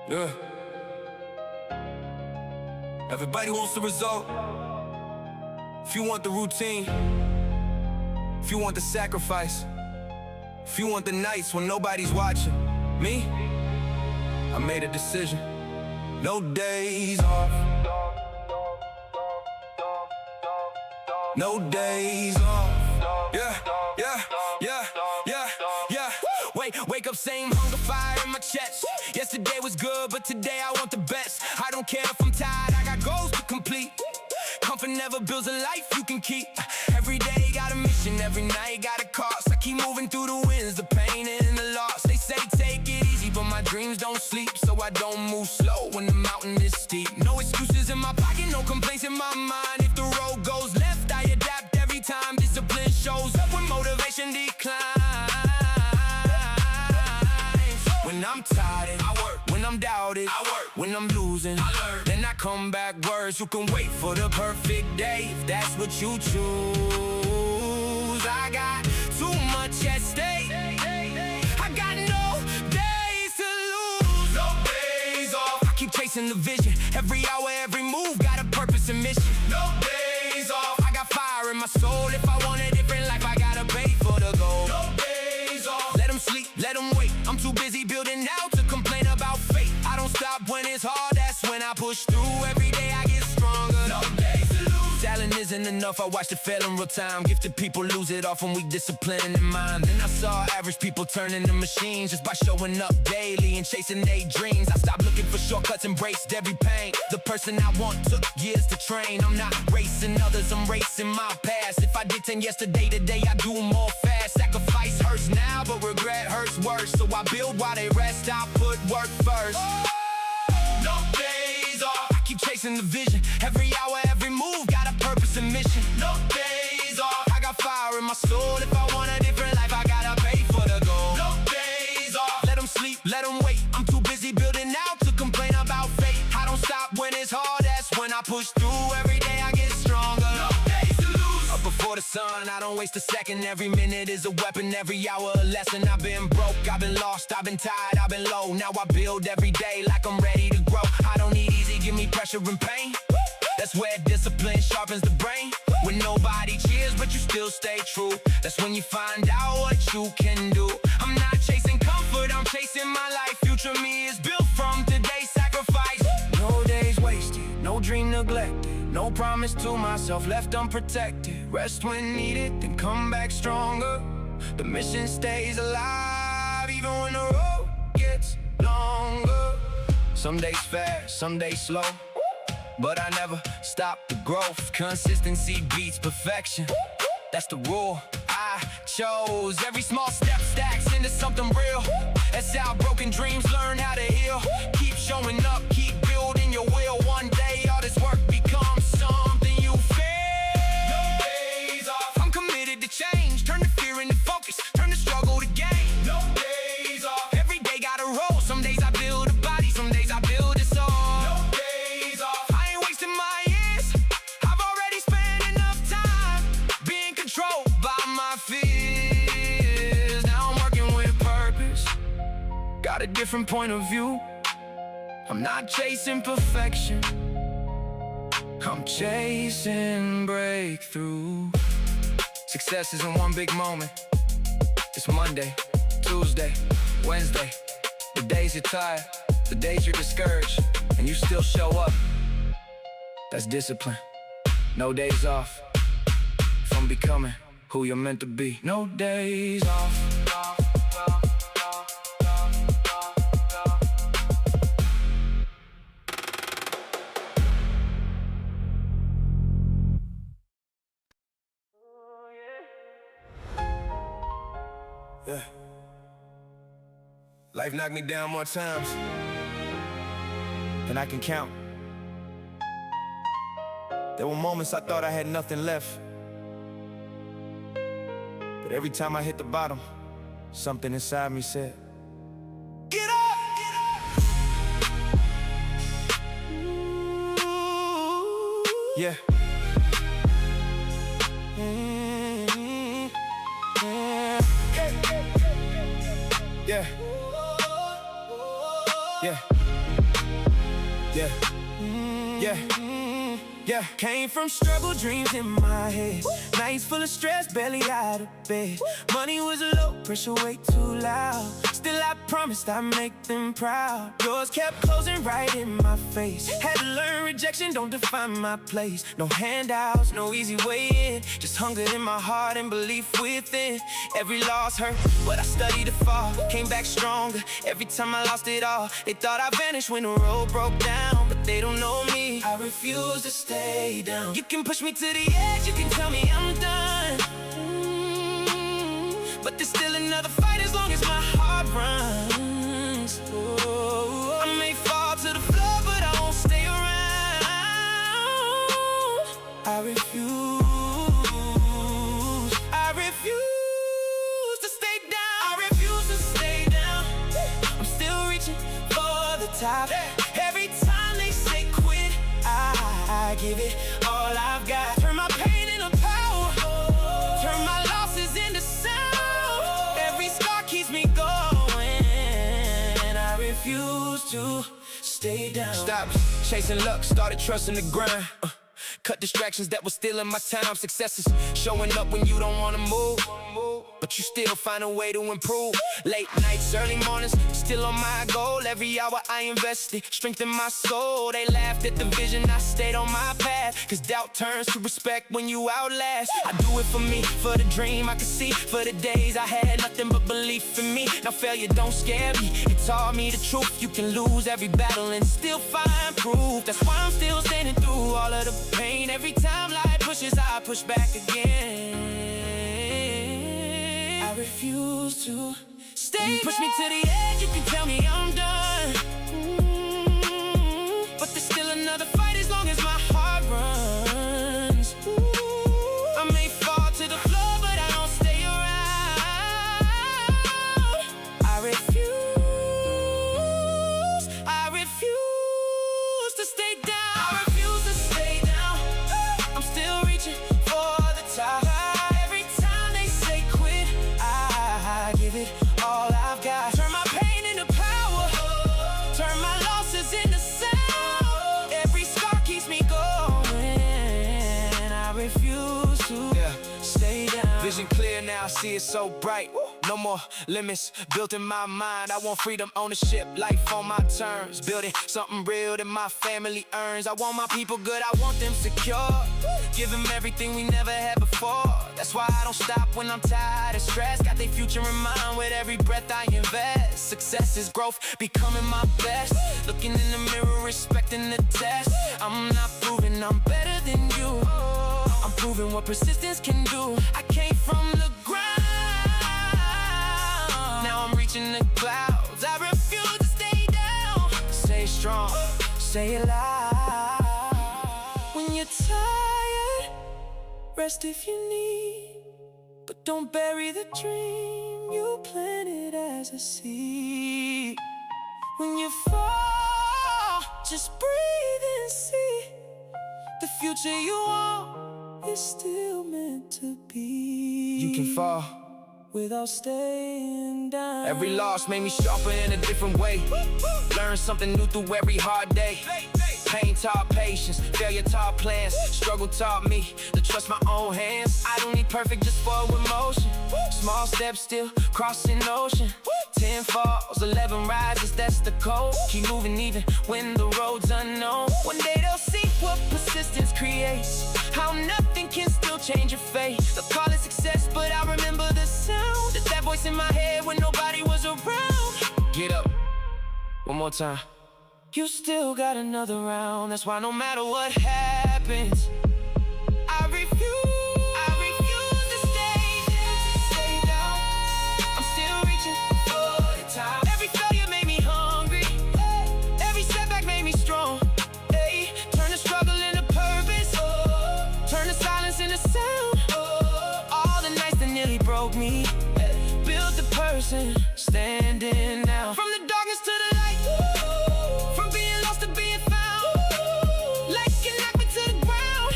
Yeah. Everybody wants the result. If you want the routine, if you want the sacrifice, if you want the nights when nobody's watching, me, I made a decision. No days off. No days off. Yeah, yeah, yeah, yeah, yeah. Wake up, same hunger, fire in my chest. Yesterday was good, but today I want the best. I don't care if I'm tired, I got goals to complete. Comfort never builds a life you can keep. Every day got a mission, every night got a cost. I keep moving through the winds, the pain and the loss. They say take it easy, but my dreams don't sleep, so I don't move slow when the mountain is steep. No excuses in my pocket, no complaints in my mind. If the road goes left, I adapt every time. Discipline shows up when motivation declines. When I'm tired, I work. When I'm doubted, I work. When I'm losing, I learn. Then I come back worse. You can wait for the perfect day if that's what you choose. I got too much at stake. I got no days to lose. No days off. I keep chasing the vision. Every hour, every move got a purpose and mission. No days off. I got fire in my soul. If I want a different life, I gotta pay for the goal. No days off. Let them sleep, let them wait. I'm too busy building out to complain about fate. I don't stop when it's hard, that's when I push through. Every day I get stronger. No days to lose. Talent isn't enough, I watch it fail in real time. Gifted people lose it off when we discipline in mind. Then I saw average people turn into machines just by showing up daily and chasing their dreams. I stopped looking for shortcuts, embraced every pain. The person I want took years to train. I'm not racing others, I'm racing my past. If I did 10 yesterday, today I do more fast. Sacrifice hurts now, but regret hurts worse. So I build while they rest, I put work first. No days off. I keep chasing the vision. Every hour, every move got a purpose and mission. No days off. I got fire in my soul. If I want a different life, I gotta pay for the goal. No days off. Let them sleep, let them wait. I'm too busy building out to complain about fate. I don't stop when it's hard, that's when I push through. Every day I get stronger. No days to lose. Up before the sun, I don't waste a second. Every minute is a weapon, every hour a lesson. I've been broke, I've been lost, I've been tired, I've been low. Now I build every day like I'm ready to grow. I don't need easy, give me pressure and pain. That's where discipline sharpens the brain. When nobody cheers but you still stay true, that's when you find out what you can do. I'm not chasing comfort, I'm chasing my life. Future me is built from today's sacrifice. No days wasted, no dream neglected. No promise to myself left unprotected. Rest when needed, then come back stronger. The mission stays alive even when the road gets longer. Some days fast, some days slow, but I never stop the growth. Consistency beats perfection, that's the rule I chose. Every small step stacks into something real. That's how broken dreams learn how to heal. Keep showing up, keep building your will. One day all this work becomes something you feel. No days off. I'm committed to change. Turn the fear into focus, turn the struggle to gain. No days off. Every day gotta roll. Some days I build a body, some days I build a soul. No days off. I ain't wasting my years, I've already spent enough time being controlled by my fears. Now I'm working with purpose, got a different point of view. I'm not chasing perfection, I'm chasing breakthrough. Success isn't one big moment. It's Monday, Tuesday, Wednesday. The days you're tired, the days you're discouraged, and you still show up. That's discipline. No days off from becoming who you're meant to be. No days off. Yeah. Life knocked me down more times than I can count. There were moments I thought I had nothing left, but every time I hit the bottom, something inside me said, get up! Get up! Yeah. Yeah. Yeah. Yeah, yeah, yeah. Came from struggle, dreams in my head. Nights full of stress, barely out of bed. Money was low, pressure way too loud. Still I promised I'd make them proud. Doors kept closing right in my face. Had to learn rejection don't define my place. No handouts, no easy way in. Just hunger in my heart and belief within. Every loss hurt, but I studied to fall. Came back stronger every time I lost it all. They thought I vanished when the road broke down, but they don't know me. I refuse to stay down. You can push me to the edge, you can tell me I'm done, but there's still another fight as long as my heart runs. Oh, I may fall to the floor, but I won't stay around. I refuse to stay down. I refuse to stay down. I'm still reaching for the top. Every time they say quit, I give it all I've got. Turn my pain into power, turn my losses into sound. Every scar keeps me going. I refuse to stay down. Stop chasing luck, started trusting the grind. Cut distractions that were stealing my time. Successes showing up when you don't wanna move, but you still find a way to improve. Late nights, early mornings, still on my goal. Every hour I invested, strengthened my soul. They laughed at the vision, I stayed on my path. Cause doubt turns to respect when you outlast. I do it for me, for the dream I could see. For the days I had nothing but belief in me. Now failure don't scare me, it taught me the truth. You can lose every battle and still find proof. That's why I'm still standing through all of the pain. Every time life pushes, I push back again. I refuse to stay. Push me to the edge, you can tell me I'm done, but there's still another fight as long as my heart runs. I may fall to the floor, but I don't stay around. I refuse to stay down. I refuse to stay down. I'm still reaching for the top. Every time they say quit, I give it all I've got. Turn my pain into power, turn my losses into sound. Every scar keeps me going. I refuse to stay down. Vision clear now, see it so bright. No more limits built in my mind. I want freedom, ownership, life on my terms. Building something real that my family earns. I want my people good, I want them secure. Give them everything we never had before. That's why I don't stop when I'm tired and stressed. Got their future in mind with every breath I invest. Success is growth, becoming my best. Looking in the mirror, respecting the test. I'm not proving I'm better than you, I'm proving what persistence can do. I came from the ground, now I'm reaching the clouds. I refuse to stay down. Stay strong, stay alive. When you're tired, rest if you need, but don't bury the dream you planted as a seed. When you fall, just breathe and see the future you want is still meant to be. You can fall without staying down. Every loss made me sharper in a different way. Learn something new through every hard day. Pain taught patience, failure taught plans. Struggle taught me to trust my own hands. I don't need perfect, just forward motion. Small steps still crossing ocean. 10 falls, 11 rises, that's the code. Keep moving even when the road's unknown. One day they'll see what persistence creates, how nothing can still change your fate. They'll call it success, but I remember the sound of that voice in my head when nobody was around. Get up, one more time. You still got another round. That's why no matter what happens, I refuse to stay down. I'm still reaching for the top. Every failure made me hungry, every setback made me strong. Turn the struggle into purpose, turn the silence into sound. All the nights that nearly broke me built the person standing now. From the darkness to the light, from being lost to being found. Life can knock me to the ground,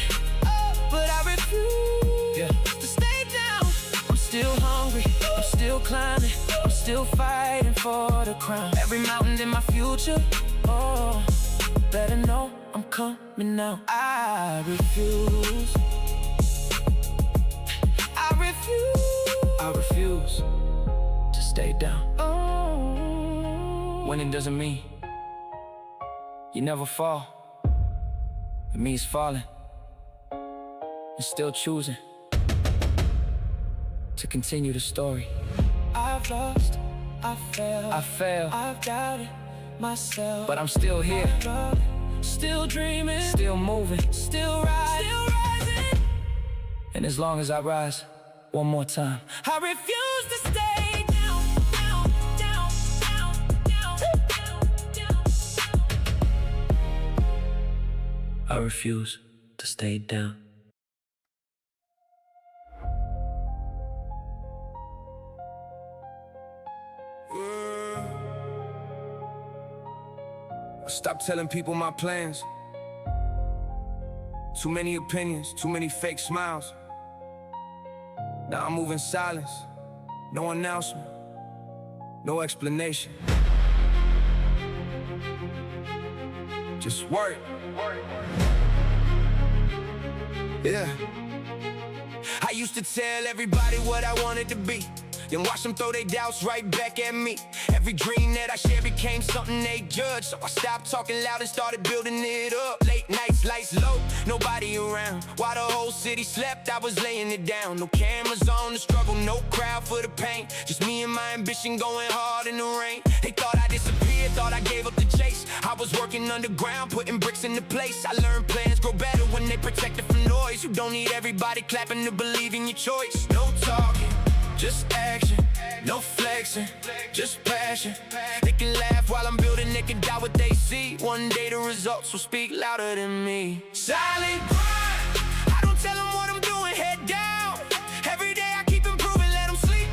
but I refuse to stay down. I'm still hungry, I'm still climbing, I'm still fighting for the crown. Every mountain in my future, better know I'm coming now. I refuse. I refuse to stay down. Winning doesn't mean you never fall. It means falling and still choosing to continue the story. I've lost, I failed, I've doubted myself, but I'm still here, still dreaming, still moving, still rising. And as long as I rise, one more time, I refuse to stay down, down, down, down, down, down. I refuse to stay down. Stop telling people my plans. Too many opinions, too many fake smiles. Now I'm moving silence, no announcement, no explanation. Just work. Yeah. I used to tell everybody what I wanted to be, then watch them throw their doubts right back at me. Every dream that I shared became something they judged, so I stopped talking loud and started building it up. Late nights, lights low, nobody around. While the whole city slept, I was laying it down. No cameras on the struggle, no crowd for the pain. Just me and my ambition going hard in the rain. They thought I disappeared, thought I gave up the chase. I was working underground, putting bricks into place. I learned plans grow better when they protected from noise. You don't need everybody clapping to believe in your choice. No talking, just action, no flexing, just passion. They can laugh while I'm building, they can doubt what they see. One day the results will speak louder than me. Silent grind, I don't tell them what I'm doing, head down. Every day I keep improving, let them sleep.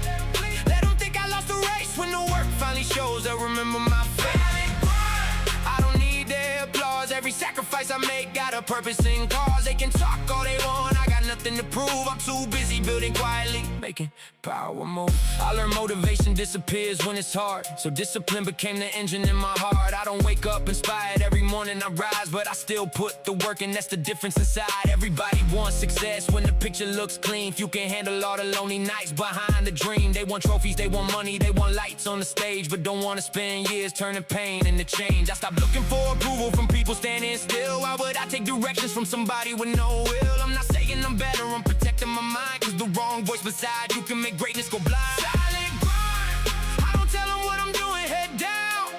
Let them think I lost the race when the work finally shows. They'll remember my face. Silent grind, I don't need their applause. Every sacrifice I make got a purpose in cause. They can talk all they want, I got nothing to prove. I'm too busy building quietly, making power move. I learned motivation disappears when it's hard, so discipline became the engine in my heart. I don't wake up inspired every morning I rise, but I still put the work in, that's the difference inside. Everybody wants success when the picture looks clean. Few can handle all the lonely nights behind the dream. They want trophies, they want money, they want lights on the stage, but don't want to spend years turning pain into change. I stopped looking for approval from people standing still. Why would I take directions from somebody with no will? I'm not saying I'm better, I'm protecting my mind, cause the wrong voice beside you can make greatness go blind. Silent grind, I don't tell them what I'm doing, head down.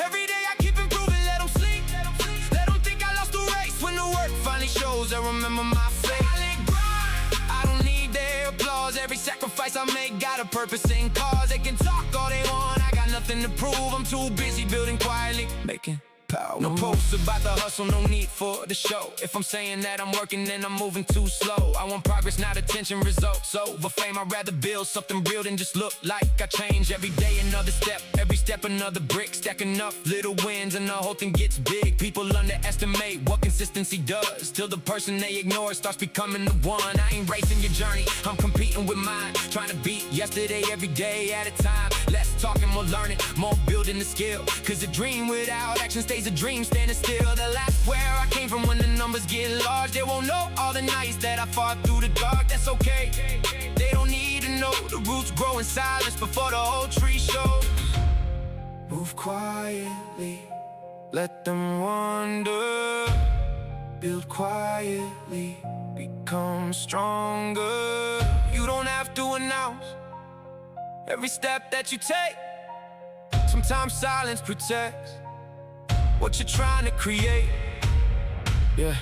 Every day I keep improving, let them sleep. Let them think I lost the race when the work finally shows. They remember my face. Silent grind, I don't need their applause. Every sacrifice I make got a purpose in cause. They can talk all they want, I got nothing to prove. I'm too busy building quietly, making power. No posts about the hustle, no need for the show. If I'm saying that I'm working, then I'm moving too slow. I want progress, not attention, results. Over fame, I'd rather build something real than just look like I change. Every day another step, every step another brick. Stacking up little wins and the whole thing gets big. People underestimate what consistency does, till the person they ignore starts becoming the one. I ain't racing your journey, I'm competing with mine. Trying to beat yesterday every day at a time. Less talking, more learning, more building the skill. Cause a dream without action stays a dream standing still. That's where I came from. When the numbers get large, they won't know all the nights that I fought through the dark. That's okay, they don't need to know. The roots grow in silence before the whole tree shows. Move quietly, let them wander. Build quietly, become stronger. You don't have to announce every step that you take. Sometimes silence protects what you're trying to create. Yeah.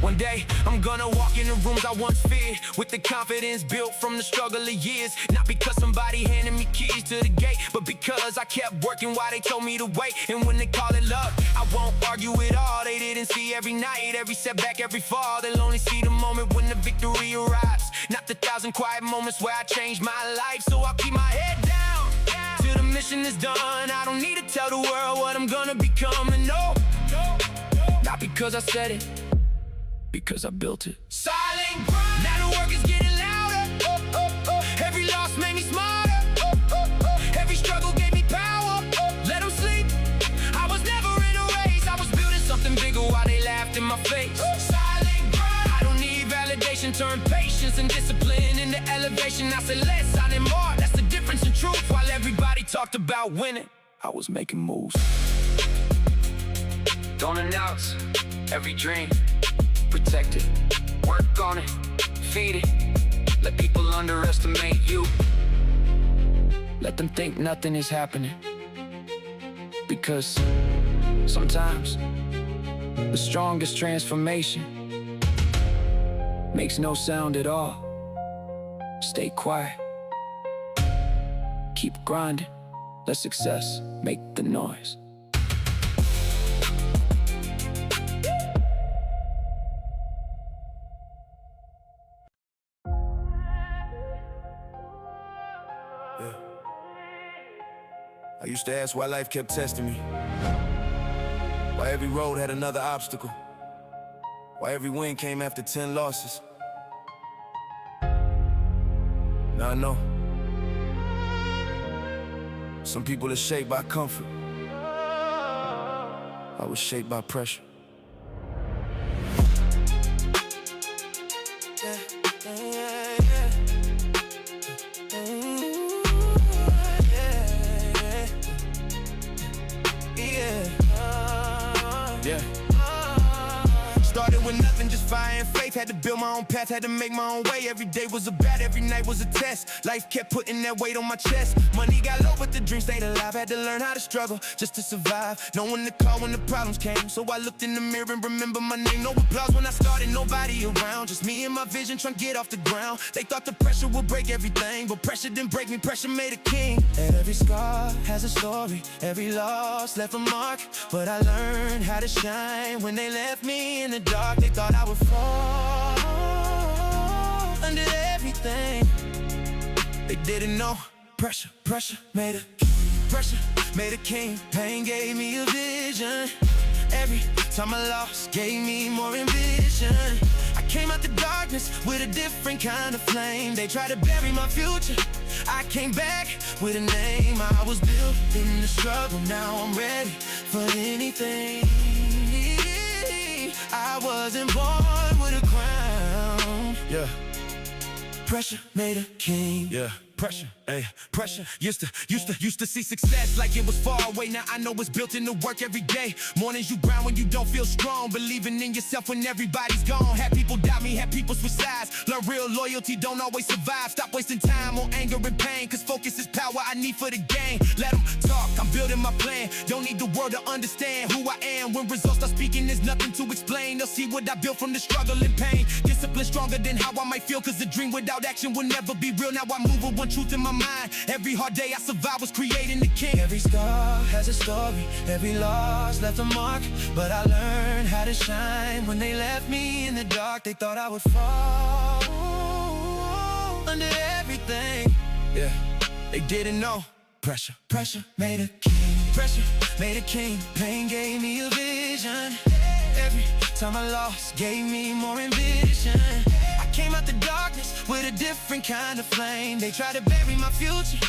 One day, I'm gonna walk in the rooms I once feared, with the confidence built from the struggle of years. Not because somebody handed me keys to the gate, but because I kept working while they told me to wait. And when they call it love, I won't argue at all. They didn't see every night, every setback, every fall. They'll only see the moment when the victory arrives, not the 1,000 quiet moments where I changed my life. So I'll keep my head down till the mission is done. I don't need to tell the world what I'm gonna become. And no, not because I said it, because I built it. Silent grind, now the work is getting louder. Every loss made me smarter. Every struggle gave me power. Let them sleep, I was never in a race, I was building something motivation, I said less, I did more. That's the difference in truth. While everybody talked about winning, I was making moves. Don't announce every dream, protect it, work on it, feed it. Let people underestimate you. Let them think nothing is happening. Because sometimes the strongest transformation makes no sound at all. Stay quiet, keep grinding, let success make the noise. I used to ask why life kept testing me, why every road had another obstacle, why every win came after 10 losses. Now I know some people are shaped by comfort. I was shaped by pressure. Started with nothing, just fire and faith. Had to build my own path, had to make my own way. Every day was a battle, every night was a test. Life kept putting that weight on my chest. Money got low, but the dream stayed alive. Had to learn how to struggle just to survive. No one to call when the problems came. So I looked in the mirror and remember my name. No applause when I started, nobody around. Just me and my vision trying to get off the ground. They thought the pressure would break everything, but pressure didn't break me, pressure made a king. And every scar has a story, every loss left a mark. But I learned how to shine when they left me in the dark. They thought I would fall under everything. They didn't know pressure made a king. Pain gave me a vision. Every time I lost gave me more ambition. I came out the darkness with a different kind of flame. They tried to bury my future, I came back with a name. I was built in the struggle, now I'm ready for anything. I wasn't born with a crown. Yeah. Pressure made a king. Yeah. Pressure, ayy, pressure. Used to see success like it was far away. Now I know it's built in the work every day. Mornings you grind when you don't feel strong, believing in yourself when everybody's gone. Had people doubt me, had people switch sides. Learn real loyalty don't always survive. Stop wasting time on anger and pain, cause focus is power I need for the game. Let them talk, I'm building my plan. Don't need the world to understand who I am. When results start speaking, there's nothing to explain. They'll see what I built from the struggle and pain. Discipline stronger than how I might feel, cause a dream without action will never be real. Now I move with one truth in my mind. Every hard day I survive was creating the king. Every scar has a story, every loss left a mark. But I learned how to shine when they left me in the dark. They thought I would fall under everything. Yeah, they didn't know pressure made a king. Pressure made a king. Pain gave me a vision. Every time I lost gave me more ambition. Came out the darkness with a different kind of flame. They tried to bury my future,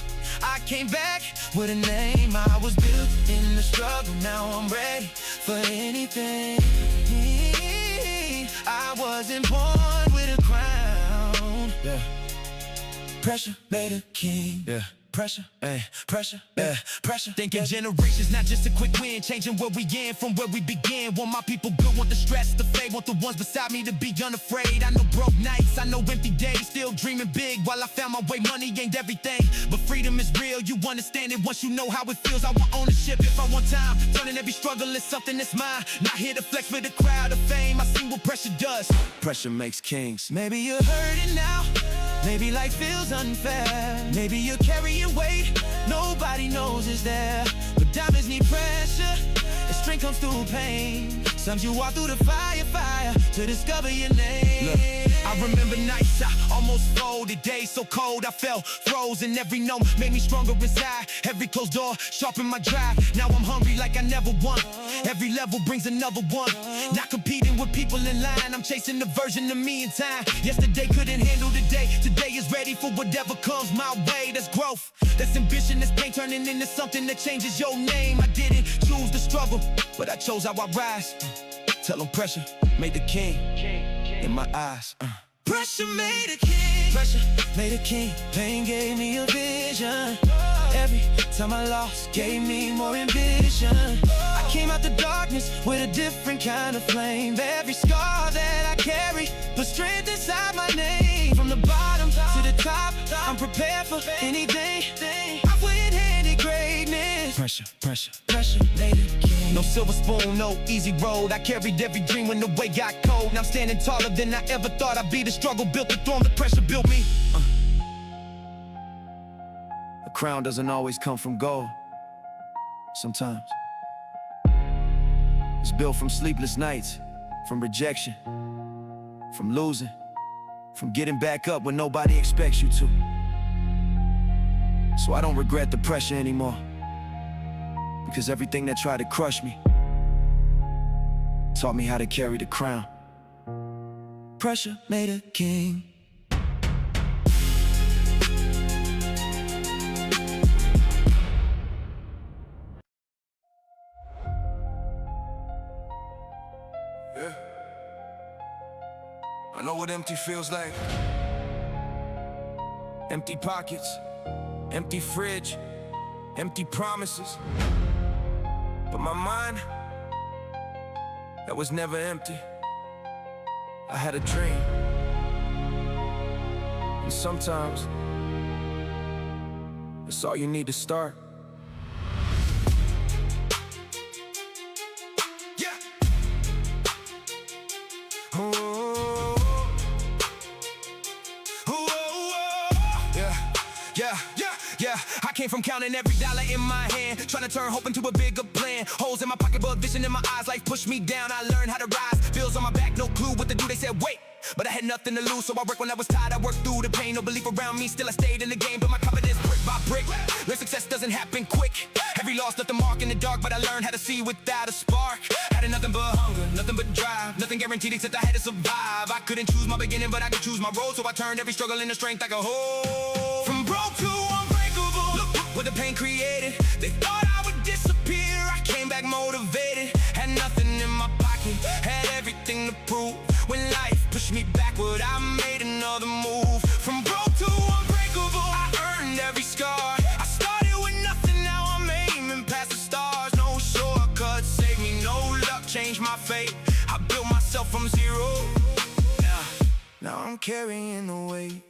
I came back with a name. I was built in the struggle, now I'm ready for anything. I wasn't born with a crown. Yeah. Pressure made a king. Yeah. Pressure, pressure, pressure. Thinking generations, not just a quick win. Changing where we in from where we began. Want my people good, want the stress, the fade. Want the ones beside me to be unafraid. I know broke nights, I know empty days. Still dreaming big while I found my way. Money ain't everything, but freedom is real. You understand it once you know how it feels. I want ownership if I want time. Turning every struggle into something that's mine. Not here to flex for the crowd of fame. I see what pressure does. Pressure makes kings. Maybe you're hurting now. Maybe life feels unfair. Maybe you're carrying weight nobody knows is there. But diamonds need pressure, and strength comes through pain. Sometimes you walk through the fire to discover your name. Look, I remember nights I almost folded, days so cold I felt frozen. Every no made me stronger inside. Every closed door sharpened my drive. Now I'm hungry like I never won. Every level brings another one. Not competing with people in line, I'm chasing the version of me in time. Yesterday couldn't handle today. Today is ready for whatever comes my way. That's growth, that's ambition, that's pain turning into something that changes your name. I didn't choose the struggle, but I chose how I rise. Tell them pressure made the king in my eyes. Pressure made a king. Pressure made a king. Pain gave me a vision. Every time I lost, gave me more ambition. I came out the darkness with a different kind of flame. Every scar that I carry put strength inside my name. From the bottom to the top, I'm prepared for anything. I've withhanded greatness. Pressure made a king. No silver spoon, no easy road. I carried every dream when the way got cold. Now I'm standing taller than I ever thought I'd be. The struggle built the throne, the pressure built me. A crown doesn't always come from gold. Sometimes it's built from sleepless nights, from rejection, from losing, from getting back up when nobody expects you to. So I don't regret the pressure anymore, because everything that tried to crush me taught me how to carry the crown. Pressure made a king. Yeah, I know what empty feels like. Empty pockets, empty fridge, empty promises. But my mind, that was never empty. I had a dream. And sometimes that's all you need to start. Yeah. Yeah, I came from counting every dollar in my hand, trying to turn hope into a bigger plan. Holes in my pocket, but vision in my eyes. Life pushed me down, I learned how to rise. Bills on my back, no clue what to do, they said wait. But I had nothing to lose, so I worked when I was tired. I worked through the pain, no belief around me. Still I stayed in the game, but my confidence brick by brick. Learn success doesn't happen quick. Every loss left a mark in the dark, but I learned how to see without a spark. Had nothing but hunger, nothing but drive. Nothing guaranteed except I had to survive. I couldn't choose my beginning, but I could choose my road. So I turned every struggle into strength like a whole. From broke to unbreakable, look what the pain created. They thought I would disappear, I came back motivated. Had nothing in my pocket, had everything to prove. When life pushed me backward, I made another move. From broke to unbreakable, I earned every scar. I started with nothing, now I'm aiming past the stars. No shortcuts, save me, no luck, changed my fate. I built myself from zero. Now I'm carrying the weight.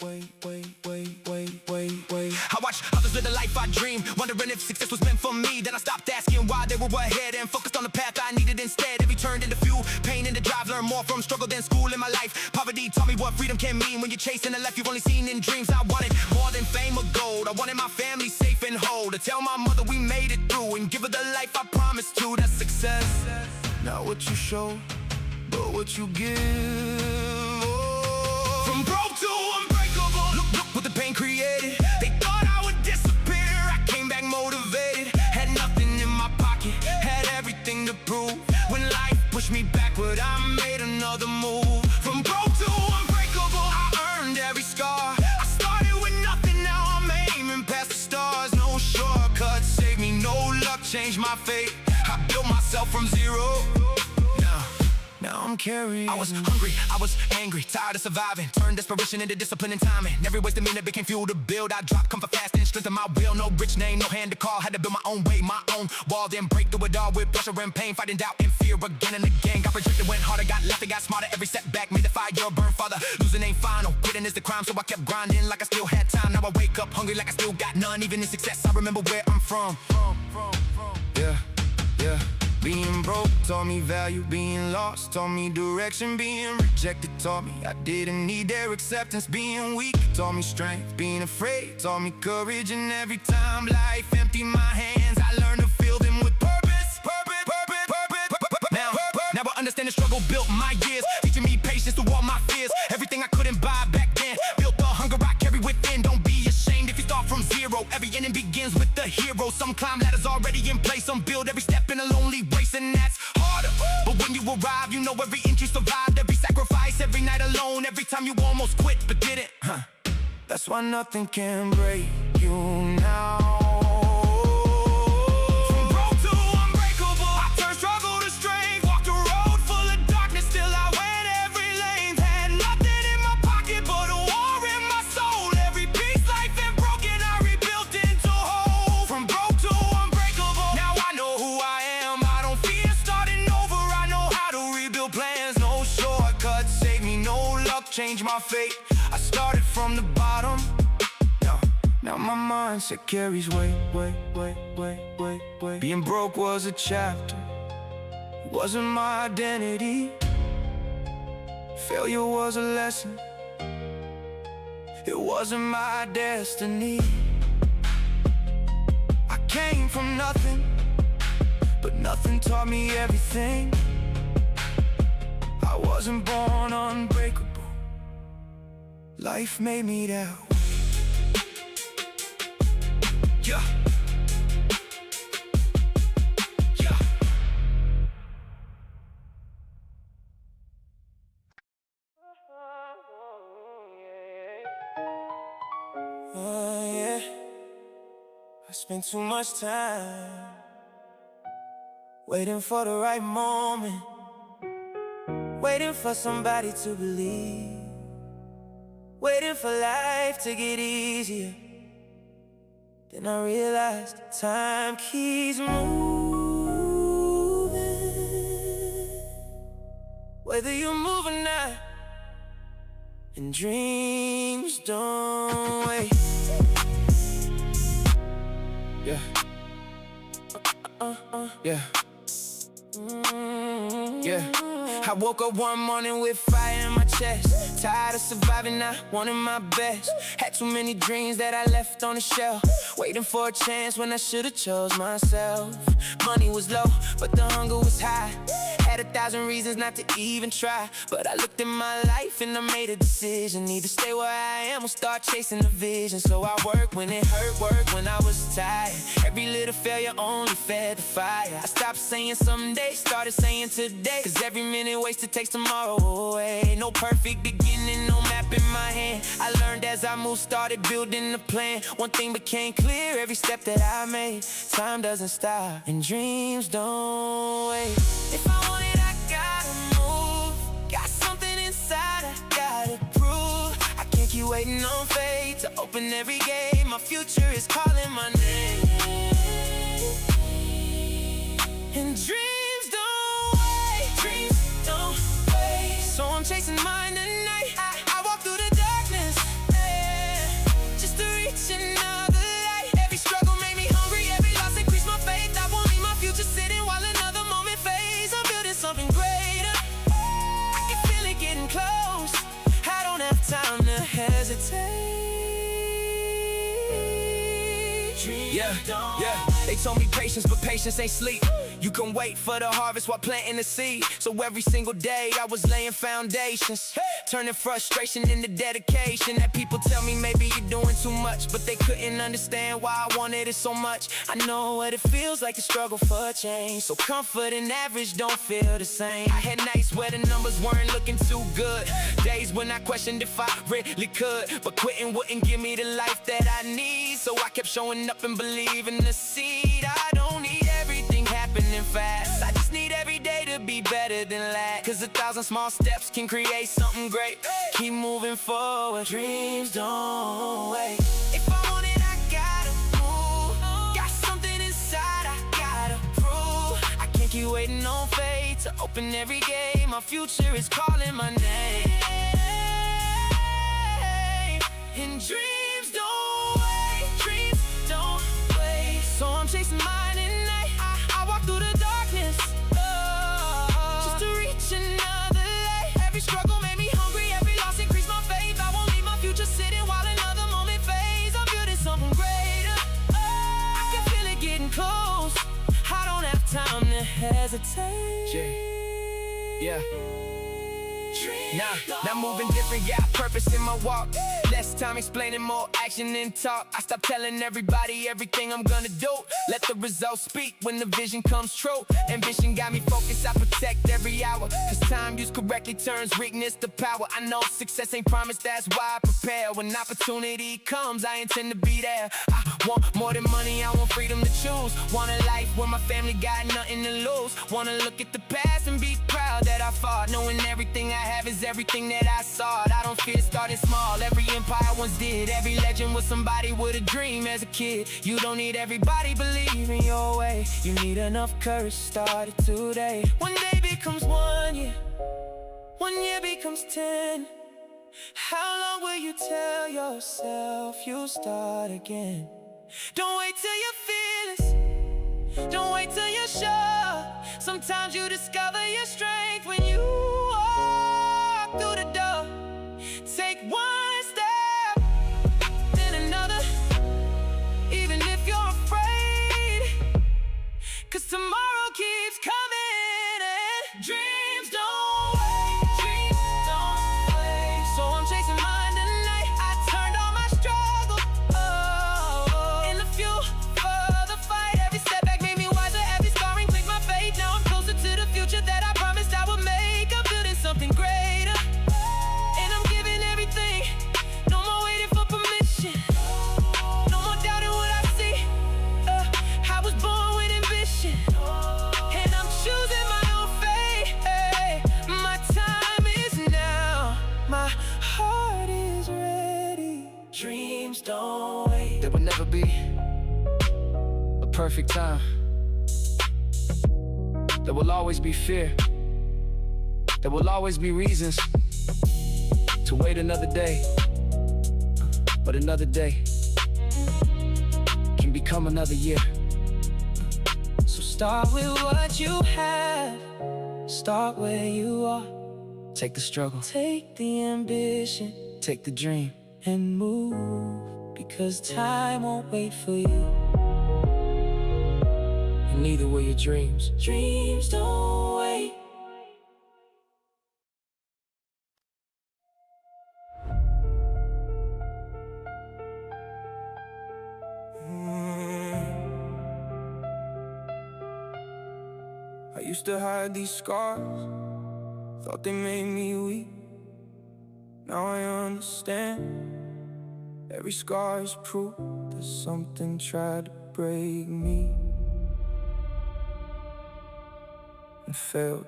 I watched others live the life I dreamed, wondering if success was meant for me. Then I stopped asking why they were ahead and focused on the path I needed instead. Every turn into fuel, pain into drive. Learned more from struggle than school in my life. Poverty taught me what freedom can mean. When you're chasing the life you've only seen in dreams. I wanted more than fame or gold. I wanted my family safe and whole. To tell my mother we made it through and give her the life I promised to. That's success. Not what you show, but what you give. From broke to unbreakable, look what the pain created. They thought I would disappear, I came back motivated. Had nothing in my pocket, had everything to prove. When life pushed me backward, I made another move. From broke to unbreakable, I earned every scar. I started with nothing, now I'm aiming past the stars. No shortcuts, save me, no luck, changed my fate. I built myself from zero. Now I'm carrying. I was hungry, I was angry, tired of surviving. Turned desperation into discipline and timing. Every waste minute became fuel to build. I dropped comfort fast and strengthened my will. No rich name, no hand to call. Had to build my own way, my own wall. Then break through it all with pressure and pain. Fighting doubt and fear again and again. Got rejected, went harder, got left and got smarter. Every setback made the fire burn farther. Losing ain't final, quitting is the crime. So I kept grinding like I still had time. Now I wake up hungry like I still got none. Even in success, I remember where I'm from. Yeah. Being broke taught me value, being lost taught me direction. Being rejected taught me I didn't need their acceptance. Being weak taught me strength, being afraid taught me courage. And every time life emptied my hands, I learned to fill them with purpose. Now I understand the struggle built my years, teaching me patience through all my fears. Everything I couldn't buy back then, built the hunger I carry within. Don't be ashamed if you start from zero. Every ending begins with the hero. Some climb ladders already in place, some build every step in a lonely race, and that's harder. But when you arrive, you know every inch you survived, every sacrifice, every night alone, every time you almost quit but didn't. That's why nothing can break you now. my fate. I started from the bottom. Now my mindset carries weight. Being broke was a chapter, it wasn't my identity. Failure was a lesson, it wasn't my destiny. I came from nothing, but nothing taught me everything. I wasn't born unbreakable, life made me that way. Yeah. Yeah. Yeah. I spent too much time waiting for the right moment, waiting for somebody to believe, waiting for life to get easier. Then I realized time keeps moving. Whether you move or not, and dreams don't wait. Yeah. Yeah. Yeah. I woke up one morning with fire in my chest, tired of surviving, not wanting my best. Had too many dreams that I left on the shelf, waiting for a chance when I should've chose myself. Money was low, but the hunger was high. Had 1,000 reasons not to even try, but I looked at my life and I made a decision. Either stay where I am or start chasing the vision. So I worked when it hurt, worked when I was tired. Every little failure only fed the fire. I stopped saying someday, started saying today, cause every minute wasted takes tomorrow away. No perfect beginning, no map in my hand. I learned as I moved, started building a plan. One thing became clear, every step that I made. Time doesn't stop, and dreams don't wait. If I want it, I gotta move. Got something inside I gotta prove. I can't keep waiting on fate to open every gate. My future is calling my name. And dreams don't wait. Dreams don't wait. So I'm chasing mine tonight. I walk through the darkness, just to reach another light. Every struggle made me hungry, every loss increased my faith. I won't leave my future sitting while another moment fades. I'm building something greater, I can feel it getting close. I don't have time to hesitate. Yeah, yeah. They told me patience, but patience ain't sleep. You can wait for the harvest while planting the seed. So every single day I was laying foundations, turning frustration into dedication. That people tell me maybe you're doing too much, but they couldn't understand why I wanted it so much. I know what it feels like to struggle for a change. So comfort and average don't feel the same. I had nights where the numbers weren't looking too good, days when I questioned if I really could, but quitting wouldn't give me the life that I need. So I kept showing up and believing the seed. I don't need everything happening fast, I just need every day to be better than last. Cause 1,000 small steps can create something great. Keep moving forward, dreams don't wait. If I want it, I gotta move. Got something inside I gotta prove. I can't keep waiting on fate to open every gate. My future is calling my name. And dreams don't wait. Dreams don't wait. So I'm chasing mine at night. I walk through the darkness, just to reach another light. Every struggle made me hungry, every loss increased my faith. I won't leave my future sitting while another moment fades. I'm building something greater, I can feel it getting close. I don't have time to hesitate. Yeah. Now moving different, got purpose in my walk. Less time explaining, more action than talk. I stop telling everybody everything I'm gonna do. Let the results speak when the vision comes true. Ambition got me focused, I protect every hour. Cause time used correctly turns weakness to power. I know success ain't promised, that's why I prepare. When opportunity comes, I intend to be there. I want more than money, I want freedom to choose. Want a life where my family got nothing to lose. Wanna look at the past and be proud that I fought, knowing everything I have is everything that I sought. I don't fear starting small, every empire once did. Every legend was somebody with a dream as a kid. You don't need everybody believing your way, you need enough courage to start it today. One day becomes 1 year, 1 year becomes 10, How long will you tell yourself you'll start again? Don't wait till you feel it. Don't wait till you're sure. Sometimes you discover your strength when you walk through the door. Take one step, then another, even if you're afraid. 'Cause tomorrow keeps coming and dreams don't wait. Dreams don't wait. So I'm chasing mine tonight. I turned all my struggle in the fuel for the fight. Every setback made me wiser. Every scarring clicked my fate. Now I'm closer to the future that I promised I would make. I'm building something greater, and I'm giving everything. No more waiting for permission. No more doubting what I see. I was born with ambition, and I'm choosing my own fate. My time is now. My heart is ready. Dreams don't wait. There will never be a perfect time. There will always be fear. There will always be reasons to wait another day. But another day can become another year. So start with what you have. Start where you are. Take the struggle, take the ambition, take the dream, and move. Because time won't wait for you, and neither will your dreams. Dreams don't wait. I used to hide these scars, thought they made me weak. Now I understand. Every scar is proof that something tried to break me and failed.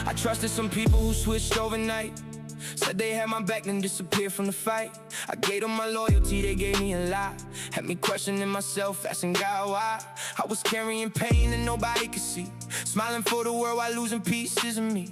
I trusted some people who switched overnight. Said they had my back, then disappeared from the fight. I gave them my loyalty, they gave me a lie. Had me questioning myself, asking God why. I was carrying pain that nobody could see, smiling for the world while losing pieces of me.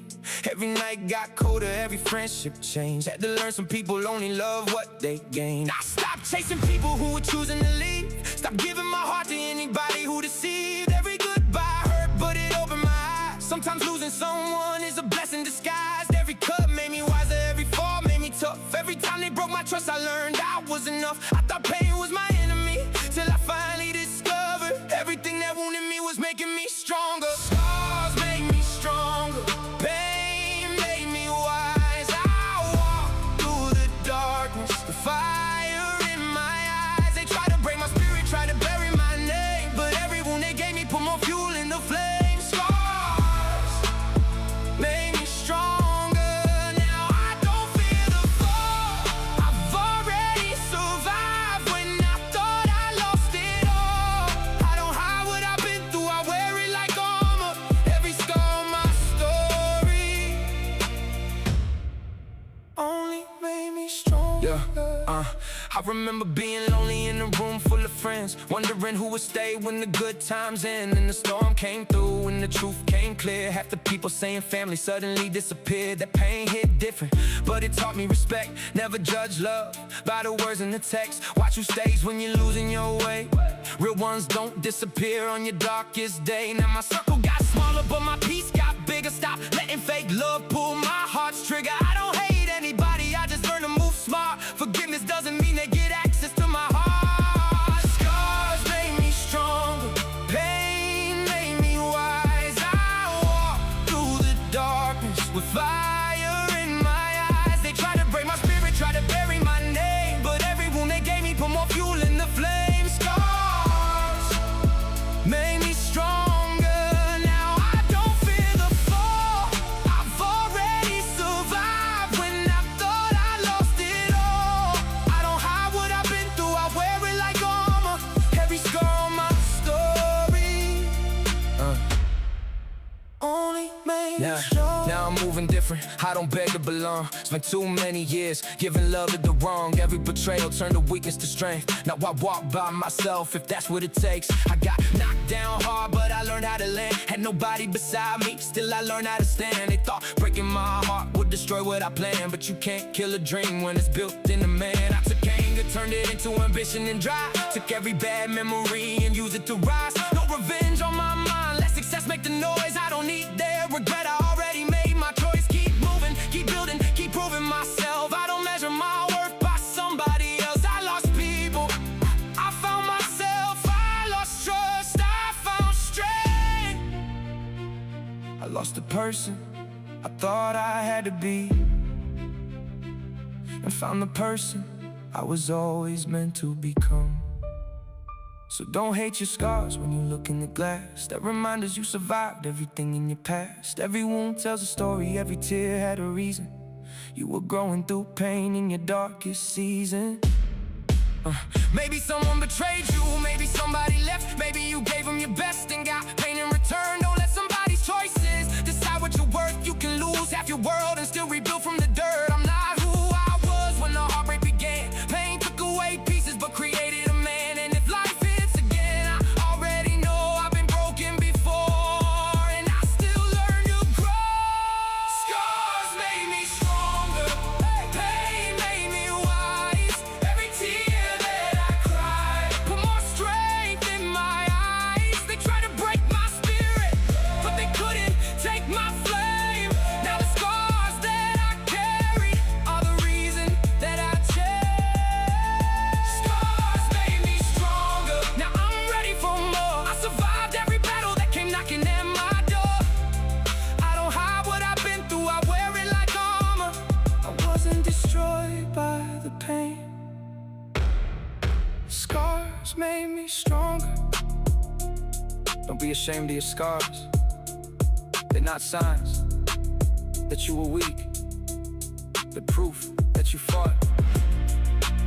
Every night got colder, every friendship changed. Had to learn some people only love what they gain. I stopped chasing people who were choosing to leave. Stopped giving my heart to anybody who deceived. Every goodbye hurt, but it opened my eyes. Sometimes losing someone is a blessing disguised. Every cut made me wiser, every fall made me tough. Every time they broke my trust, I learned I was enough. I thought pain was my enemy, till I finally discovered everything that wounded me was making me stronger. Scars make me stronger, pain made me wise. I walked through the darkness, the fire in my eyes. They tried to break my spirit, tried to bury my name, but every wound they gave me put more fuel in the flame. Made me stronger, now I don't fear the fall. I've already survived when I thought I lost it all. I don't hide what I've been through, I wear it like armor. Every scar my story only made me stronger. I remember being lonely in a room full of friends, wondering who would stay when the good times end. And the storm came through and the truth came clear. Half the people saying family suddenly disappeared. That pain hit different, but it taught me respect. Never judge love by the words in the text. Watch who stays when you're losing your way. Real ones don't disappear on your darkest day. Now my circle got smaller, but my peace got bigger. Stop letting fake love pull my heart's trigger. I don't hate anybody, I just learn to move smart. Forgiveness doesn't mean they get access to my heart. Scars made me stronger, pain made me wise. I walked through the darkness with fire in my eyes. They tried to break my spirit, tried to bury my name, but every wound they gave me put more fuel in the flame. Scars made me stronger, now I don't fear the fall. I've already survived when I thought I lost it all. I don't hide what I don't beg to belong. Spent too many years giving love to the wrong. Every betrayal turned a weakness to strength. Now I walk by myself if that's what it takes. I got knocked down hard, but I learned how to land. Had nobody beside me, still I learned how to stand. They thought breaking my heart would destroy what I planned, but you can't kill a dream when it's built in a man. I took anger, turned it into ambition and drive. Took every bad memory and used it to rise. No revenge on my mind, let success make the noise. I don't need their regret, I already made my choice. Keep moving, keep building, keep proving myself. I don't measure my worth by somebody else. I lost people, I found myself. I lost trust, I found strength. I lost the person I thought I had to be, and found the person I was always meant to become. So don't hate your scars when you look in the glass. That remind us you survived everything in your past. Every wound tells a story, every tear had a reason. You were growing through pain in your darkest season. Maybe someone betrayed you, maybe somebody left. Maybe you gave them your best and got pain in return. Don't let somebody's choices decide what you're worth. You can lose half your world and still rebuild from the dirt. I'm not who I was when the heartbreak began. Pain took away pieces but created a man. And if life hits again, I already know I've been broken before, and I still learn to grow. Scars made me stronger, pain made me wise. Every tear that I cried put more strength in my eyes. They tried to break my spirit, but they couldn't take my flame. Now the scars that I carry are the reason that I changed. Scars made me stronger, now I'm ready for more. I survived every battle that came knocking at my door. I don't hide what I've been through, I wear it like armor. I wasn't destroyed by the pain. Scars made me stronger. Don't be ashamed of your scars. They're not signs that you were weak. They're proof that you fought.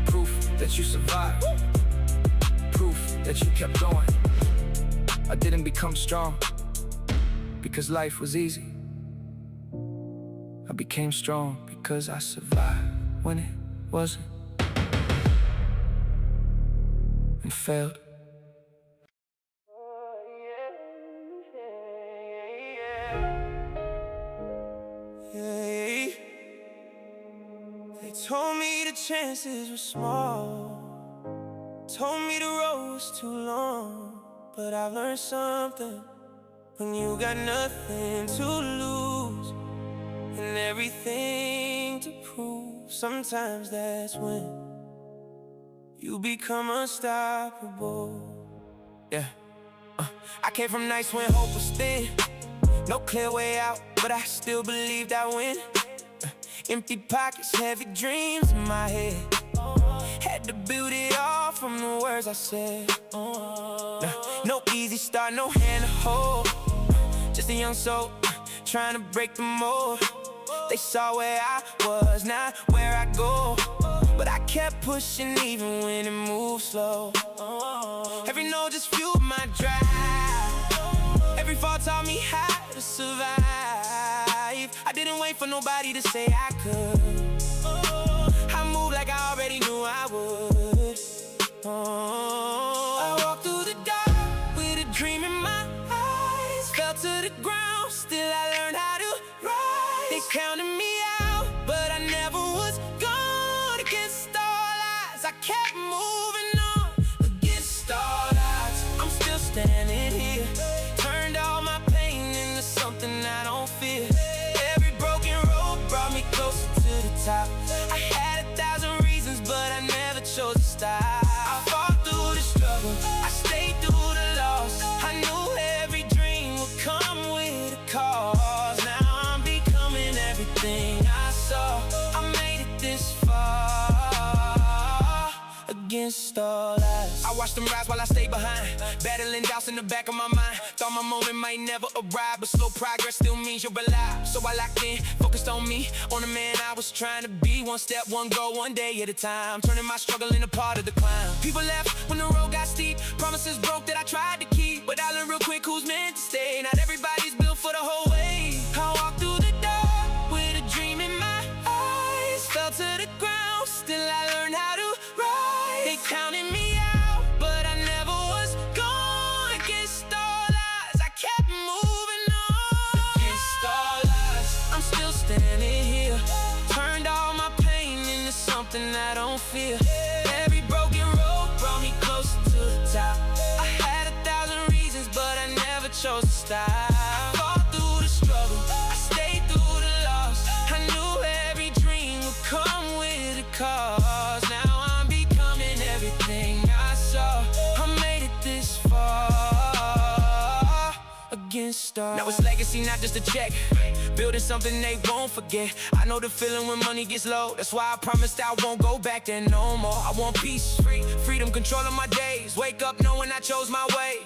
Proof that you survived. Proof that you kept going. I didn't become strong because life was easy. I became strong because I survived when it wasn't, and failed. They told me the chances were small, told me the road was too long. But I've learned something: when you got nothing to lose and everything to prove, sometimes that's when you become unstoppable. Yeah. I came from nights when hope was thin, no clear way out, but I still believed I'd win. Empty pockets, heavy dreams in my head. Had to build it all from the words I said. No easy start, no hand to hold. Just a young soul, trying to break the mold. They saw where I was, not where I go. But I kept pushing even when it moved slow. Every no just fueled my drive. Every fall taught me how to survive. I didn't wait for nobody to say I could. I moved like I already knew I would. I walked through the dark with a dream in my eyes. Fell to the ground, still I learned how to rise. They counted me out, but I never was gone. Against all odds, I kept moving on. Against all odds, I'm still standing here. Turned all my pain into something I don't fear. Every broken road brought me closer to the top. I had 1,000 reasons, but I never chose to stop. I fought through the struggle, I stayed through the loss. I knew every dream would come with a cause. Now I'm becoming everything I saw. I made it this far. Against all odds, I watched them rise while I stayed behind, battling doubts in the back of my mind. Thought my moment might never arrive, but slow progress still means you're alive. So I locked in, focused on me, on the man I was trying to be. One step, one goal, one day at a time, turning my struggle into part of the climb. People left when the road got steep, promises broke that I tried to keep. But I learned real quick who's meant to stay. Not everybody's built for the whole way. I walked through the dark with a I don't fear. Every broken road brought me closer to the top. I had 1,000 reasons, but I never chose to stop. I fought through the struggle, I stayed through the loss. I knew every dream would come with a cause. Now I'm becoming everything I saw. I made it this far against all. Now it's legacy, not just a check. Building something they won't forget. I know the feeling when money gets low. That's why I promised I won't go back there no more. I want peace, freedom, control of my days. Wake up knowing I chose my way.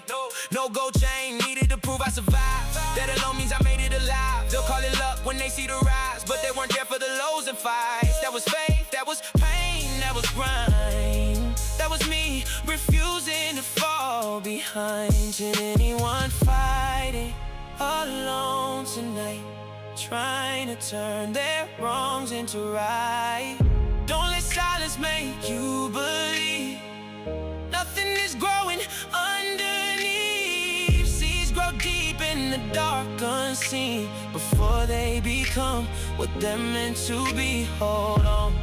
No gold chain needed to prove I survived. That alone means I made it alive. They'll call it luck when they see the rise, but they weren't there for the lows and fights. That was faith, that was pain, that was grind. That was me refusing to fall behind. Should anyone fighting alone tonight, trying to turn their wrongs into right? Don't let silence make you believe nothing is growing underneath. Seeds grow deep in the dark unseen before they become what they're meant to be. Hold on,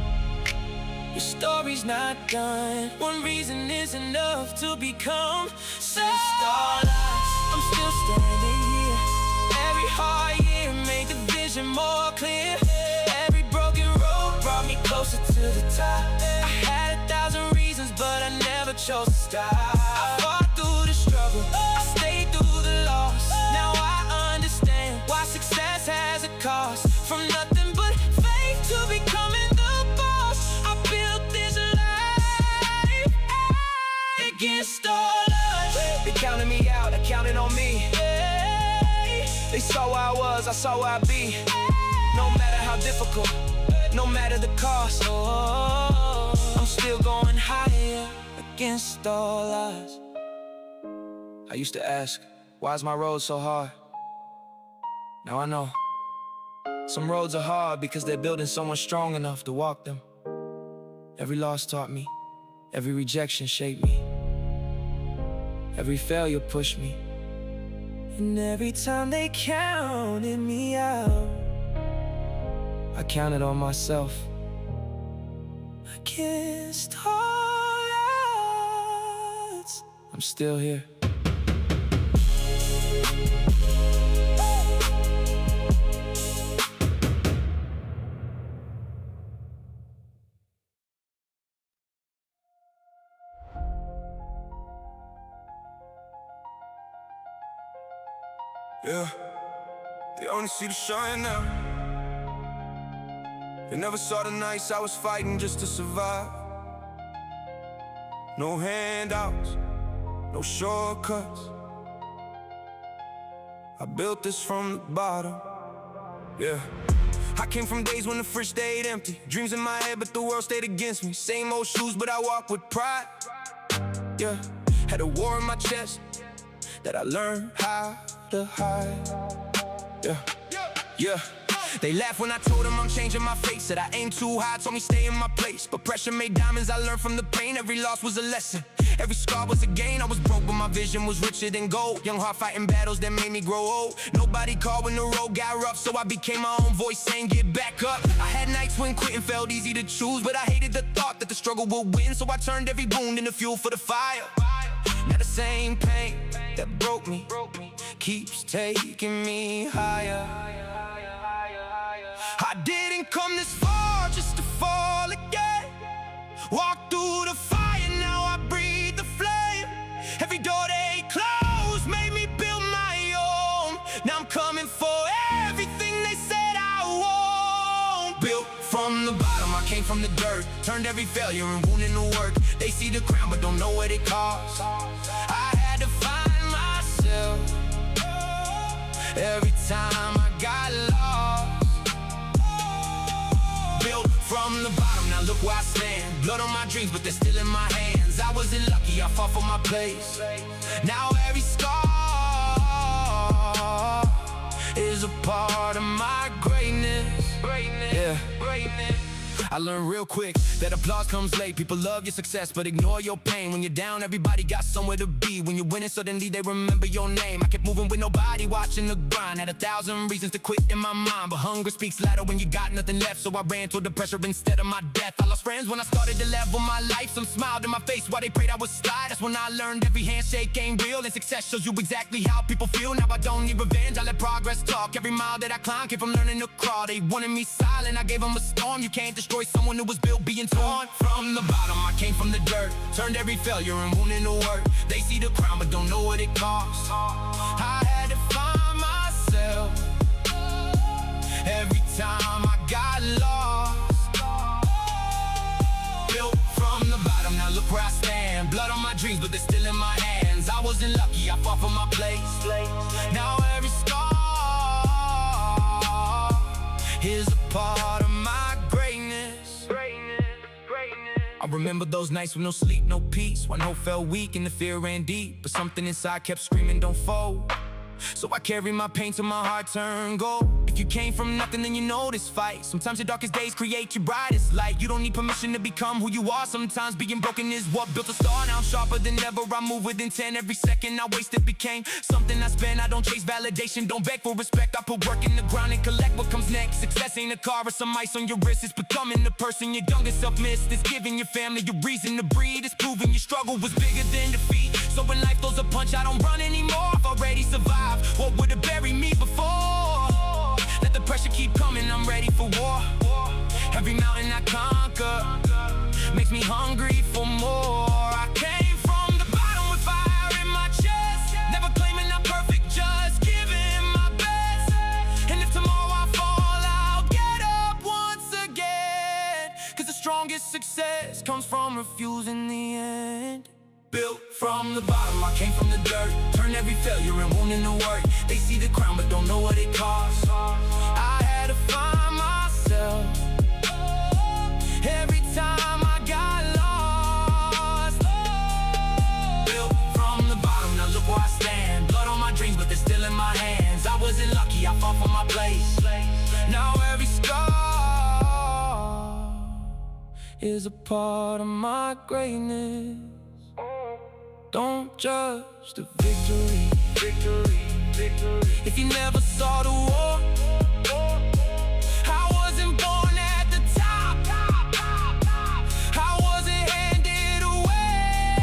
your story's not done. One reason is enough to become starlight. I'm still standing here. Every hard year made the vision more clear. Every broken road brought me closer to the top. I had 1,000 reasons, but I never chose to stop. I fought through the struggle, I stayed through the loss. Now I understand why success has a cost. From nothing but faith to becoming the boss. I built this life against all odds. They counted me out, they counted on me. They saw where I was, I saw where I'd be. No matter how difficult, no matter the cost, oh, I'm still going higher against all odds. I used to ask, why is my road so hard? Now I know. Some roads are hard because they're building someone strong enough to walk them. Every loss taught me, every rejection shaped me, every failure pushed me. And every time they counted me out, I counted on myself against all odds. I'm still here. Yeah, they only see the shine now. They never saw the nights I was fighting just to survive. No handouts, no shortcuts. I built this from the bottom. Yeah, I came from days when the fridge stayed empty. Dreams in my head, but the world stayed against me. Same old shoes, but I walk with pride. Yeah, had a war in my chest that I learned how to hide. Yeah. They laughed when I told them I'm changing my face. Said I aim too high, told me stay in my place. But pressure made diamonds, I learned from the pain. Every loss was a lesson, every scar was a gain. I was broke, but my vision was richer than gold. Young heart fighting battles that made me grow old. Nobody called when the road got rough, so I became my own voice saying get back up. I had nights when quitting felt easy to choose, but I hated the thought that the struggle would win. So I turned every wound into fuel for the fire. Now the same pain that broke me keeps taking me higher. I didn't come this far just to fall again. Walk through the fire, now I breathe the flame. Every door they closed made me build my own. Now I'm coming for everything they said I won't. Built from the bottom, I came from the dirt. Turned every failure and wound into work. They see the crown but don't know what it costs. I had to find myself every time I got lost. Built from the bottom, now look where I stand. Blood on my dreams, but they're still in my hands. I wasn't lucky, I fought for my place. Now every scar is a part of my greatness. Yeah. I learned real quick that applause comes late. People love your success, but ignore your pain. When you're down, everybody got somewhere to be. When you're winning, suddenly they remember your name. I kept moving with nobody watching the grind. Had 1,000 reasons to quit in my mind, but hunger speaks louder when you got nothing left. So I ran toward the pressure instead of my death. I lost friends when I started to level my life. Some smiled in my face while they prayed I would slide. That's when I learned every handshake ain't real, and success shows you exactly how people feel. Now I don't need revenge, I let progress talk. Every mile that I climb came from learning to crawl. They wanted me silent, I gave them a storm. You can't destroy someone who was built being torn from the bottom. I came from the dirt, turned every failure and wound into work. They see the crown but don't know what it costs. I had to find myself every time I got lost. Built from the bottom, now look where I stand. Blood on my dreams, but they're still in my hands. I wasn't lucky, I fought for my place. Now every scar is a part of my greatness. I remember those nights with no sleep, no peace, when hope felt weak and the fear ran deep. But something inside kept screaming, don't fold. So I carry my pain till my heart turned gold. If you came from nothing, then you know this fight. Sometimes your darkest days create your brightest light. You don't need permission to become who you are. Sometimes being broken is what built a star. Now I'm sharper than ever, I move with intent. Every second I wasted became something I spend. I don't chase validation, don't beg for respect. I put work in the ground and collect what comes next. Success ain't a car or some ice on your wrist. It's becoming the person your younger self missed. It's giving your family a reason to breathe. It's proving your struggle was bigger than defeat. So when life throws a punch, I don't run anymore. I've already survived what would have buried me before. Let the pressure keep coming, I'm ready for war. Every mountain I conquer makes me hungry for more. I came from the bottom with fire in my chest, never claiming I'm perfect, just giving my best. And if tomorrow I fall, I'll get up once again. Cause the strongest success comes from refusing the end. Built from the bottom, I came from the dirt, turned every failure and wound into work. They see the crown but don't know what it costs. I had to find myself every time I got lost. Built from the bottom, now look where I stand. Blood on my dreams but they're still in my hands. I wasn't lucky, I fought for my place. Now every scar is a part of my greatness. Don't judge the victory, if you never saw the war. I wasn't born at the top, I wasn't handed away.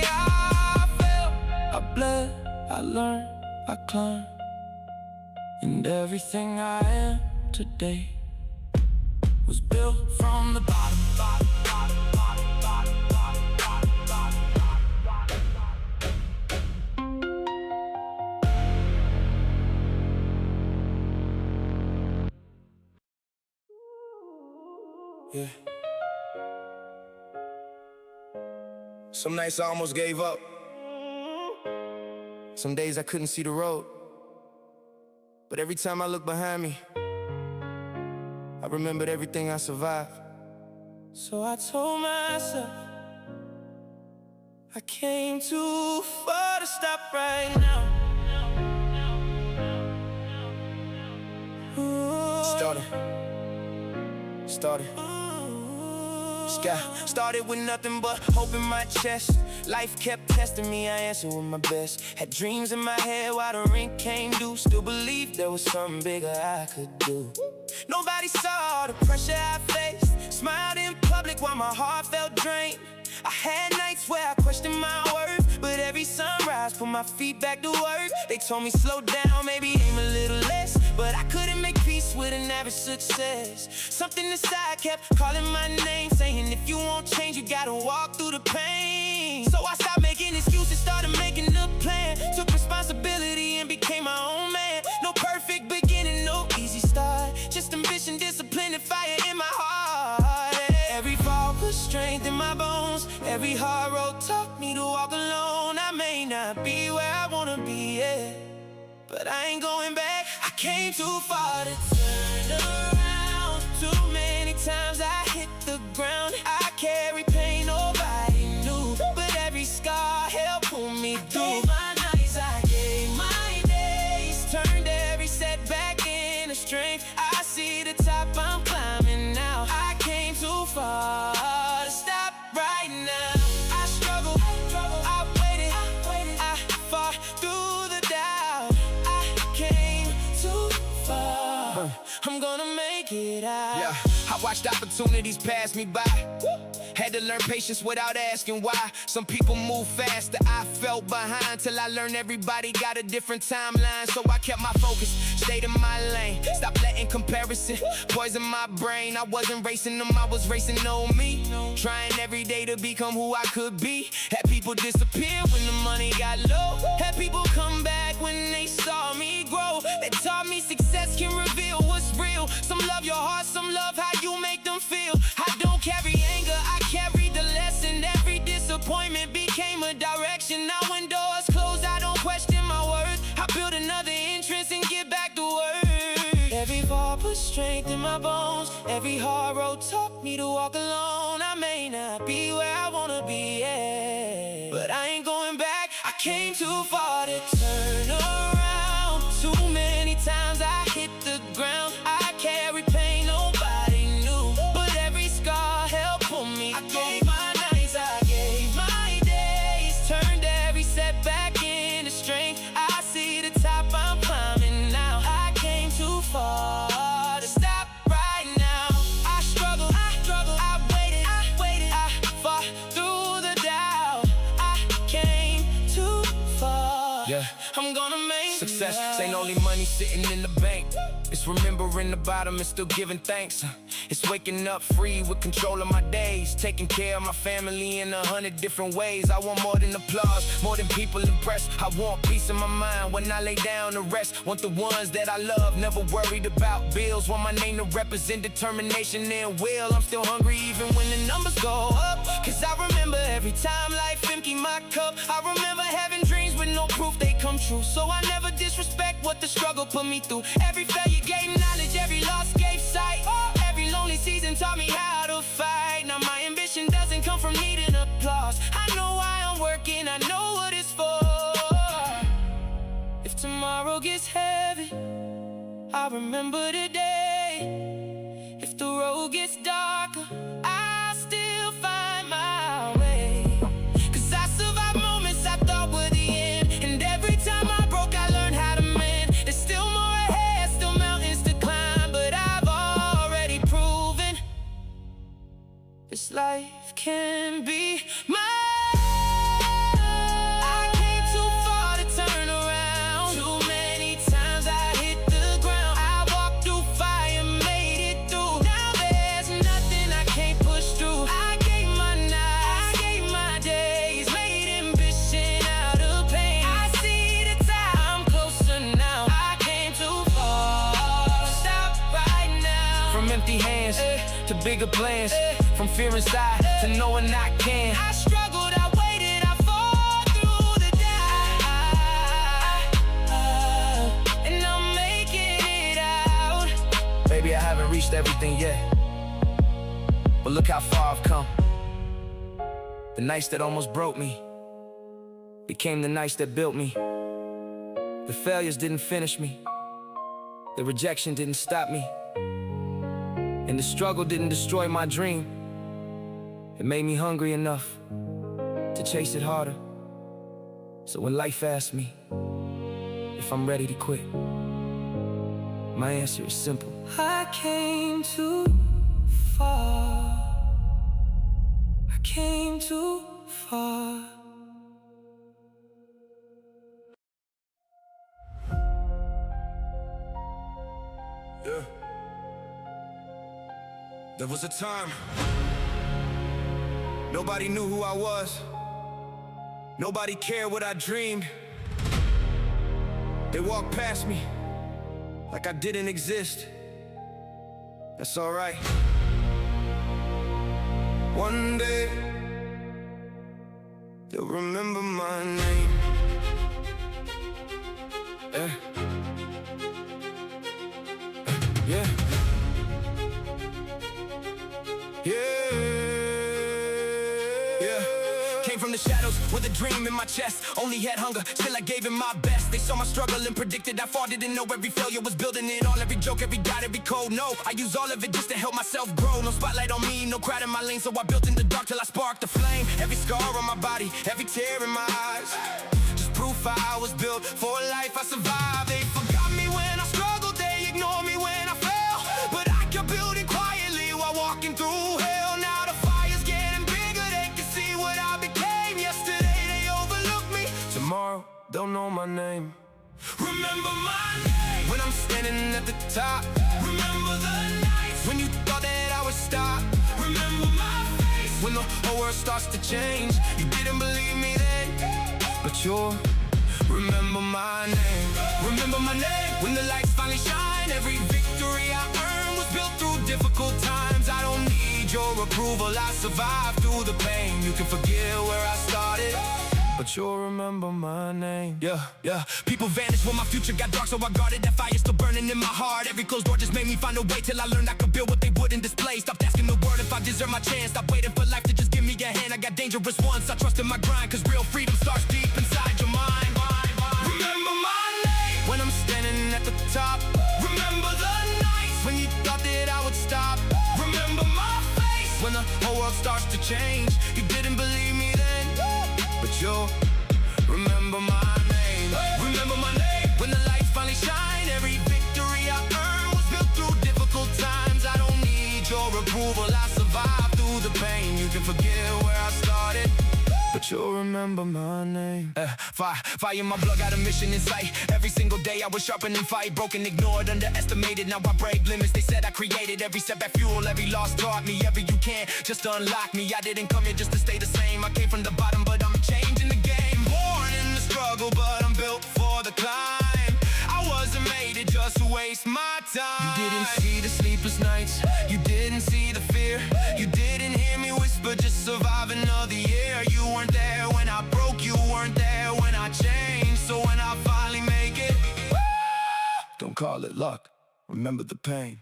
I fell, I bled, I learned, I climbed, and everything I am today was built from the bottom. Yeah. Some nights I almost gave up. Some days I couldn't see the road. But every time I look behind me, I remembered everything I survived. So I told myself I came too far to stop right now. Started. Started with nothing but hope in my chest. Life kept testing me, I answered with my best. Had dreams in my head while the rent came due. Still believed there was something bigger I could do. Nobody saw the pressure I faced. Smiled in public while my heart felt drained. I had nights where I questioned my worth, but every sunrise put my feet back to work. They told me slow down, maybe aim a little less, but I couldn't make peace with an average success. Something inside kept calling my name, saying if you won't change, you gotta walk through the pain. So I stopped making excuses, started making a plan. Took responsibility and became my own man. No perfect beginning, no easy start, just ambition, discipline, and fire in my heart. Every fall put strength in my bones. Every hard road taught me to walk alone. I may not be where I wanna be, yeah, but I ain't going back. I came too far to turn around. Too many times I hit the ground. I carry pain nobody knew, but every scar helped pull me through. My nights, I gave my days, turned every setback into strength. I see the top, I'm climbing. Watched opportunities pass me by. Had to learn patience without asking why. Some people move faster, I felt behind till I learned everybody got a different timeline. So I kept my focus, stayed in my lane. Stopped letting comparison poison my brain. I wasn't racing them, I was racing on me. Trying every day to become who I could be. Had people disappear when the money got low. Had people come back when they saw me grow. They taught me success can reveal what's real. Some love your heart, some love how you make them feel. I don't carry anger, I carry the lesson. Every disappointment became a direction. Now when doors close, I don't question my worth. I build another entrance and get back to work. Every fall put strength in my bones. Every hard road taught me to walk alone. I may not be where I wanna be, yeah, but I ain't going back. I came too far to turn around. Too many times I hit the ground. I carry pain nobody knew, but every scar helped pull me. I gave my nights, I gave my days, turned every setback into strength. I see the top I'm climbing now. I came too far to stop right now. I struggled, I waited, I fought through the doubt. I came too far. Yeah, I'm gonna make success ain't only money sitting in the bank. It's remembering the bottom and still giving thanks. It's waking up free with control of my days. Taking care of my family in 100 different ways. I want more than applause, more than people impressed. I want peace in my mind when I lay down to rest. Want the ones that I love, never worried about bills. Want my name to represent determination and will. I'm still hungry even when the numbers go up, cause I remember every time life emptied my cup. I remember having dreams with no proof they come true. So I never disrespect what the struggle put me through. Every failure gave knowledge, every loss gave sight. Every lonely season taught me how to fight. Now my ambition doesn't come from needing applause. I know why I'm working, I know what it's for. If tomorrow gets heavy, I remember today. If the road gets darker, I still find my way. Cause I survived moments I thought were the end, and every time I broke I learned how to mend. There's still more ahead, still mountains to climb, but I've already proven this life can be mine. I came too far to turn around. Too many times I hit the ground. I walked through fire, made it through. Now there's nothing I can't push through. I gave my nights, I gave my days, made ambition out of pain. I see the time, I'm closer now. I came too far, stop right now. From empty hands to bigger plans, from fear inside to knowing I can. I struggled, I waited, I fought through the doubt, and I'm making it out. Baby, I haven't reached everything yet, but look how far I've come. The nights that almost broke me became the nights that built me. The failures didn't finish me, the rejection didn't stop me, and the struggle didn't destroy my dream. It made me hungry enough to chase it harder. So when life asks me if I'm ready to quit, my answer is simple. I came too far. I came too far. Yeah. There was a time nobody knew who I was. Nobody cared what I dreamed. They walked past me like I didn't exist. That's alright. One day they'll remember my name. Yeah. Came from the shadows with a dream in my chest. Only had hunger, still I gave it my best. They saw my struggle and predicted I fought, didn't know every failure was building it all. Every joke, every doubt, every code. No, I use all of it just to help myself grow. No spotlight on me, no crowd in my lane, so I built in the dark till I sparked the flame. Every scar on my body, every tear in my eyes, just proof I was built for a life I survived. They forgot me when I struggled, they ignored me when I fell, but I kept building quietly while walking walking through hell. Now the fire's getting bigger. They can see what I became. Yesterday they overlooked me. Tomorrow they'll know my name. Remember my name when I'm standing at the top. Remember the nights when you thought that I would stop. Remember my face when the whole world starts to change. You didn't believe me then, but you'll remember my name. Remember my name when the lights finally shine. Every victory I earned was built through difficult times. I don't need your approval, I survived through the pain. You can forget where I started, but you'll remember my name. Yeah. People vanished when my future got dark, so I guarded. That fire still burning in my heart. Every closed door just made me find a way, till I learned I could build what they wouldn't display. Stopped asking the world if I deserve my chance. Stop waiting for life to just give me a hand. I got dangerous ones, I trust in my grind, cause real freedom starts deep inside your mind. Remember my name when I'm standing at the top. Remember the nights when you thought that I would stop. Remember my face when the whole world starts to change. You didn't believe me then, but you'll remember my name. Remember my name when the lights finally shine. Every victory I earned was built through difficult times. I don't need your approval, I survived through the pain. You can forget where I started, but you'll remember my name. Fire in my blood, got a mission in sight. Every single day I was sharpening fight. Broken, ignored, underestimated. Now I break limits they said I created. Every setback fuel, every loss taught me. Every you can just to unlock me. I didn't come here just to stay the same. I came from the bottom, but I'm changing the game. Born in the struggle, but I'm built for the climb. I wasn't made it just to waste my time. You didn't see the sleepless nights. You didn't see the fear. You didn't hear me whisper, just survive another year. You weren't there when I broke. You weren't there when I changed. So when I finally make it, don't call it luck, remember the pain.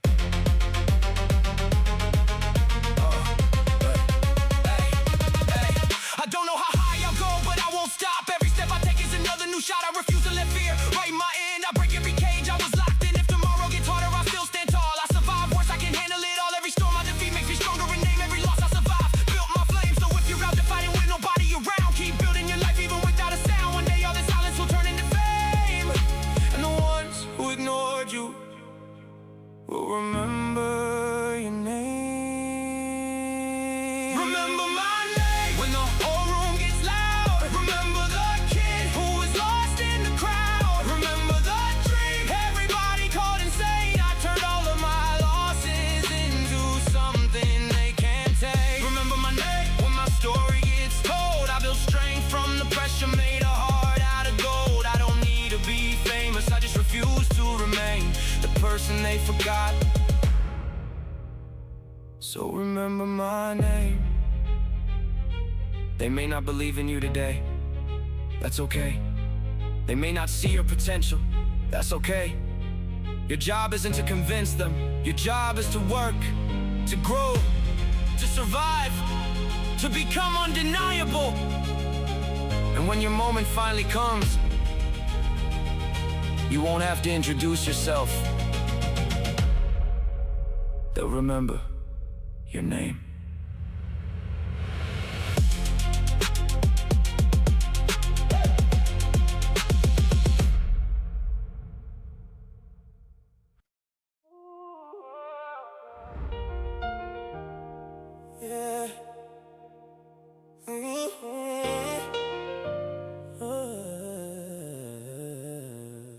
I don't know how high I'll go, but I won't stop. Every step I take is another new shot. I refuse to let fear write my end. I break every cage I was locked in. If tomorrow gets harder, I'll still stand tall. I survive worse, I can handle it all. Every storm I defeat makes me stronger, and name every loss I survive. Built my flame, so if you're out to fighting with nobody around, keep building your life even without a sound. One day all the silence will turn into fame, and the ones who ignored you will remember your name. Remember my name when the whole room gets loud. Remember the kid who was lost in the crowd. Remember the dream everybody called insane. I turned all of my losses into something they can't take. Remember my name when my story gets told. I built strength from the pressure, made a heart out of gold. I don't need to be famous, I just refuse to remain the person they forgot. So remember my name. They may not believe in you today, that's okay. They may not see your potential, that's okay. Your job isn't to convince them. Your job is to work, to grow, to survive, to become undeniable. And when your moment finally comes, you won't have to introduce yourself. They'll remember your name. Yeah.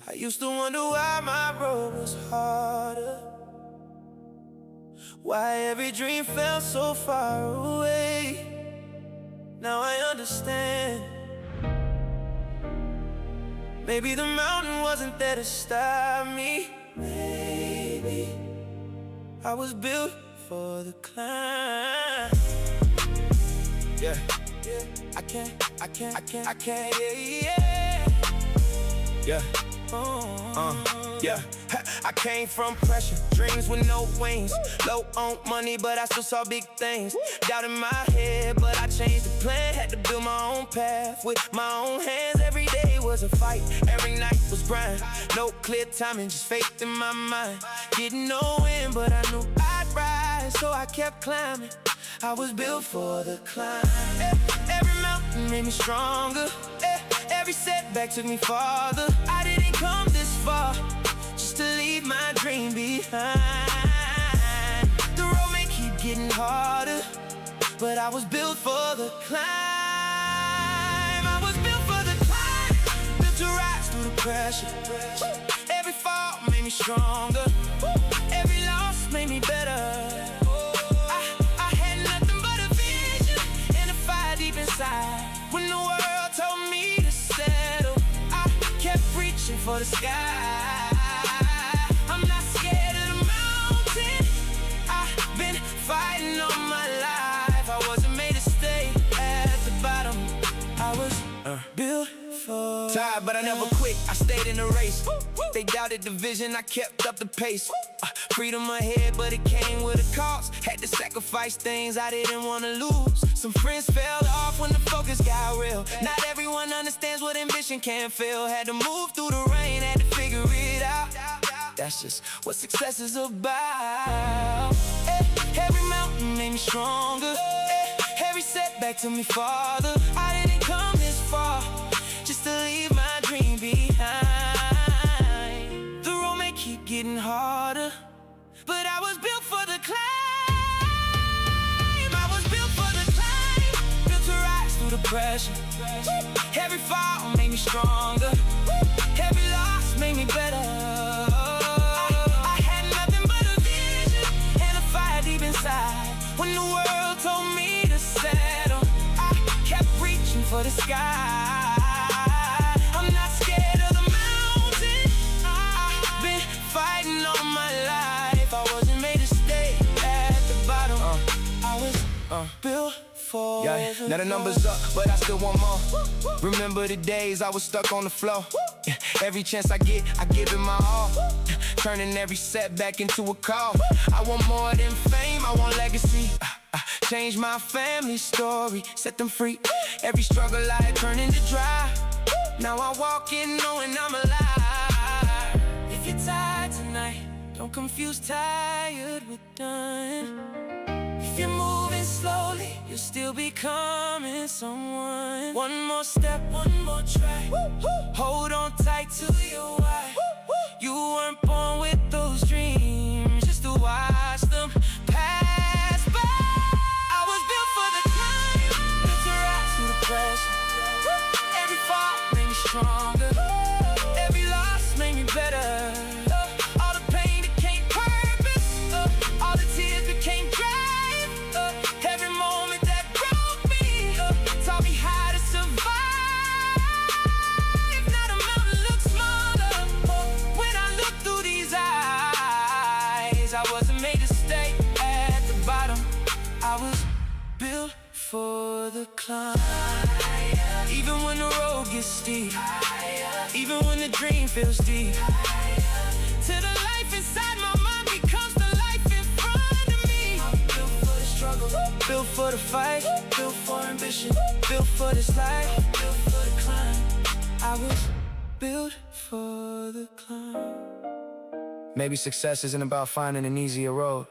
I used to wonder why my road was harder, why every dream felt so far away. Now I understand. Maybe the mountain wasn't there to stop me. Maybe I was built for the climb. Yeah. I can't, yeah. Yeah. I came from pressure, dreams with no wings. Low on money, but I still saw big things. Doubt in my head, but I changed the plan. Had to build my own path with my own hands. Every day was a fight, every night was grind. No clear timing, just faith in my mind. Didn't know when, but I knew I'd rise, so I kept climbing. I was built for the climb. Every mountain made me stronger. Every setback took me farther. I didn't come this far just to leave my dream behind. The road may keep getting harder, but I was built for the climb. I was built for the climb, built to rise through the pressure. Every fall made me stronger, every loss made me better. I had nothing but a vision and a fire deep inside. When the world told me to settle, I kept reaching for the sky. I'm not scared of the mountain, I've been fighting all my life. I wasn't made to stay at the bottom, I was built for. Tired, but I never quit, I stayed in the race. They doubted the vision, I kept up the pace. Freedom ahead, but it came with a cost. Had to sacrifice things I didn't want to lose. Some friends fell off when the focus got real. Not everyone understands what ambition can feel. Had to move through the rain, had to figure it out. That's just what success is about. Every mountain made me stronger, every setback took me farther. I didn't come this far just to leave my dream behind. The road may keep getting harder, but I was built for the climb. I was built for the climb, built to rise through the pressure. Every fall made me stronger, every loss made me better. I had nothing but a vision and a fire deep inside. When the world told me to settle, I kept reaching for the sky. I'm not scared of the mountain, I've been fighting all my life. I wasn't made to stay at the bottom, I was built for. Yeah, now the numbers up, but I still want more. Remember the days I was stuck on the floor. Every chance I give it my all. Turning every setback into a call. I want more than fame, I want legacy. Change my family story, set them free. Every struggle I had turned into dry. Now I walk in knowing I'm alive. If you're tired tonight, don't confuse tired with done. If you're moving slowly, you'll still becoming someone. One more step, one more try. Hold on tight to your why. You weren't born with those dreams just to watch them pass by. I was built for the climb, built to rise through the pressure. Every fall made me stronger, every loss made me better. All the pain became purpose, all the tears became drive. Every moment that broke me taught me how to survive. Now the mountain looks smaller when I look through these eyes. I wasn't made to stay at the bottom, I was built for the climb. Even when the road gets steep, even when the dream feels deep, till the life inside my mind becomes the life in front of me. I'm built for the struggle, built for the fight, built for ambition, built for this life, built for the climb. I was built for the climb. Maybe success isn't about finding an easier road.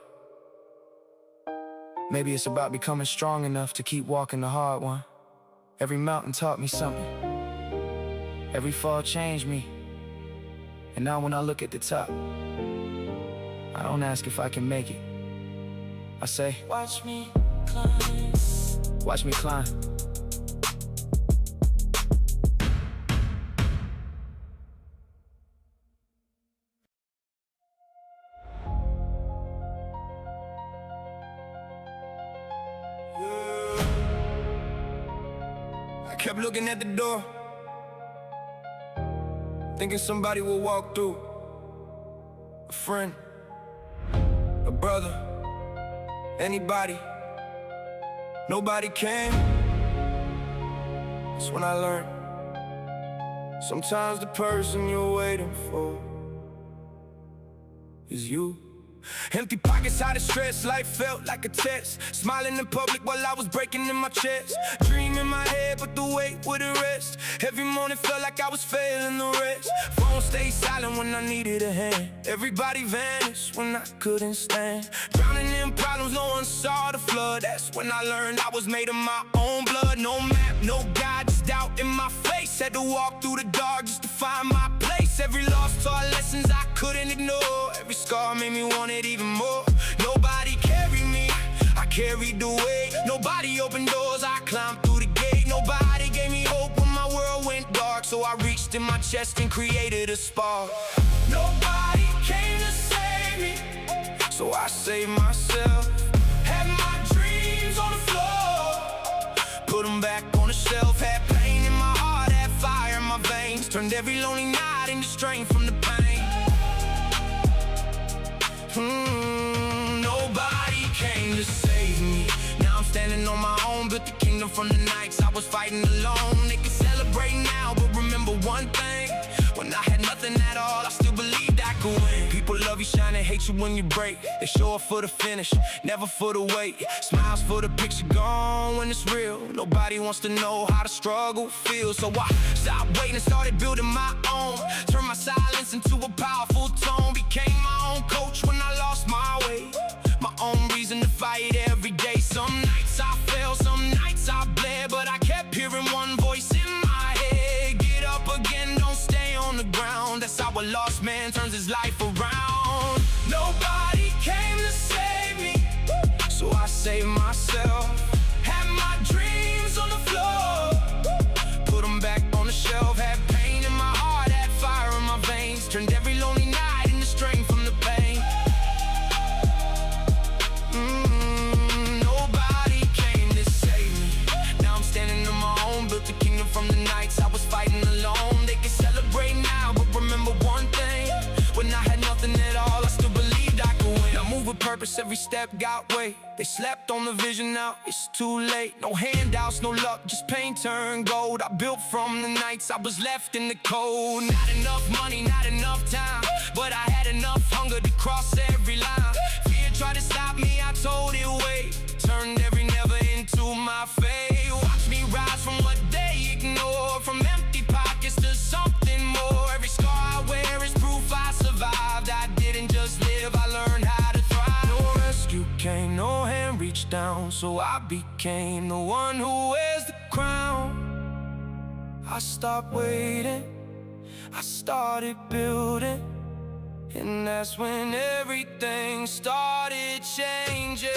Maybe it's about becoming strong enough to keep walking the hard one. Every mountain taught me something, every fall changed me. And now when I look at the top, I don't ask if I can make it, I say, watch me climb. Watch me climb. I kept looking at the door, thinking somebody will walk through. A friend, a brother, anybody. Nobody came. That's when I learned, sometimes the person you're waiting for is you. Empty pockets, how to stress, life felt like a test. Smiling in public while I was breaking in my chest. Dream in my head, but the weight wouldn't rest. Every morning felt like I was failing the rest. Phone stayed silent when I needed a hand. Everybody vanished when I couldn't stand. Drowning in problems, no one saw the flood. That's when I learned I was made of my own blood. No map, no guide, just doubt in my face. Had to walk through the dark just to find my place. Every loss taught lessons I couldn't ignore. Every scar made me want it even more. Nobody carried me, carried the weight. Nobody opened doors, I climbed through the gate. Nobody gave me hope when my world went dark, so I reached in my chest and created a spark. Nobody came to save me, so I saved myself. Had my dreams on the floor, put them back on the shelf. Had pain in my heart, had fire in my veins, turned every lonely night into strength from the pain. Nobody came to save me. Now I'm standing on my own, built the kingdom from the nights I was fighting alone. They can celebrate now, but remember one thing: when I had nothing at all, I still believed I could win. People love you, shine, and hate you when you break. They show up for the finish, never for the wait. Smiles for the picture, gone when it's real. Nobody wants to know how the struggle feels, so I stopped waiting and started building my own. Turned my silence into a powerful tone. Became my own coach when I lost my way. My own reason to fight every day. Some nights I fell, some nights I bled, but I kept hearing one voice in my head: get up again, don't stay on the ground. That's how a lost man turns his life around. Nobody came to save me, so I saved myself. Had my dreams on the floor, put them back on the shelf. Had pain in my heart, had fire in my veins, turned every lonely night into strength from the pain. Nobody came to save me. Now I'm standing on my own, built a kingdom from the nights I was fighting alone. They can celebrate now, but remember one thing: when I had nothing at all, I still believed I could win. I move with purpose, every step got weight. They slept on the vision, now it's too late. No handouts, no luck, just pain turned gold. I built from the nights I was left in the cold. Not enough money, not enough time, but I had enough hunger to cross every line. Fear tried to stop me, I told it wait. Turned every never into my fate. Watch me rise from what they ignored, from empty pockets to something more. Every scar I wear is proof I survived. I didn't just live, I learned how to thrive. No rescue came, no hand reached down, so I became the one who wears the crown. I stopped waiting, I started building, and that's when everything started changing.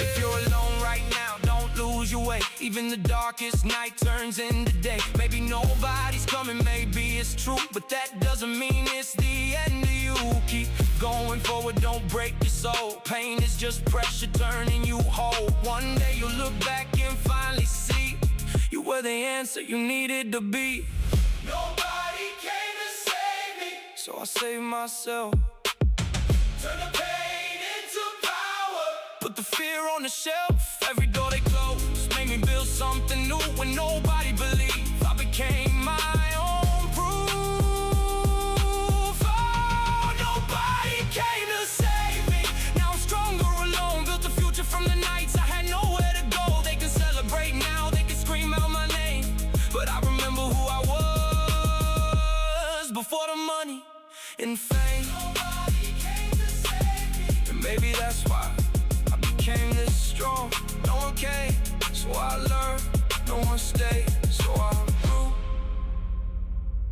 If you're alone right now, don't lose your way. Even the darkest night turns into day. Maybe nobody's coming, maybe it's true, but that doesn't mean it's the end of you. Keep going forward, don't break your soul. Pain is just pressure turning you whole. One day you'll look back and finally see you were the answer you needed to be. Nobody came to save me, so I saved myself. Turn the pain into power, put the fear on the shelf. Every door they close made me build something new. When nobody believed, I became my own proof. Oh, nobody came to save me. Now I'm stronger alone, built a future from the nights I had nowhere to go. They can celebrate now, they can scream out my name, but I remember who I was before the money and fame. Nobody came to save me, and maybe that's why I became this strong. No one came, so I learned. No one stayed, so I grew.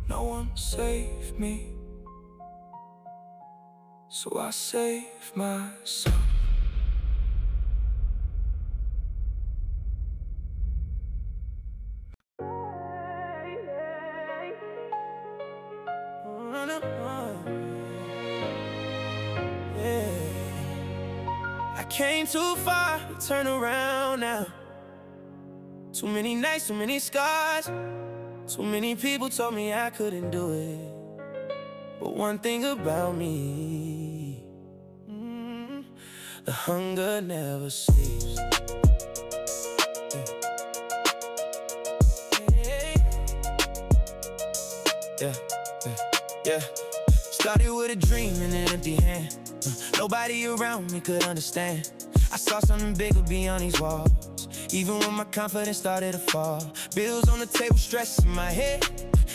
No one saved me, so I saved myself. I came too far to turn around now. Too many nights, too many scars. Too many people told me I couldn't do it. But one thing about me, the hunger never sleeps. Yeah. Started with a dream in an empty hand. Nobody around me could understand. I saw something bigger beyond these walls. Even when my confidence started to fall. Bills on the table, stress in my head.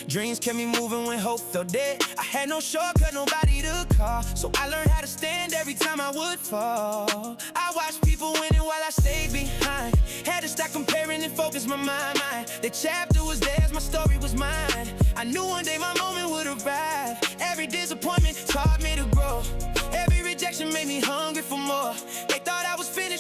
Dreams kept me moving when hope felt dead. I had no shortcut, nobody to call, so I learned how to stand every time I would fall. I watched people winning while I stayed behind. Had to stop comparing and focus my mind. The chapter was theirs, my story was mine. I knew one day my moment would arrive. Every disappointment taught me to grow. Every rejection made me hungry for more. They thought I was finished,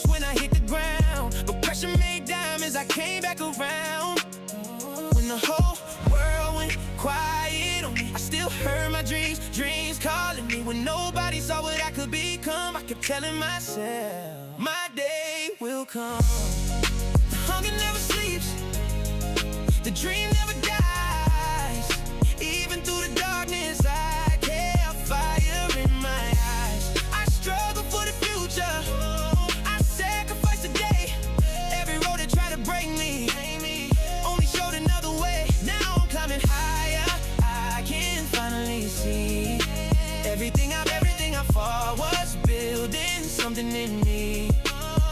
The hunger never sleeps, the dream never dies. Even through the darkness, I carry a fire in my eyes. I struggle for the future, I sacrifice the day. Every road that tried to break me only showed another way. Now I'm climbing higher, I can finally see. Everything I fought was building something in me.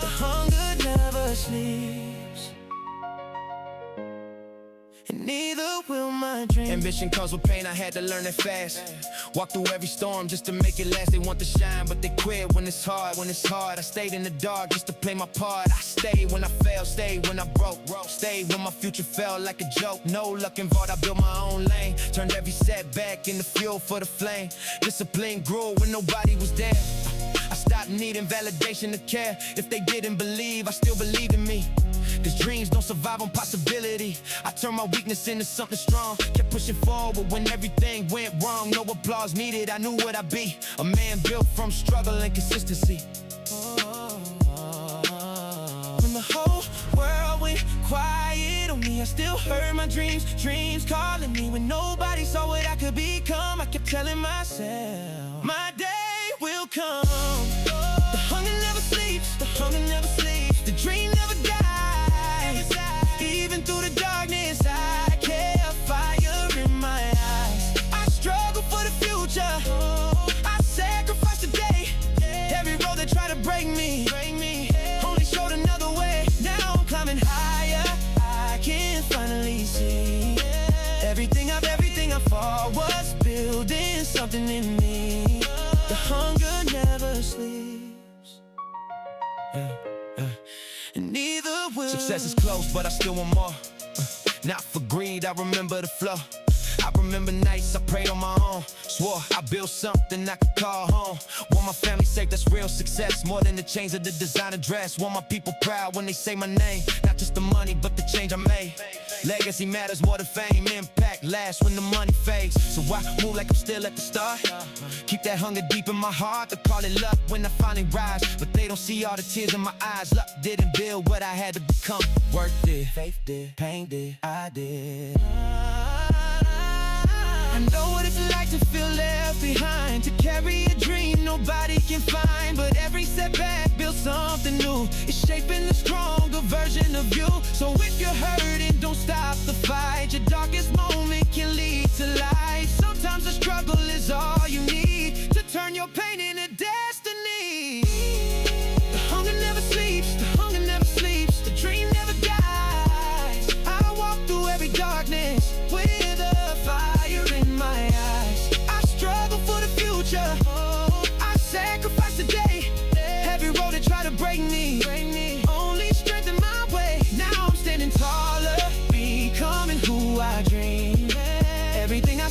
The hunger never sleeps, and neither will my dream. Ambition comes with pain, I had to learn it fast. Walk through every storm just to make it last. They want to shine, but they quit when it's hard. When it's hard, I stayed in the dark just to play my part. I stayed when I failed, stayed when I broke, stayed when my future felt like a joke. No luck involved, I built my own lane. Turned every setback into fuel for the flame. Discipline grew when nobody was there. I stopped needing validation to care. If they didn't believe, I still believed in me. Cause dreams don't survive on possibility. I turned my weakness into something strong. Kept pushing forward when everything went wrong. No applause needed, I knew what I'd be. A man built from struggle and consistency. When the whole world went quiet on me, I still heard my dreams calling me. When nobody saw what I could become, I kept telling myself, my day will come. The hunger never sleeps, the hunger never sleeps, the dream never dies. Even through the darkness, I carry a fire in my eyes. I struggle for the future, I sacrifice the day. Every road that tried to break me only showed another way. Now I'm climbing higher, I can finally see. Everything I fought was building something in me. The hunger never sleeps, and neither will. Success is close, but I still want more. Not for greed, I remember the flow. I remember nights I prayed on my own. Swore I built something I could call home. Want my family safe, that's real success. More than the chains of the designer dress. Want my people proud when they say my name. Not just the money, but the change I made. Legacy matters more than fame. Impact lasts when the money fades. So I move like I'm still at the start. Keep that hunger deep in my heart. They call it luck when I finally rise, but they don't see all the tears in my eyes. Luck didn't build what I had to become. Work did, faith did, pain did, I did. I know what it's like to feel left behind, to carry a dream nobody can find. But every setback builds something new. It's shaping the stronger version of you. So if you're hurting, don't stop the fight. Your darkest moment can lead to light. Sometimes the struggle is all you need to turn your pain into destiny. The hunger never sleeps, the hunger never sleeps, the dream never dies. I walk through every darkness with a fire in my eyes. I struggle for the future, I sacrifice the day. Every road that tried to break me only strengthened my way. Now I'm standing taller, becoming who I dream. Everything I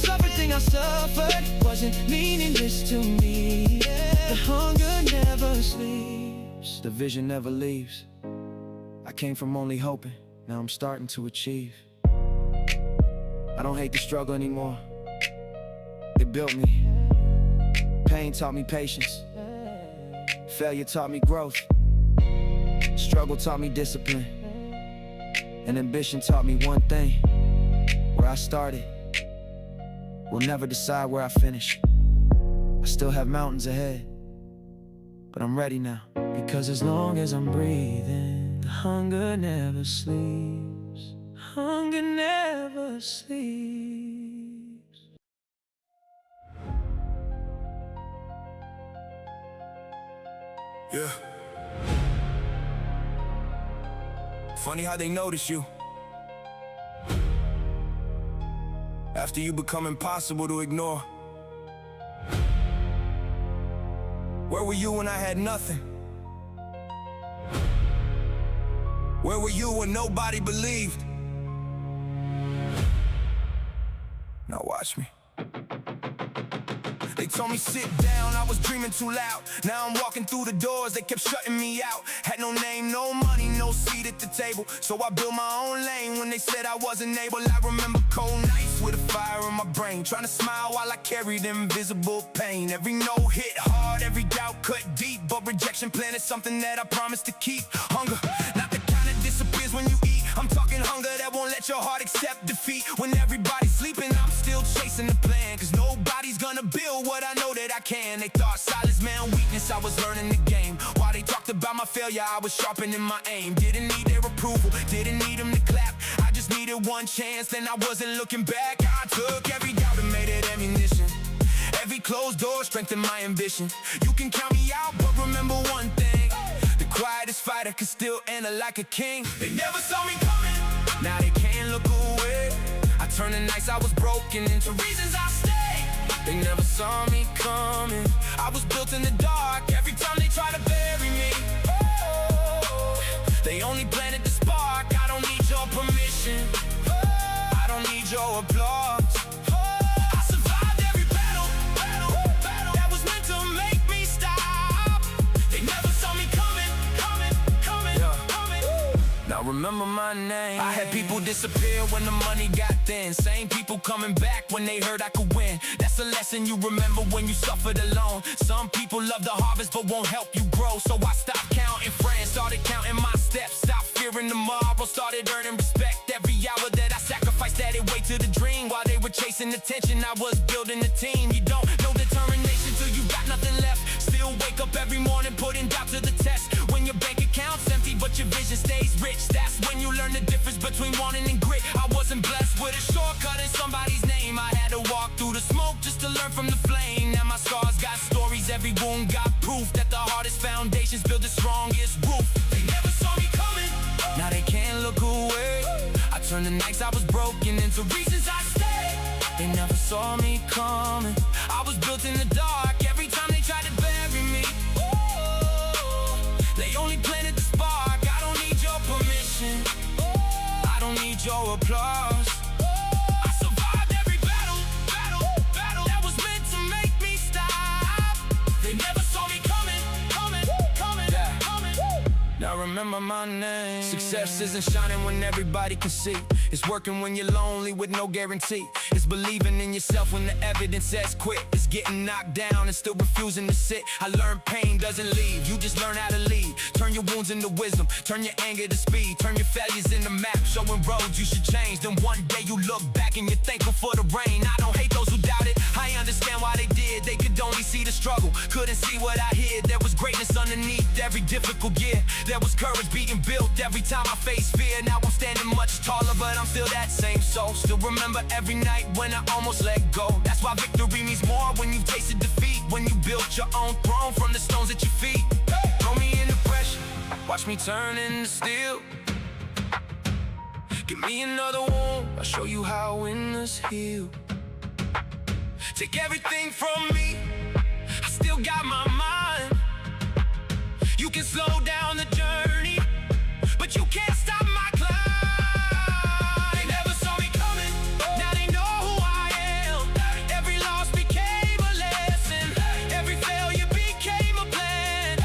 suffered wasn't meaningless to me. The hunger never sleeps, the vision never leaves. I came from only hoping, now I'm starting to achieve. I don't hate the struggle anymore, it built me. Pain taught me patience, failure taught me growth, struggle taught me discipline, and ambition taught me one thing: where I started will never decide where I finish. I still have mountains ahead, but I'm ready now. Because as long as I'm breathing, the hunger never sleeps. Hunger never sleeps. Yeah. Funny how they notice you after you become impossible to ignore. Where were you when I had nothing? Where were you when nobody believed? Now watch me. They told me sit down, I was dreaming too loud. Now I'm walking through the doors, they kept shutting me out. Had no name, no money, no seat at the table. So I built my own lane when they said I wasn't able. I remember cold nights with a fire in my brain, trying to smile while I carried invisible pain. Every no hit hard, every doubt cut deep, but rejection planted something that I promised to keep. Hunger, not the let your heart accept defeat. When everybody's sleeping, I'm still chasing the plan. Cause nobody's gonna build what I know that I can. They thought silence meant weakness, I was learning the game. While they talked about my failure, I was sharpening my aim. Didn't need their approval, didn't need them to clap. I just needed one chance, then I wasn't looking back. I took every doubt and made it ammunition. Every closed door strengthened my ambition. You can count me out, but remember one thing: the quietest fighter can still enter like a king. They never saw me coming, now they can't look away. I turned the nights I was broken into reasons I stayed. They never saw me coming, I was built in the dark. Every time they try to bury me, oh, they only planted the spark. I don't need your permission, oh, I don't need your applause. I survived every battle that was meant to make me stop. They never saw me coming. Now remember my name. I had people disappear when the money got thin. Same people coming back when they heard I could win. That's a lesson you remember when you suffered alone. Some people love the harvest but won't help you grow. So I stopped counting friends, started counting my steps. Stopped fearing tomorrow, started earning respect. Every hour that I sacrificed added weight to the dream. While they were chasing attention, I was building a team. You don't know determination till you got nothing left. Still wake up every morning putting doubt to the test. When your bank account's empty but your vision stays rich, that's when you learn the difference between wanting and grit. I wasn't blessed with a shortcut in somebody's name. I had to walk through the smoke just to learn from the flame. Now my scars got stories, every wound got proof that the hardest foundations build the strongest roof. They never saw me coming, now they can't look away. I turned the nights I was broken into reasons I stayed. They never saw me coming, I was built in the dark. Every time they tried to bury me, oh, they only planted the spark. I don't need your permission, I don't need your applause. I survived every battle that was meant to make me stop. They never saw me coming. Now remember my name. Success isn't shining when everybody can see. It's working when you're lonely with no guarantee. It's believing in yourself when the evidence says quit. It's getting knocked down and still refusing to sit. I learned pain doesn't leave, you just learn how to lead. Turn your wounds into wisdom, turn your anger to speed. Turn your failures into maps, showing roads you should change. Then one day you look back and you're thankful for the rain. I don't hate those who doubt it, I understand why they did. They could only see the struggle, couldn't see what I hid. There was greatness underneath every difficult year. There was courage being built every time I faced fear. Now I'm standing much taller, but I'm still that same soul. Still remember every night when I almost let go. That's why victory means more when you've tasted defeat. When you built your own throne from the stones at your feet. Throw me in the pressure, watch me turn into steel. Give me another wound, I'll show you how winners heal. Take everything from me, I still got my mind. You can slow down the journey, but you can't stop my climb. They never saw me coming, now they know who I am. Every loss became a lesson, every failure became a plan.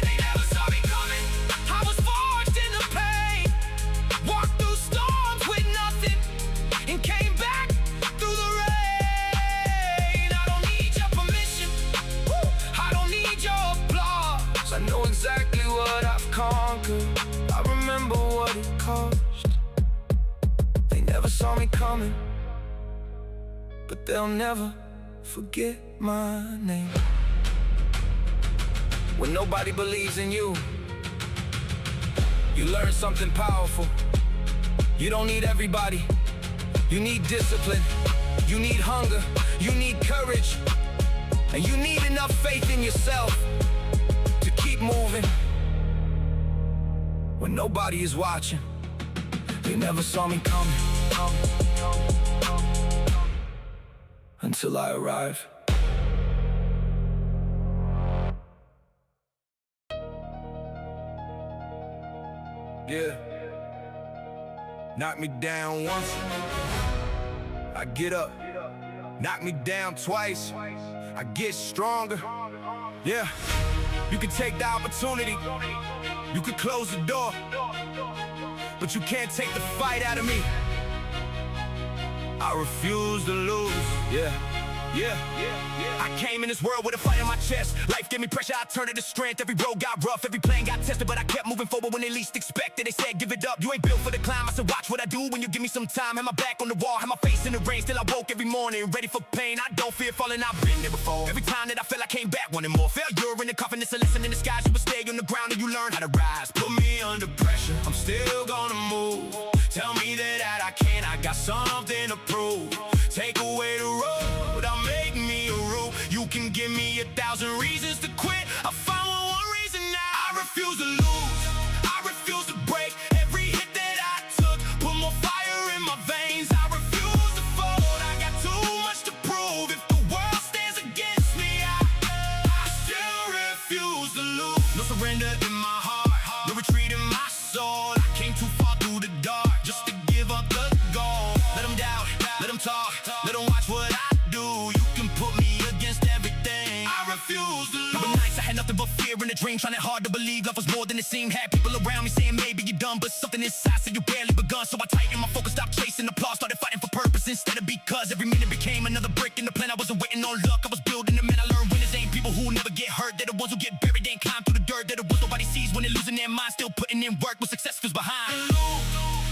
They never saw me coming, I was forged in the pain. Walked through storms with nothing, and came back through the rain. I don't need your permission, I don't need your applause. I know exactly what I've conquered, I remember what it cost. They never saw me coming, but they'll never forget my name. When nobody believes in you, you learn something powerful. You don't need everybody, you need discipline, you need hunger, you need courage, and you need enough faith in yourself to keep moving. When nobody is watching, they never saw me coming, until I arrive. Yeah. Knock me down once, I get up. Knock me down twice, I get stronger. Yeah. You can take the opportunity, you can close the door, but you can't take the fight out of me. I refuse to lose, yeah. Yeah, I came in this world with a fight in my chest. Life gave me pressure, I turned it to strength. Every road got rough, every plan got tested, but I kept moving forward when they least expected. They said, give it up, you ain't built for the climb. I said, watch what I do when you give me some time. Had my back on the wall, had my face in the rain. Still I woke every morning, ready for pain. I don't fear falling, I've been there before. Every time that I fell, I came back wanting more. Failure in the coffin, it's a lesson in disguise. You will stay on the ground and you learn how to rise. Put me under pressure, I'm still gonna move. Tell me that I can, I got something to prove. Take away the road, I'll make me a rule. You can give me 1,000 reasons to quit, I found one reason now. I refuse to lose, I refuse to break. Every hit that I took put more fire in my veins. I refuse to fold, I got too much to prove. If the world stands against me, I still refuse to lose. No surrender in my heart, no retreat in my soul. I came too far through the dark just to give up the goal. Let them doubt, let them talk, let them watch what I do. You can put me against everything, I refuse to lose. Number nights I had nothing but fear in a dream, trying it hard to believe love was more than it seemed. Had people around me saying maybe you're done, but something inside said you barely begun. So I tightened my focus, stopped chasing applause, started fighting for purpose instead of because. Every minute became another brick in the plan. I wasn't waiting on luck, I was building them, and I learned winners ain't people who never get hurt. They're the ones who get buried, they ain't climb through the dirt. They're the ones nobody sees when they're losing their mind, still putting in work when success feels behind.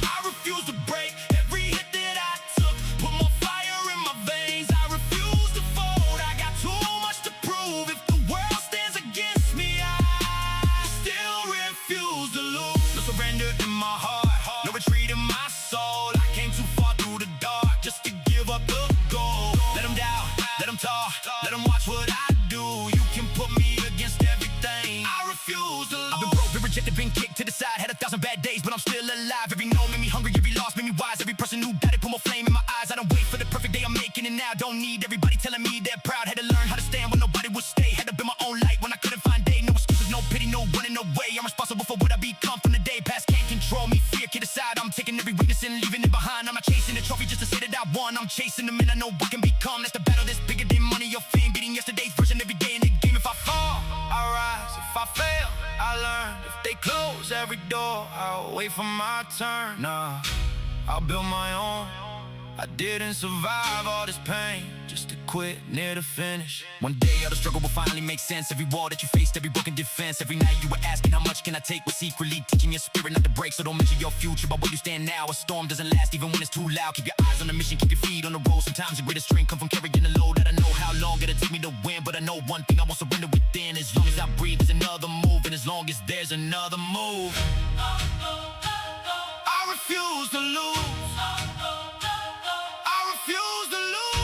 I refuse to break. Every hit that I took put more fire in my veins. I refuse to fold, I got too much to prove. If the world stands against me, I still refuse to lose. No surrender in my heart, no retreat in my soul. I came too far through the dark just to give up the goal. Let them doubt, let them talk, let them watch what I do. You can put me against everything, I refuse to lose. I've been broke, been rejected, been kicked to the side. Had 1,000 bad days, but I'm still alive. Every no made me hungry, every loss made me wise. Every person who doubted put more flame in my eyes. I don't wait for the perfect day, I'm making it now. Don't need everybody telling me they're proud. Had to learn how to stand when nobody would stay. Had to build my own light when I couldn't find day. No excuses, no pity, no running away. I'm responsible for what I become from the day past. Can't control me, fear kid aside. I'm taking every weakness and leaving it behind. I'm not chasing the trophy just to say that I won. I'm chasing the men I know I can become. That's the battle that's bigger than money or fame. Beating yesterday's version every day in the game. If I fall, I rise. If I fail, I learn. If they close every door, I'll wait for my turn. Nah, I'll build my own. I didn't survive all this pain just to quit near the finish. One day all the struggle will finally make sense. Every wall that you faced, every broken defense. Every night you were asking how much can I take, was secretly teaching your spirit not to break. So don't measure your future by where you stand now. A storm doesn't last even when it's too loud. Keep your eyes on the mission, keep your feet on the road. Sometimes your greatest strength come from carrying the load. I don't know how long it'll take me to win, but I know one thing, I won't surrender within. As long as I breathe, there's another move, and as long as there's another move, I refuse to lose. I refuse to lose.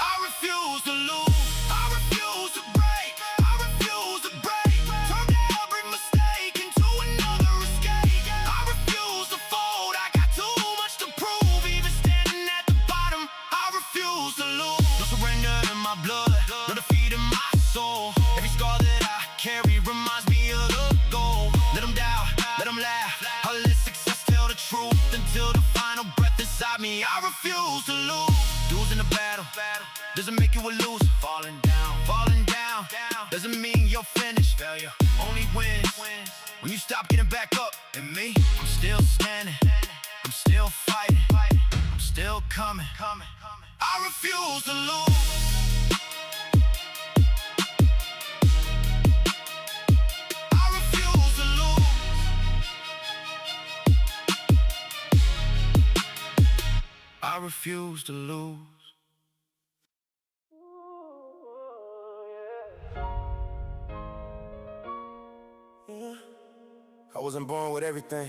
I refuse to lose. I refuse to break. I refuse to break. Turn every mistake into another escape. I refuse to fold. I got too much to prove. Even standing at the bottom, I refuse to lose. No surrender in my blood, no defeat in my soul. Every scar that I carry reminds me of the goal. Let them doubt, let them laugh. I'll let success tell the truth until the final breath inside me. I refuse to lose. Losing a battle doesn't make you a loser. Falling down doesn't mean you're finished. Failure only wins when you stop getting back up. And me, I'm still standing, I'm still fighting, I'm still coming. I refuse to lose. I refuse to lose. I wasn't born with everything.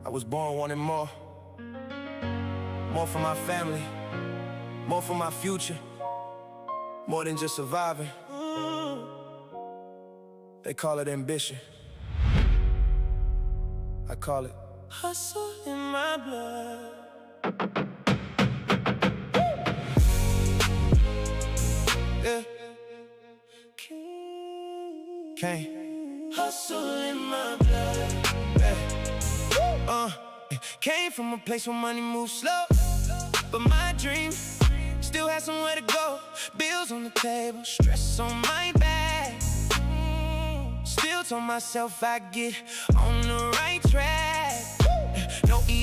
I was born wanting more. More for my family, more for my future, more than just surviving. They call it ambition, I call it hustle in my blood. Yeah. Came hustle in my blood. Yeah. Came from a place where money moves slow, but my dream still has somewhere to go. Bills on the table, stress on my back. Still told myself I'd get on the right track.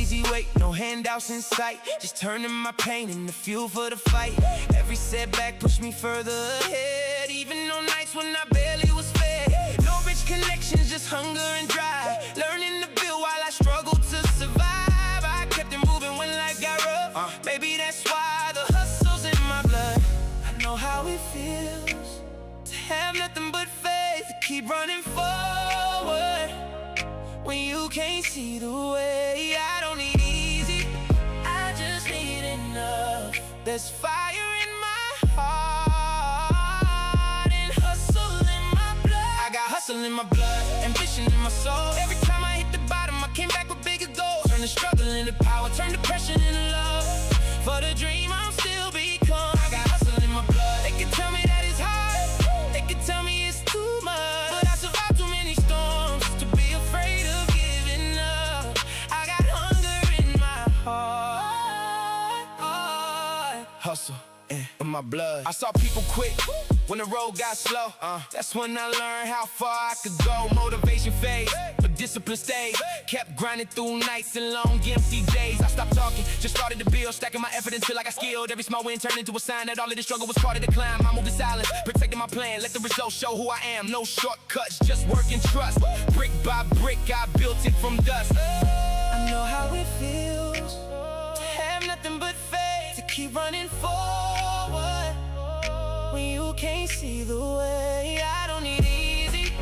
easy way, no handouts in sight. Just turning my pain into fuel for the fight. Every setback pushed me further ahead, even on nights when I barely was fed. No rich connections, just hunger and drive. Learning to build while I struggled to survive. I kept it moving when life got rough. Maybe that's why the hustle's in my blood. I know how it feels to have nothing but faith, to keep running forward when you can't see the way. I don't need easy, I just need enough. There's fire in my heart and hustle in my blood. I got hustle in my blood, ambition in my soul. Every time I hit the bottom, I came back with bigger goals. Turn the struggle into power, turn depression into love. For the dream I'm still become. I got hustle in my blood. They can tell me that it's hard, they can tell me it's too much, but I survived too many storms to be afraid of giving up. I got hunger in my heart. Hustle in my blood. I saw people quit when the road got slow. That's when I learned how far I could go. Motivation fades, but discipline stays. Kept grinding through nights and long empty days. I stopped talking, just started to build, stacking my effort until I got skilled. Every small win turned into a sign that all of this struggle was part of the climb. I moved in silence, protecting my plan, let the results show who I am. No shortcuts, just work and trust. Brick by brick, I built it from dust. I know how it feels to have nothing but faith, to keep running forward when you can't see the way. I don't need easy,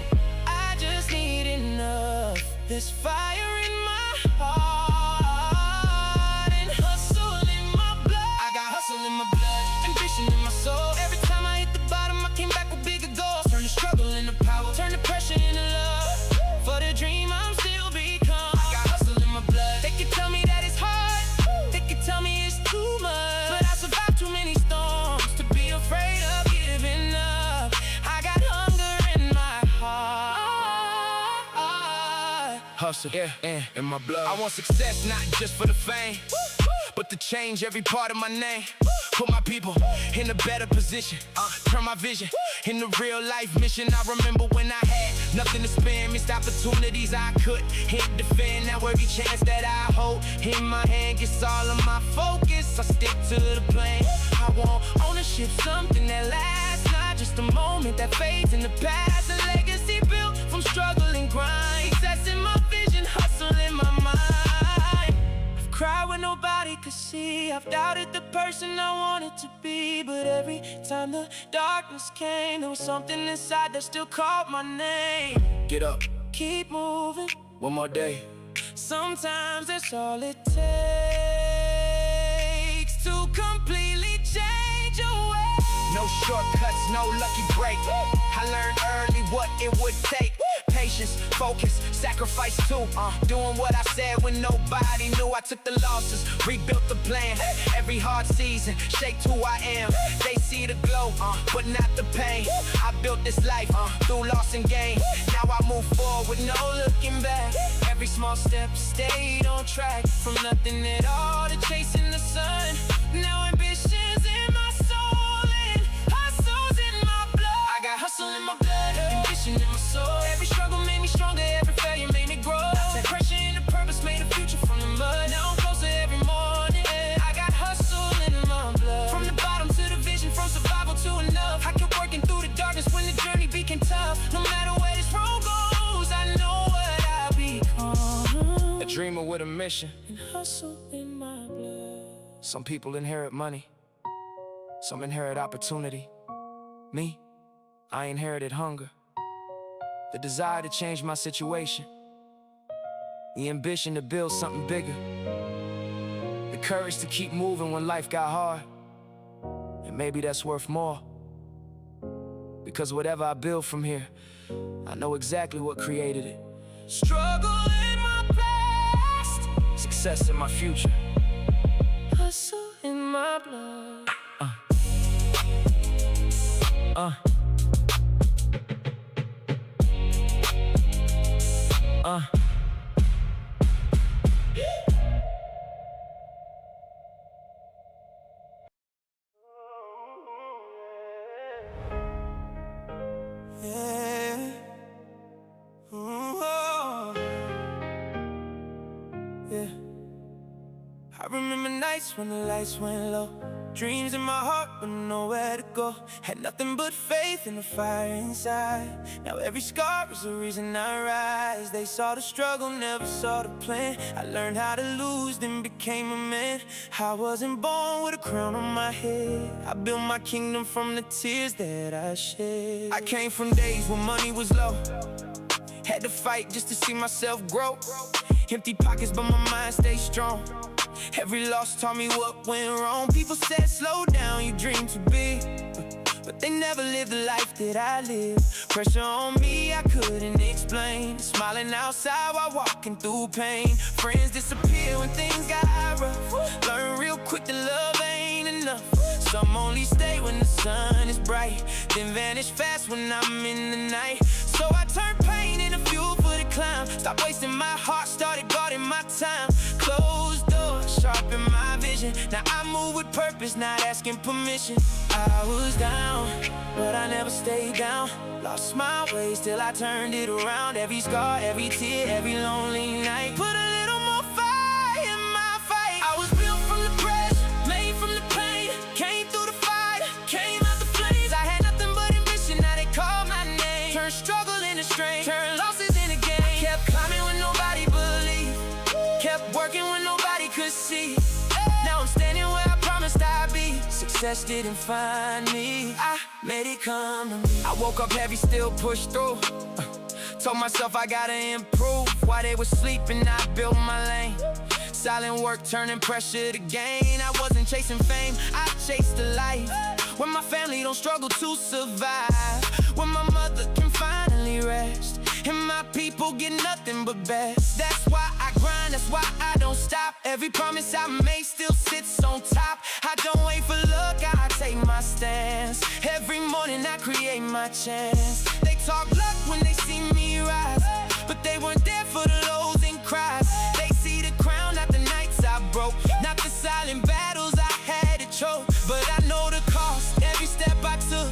I just need enough. There's fire in my heart and hustle in my blood. I got hustle in my blood, ambition in my soul. Every time I hit the bottom, I came back with bigger goals. Turn the struggle into power, turn the pressure into love. For the dream I'm still become. I got hustle in my blood. They can tell me that it's hard, they can tell me it's too much, but I survived too many storms to be afraid of giving up. I got hunger in my heart. Hustle, in my blood. I want success, not just for the fame, but to change every part of my name. Put my people in a better position, turn my vision into real life mission. I remember when I had nothing to spend, missed opportunities I could hit defend. Now every chance that I hold in my hand gets all of my focus. I stick to the plan. I want ownership, something that lasts, not just a moment that fades in the past. A legacy built from struggle and grind. Success in my vision, hustle in my mind. I've cried when nobody could see, I've doubted the person I wanted to be, but every time the darkness came, there was something inside that still called my name. Get up, keep moving, one more day. Sometimes that's all it takes to completely change your way. No shortcuts, no lucky break. I learned early what it would take. Patience, focus, sacrifice too. Doing what I said when nobody knew. I took the losses, rebuilt the plan. Every hard season shaped who I am. They see the glow, but not the pain. I built this life through loss and gain. Now I move forward with no looking back. Every small step stayed on track. From nothing at all to chasing the sun. Now ambition's in my soul and hustle's in my blood. I got hustle in my blood, ambition in my soul. Every struggle made me stronger, every failure made me grow. That pressure into purpose made a future from the mud. Now I'm closer every morning. I got hustle in my blood. From the bottom to the vision, from survival to enough. I kept working through the darkness when the journey became tough. No matter where this road goes, I know what I become. A dreamer with a mission and hustle in my blood. Some people inherit money, some inherit opportunity. Me, I inherited hunger, the desire to change my situation, the ambition to build something bigger, the courage to keep moving when life got hard. And maybe that's worth more, because whatever I build from here, I know exactly what created it. Struggle in my past, success in my future, hustle in my blood. Yeah. Ooh, oh. Yeah. nights when the lights went low. Dreams in my heart but nowhere to go. Had nothing but faith in the fire inside. Now every scar is a reason I rise. They saw the struggle, never saw the plan. I learned how to lose, then became a man. I wasn't born with a crown on my head. I built my kingdom from the tears that I shed. I came from days when money was low. Had to fight just to see myself grow. Empty pockets but my mind stayed strong. Every loss taught me what went wrong. People said slow down, you dream too big, but they never lived the life that I live. Pressure on me I couldn't explain. Smiling outside while walking through pain. Friends disappear when things got rough. Learn real quick that love ain't enough. Some only stay when the sun is bright, then vanish fast when I'm in the night. So I turned pain into fuel for the climb. Stop wasting my heart, started guarding my time. Closed doors, sharpen my vision. Now I move with purpose, not asking permission. I was down, but I never stayed down. Lost my way, still I turned it around. Every scar, every tear, every lonely night. Put a little more fire in my fight. I was built from the pressure, made from the pain. Came through the fire, came out the flames. I had nothing but ambition, now they call my name. Turned struggle into strength, turned losses into gain. I kept climbing when nobody believed, kept working when nobody could see. Now I'm standing where I promised I'd be. Success didn't find me, I made it come to me. I woke up heavy, still pushed through. Told myself I gotta improve. While they were sleeping, I built my lane. Silent work turning pressure to gain. I wasn't chasing fame, I chased a life. When my family don't struggle to survive. When my mother can finally rest. And my people get nothing but best. That's why I grind, that's why I don't stop. Every promise I make still sits on top. I don't wait for luck, I take my stance. Every morning I create my chance. They talk luck when they see me rise, but they weren't there for the lows and cries. They see the crown, not the nights I broke, not the silent battles I had to choke. But I know the cost, every step I took,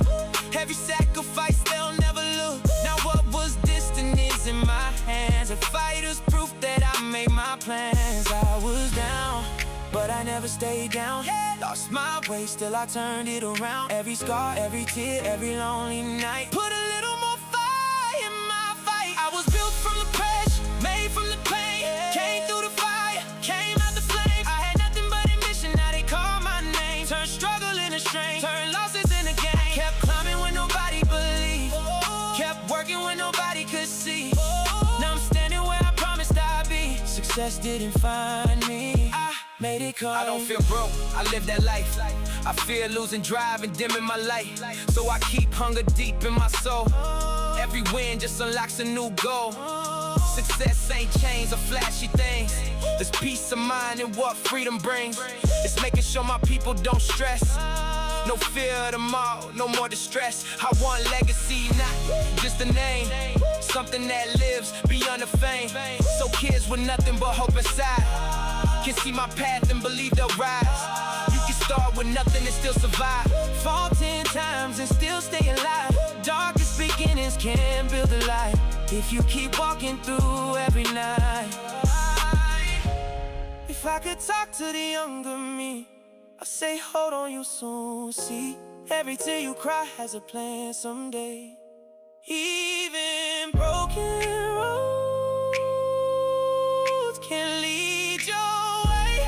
every sacrifice, they'll never look. Now what was distant is in my hands. A fighter's proof that I made my plans. I was down, but I never stayed down. Lost my way, still I turned it around. Every scar, every tear, every lonely night. Put a little more fire in my fight. I was built from the pressure, made from the pain. Came through the fire, came out the flames. I had nothing but ambition, now they call my name. Turned struggle into strength, turned losses into gain. Kept climbing when nobody believed, kept working when nobody could see. Now I'm standing where I promised I'd be. Success didn't find me, I made it come. I don't feel broke, I live that life. I fear losing drive and dimming my light. So I keep hunger deep in my soul. Every win just unlocks a new goal. Success ain't chains or flashy things. There's peace of mind in what freedom brings. It's making sure my people don't stress. No fear of tomorrow, no more distress. I want legacy, not just a name. Something that lives beyond the fame. So kids with nothing but hope inside can see my path and believe they'll rise. You can start with nothing and still survive. Fall 10 times and still stay alive. Darkest beginnings can build a life if you keep walking through every night. If I could talk to the younger me, I say hold on, you'll soon see. Every tear you cry has a plan someday. Even broken roads can lead your way.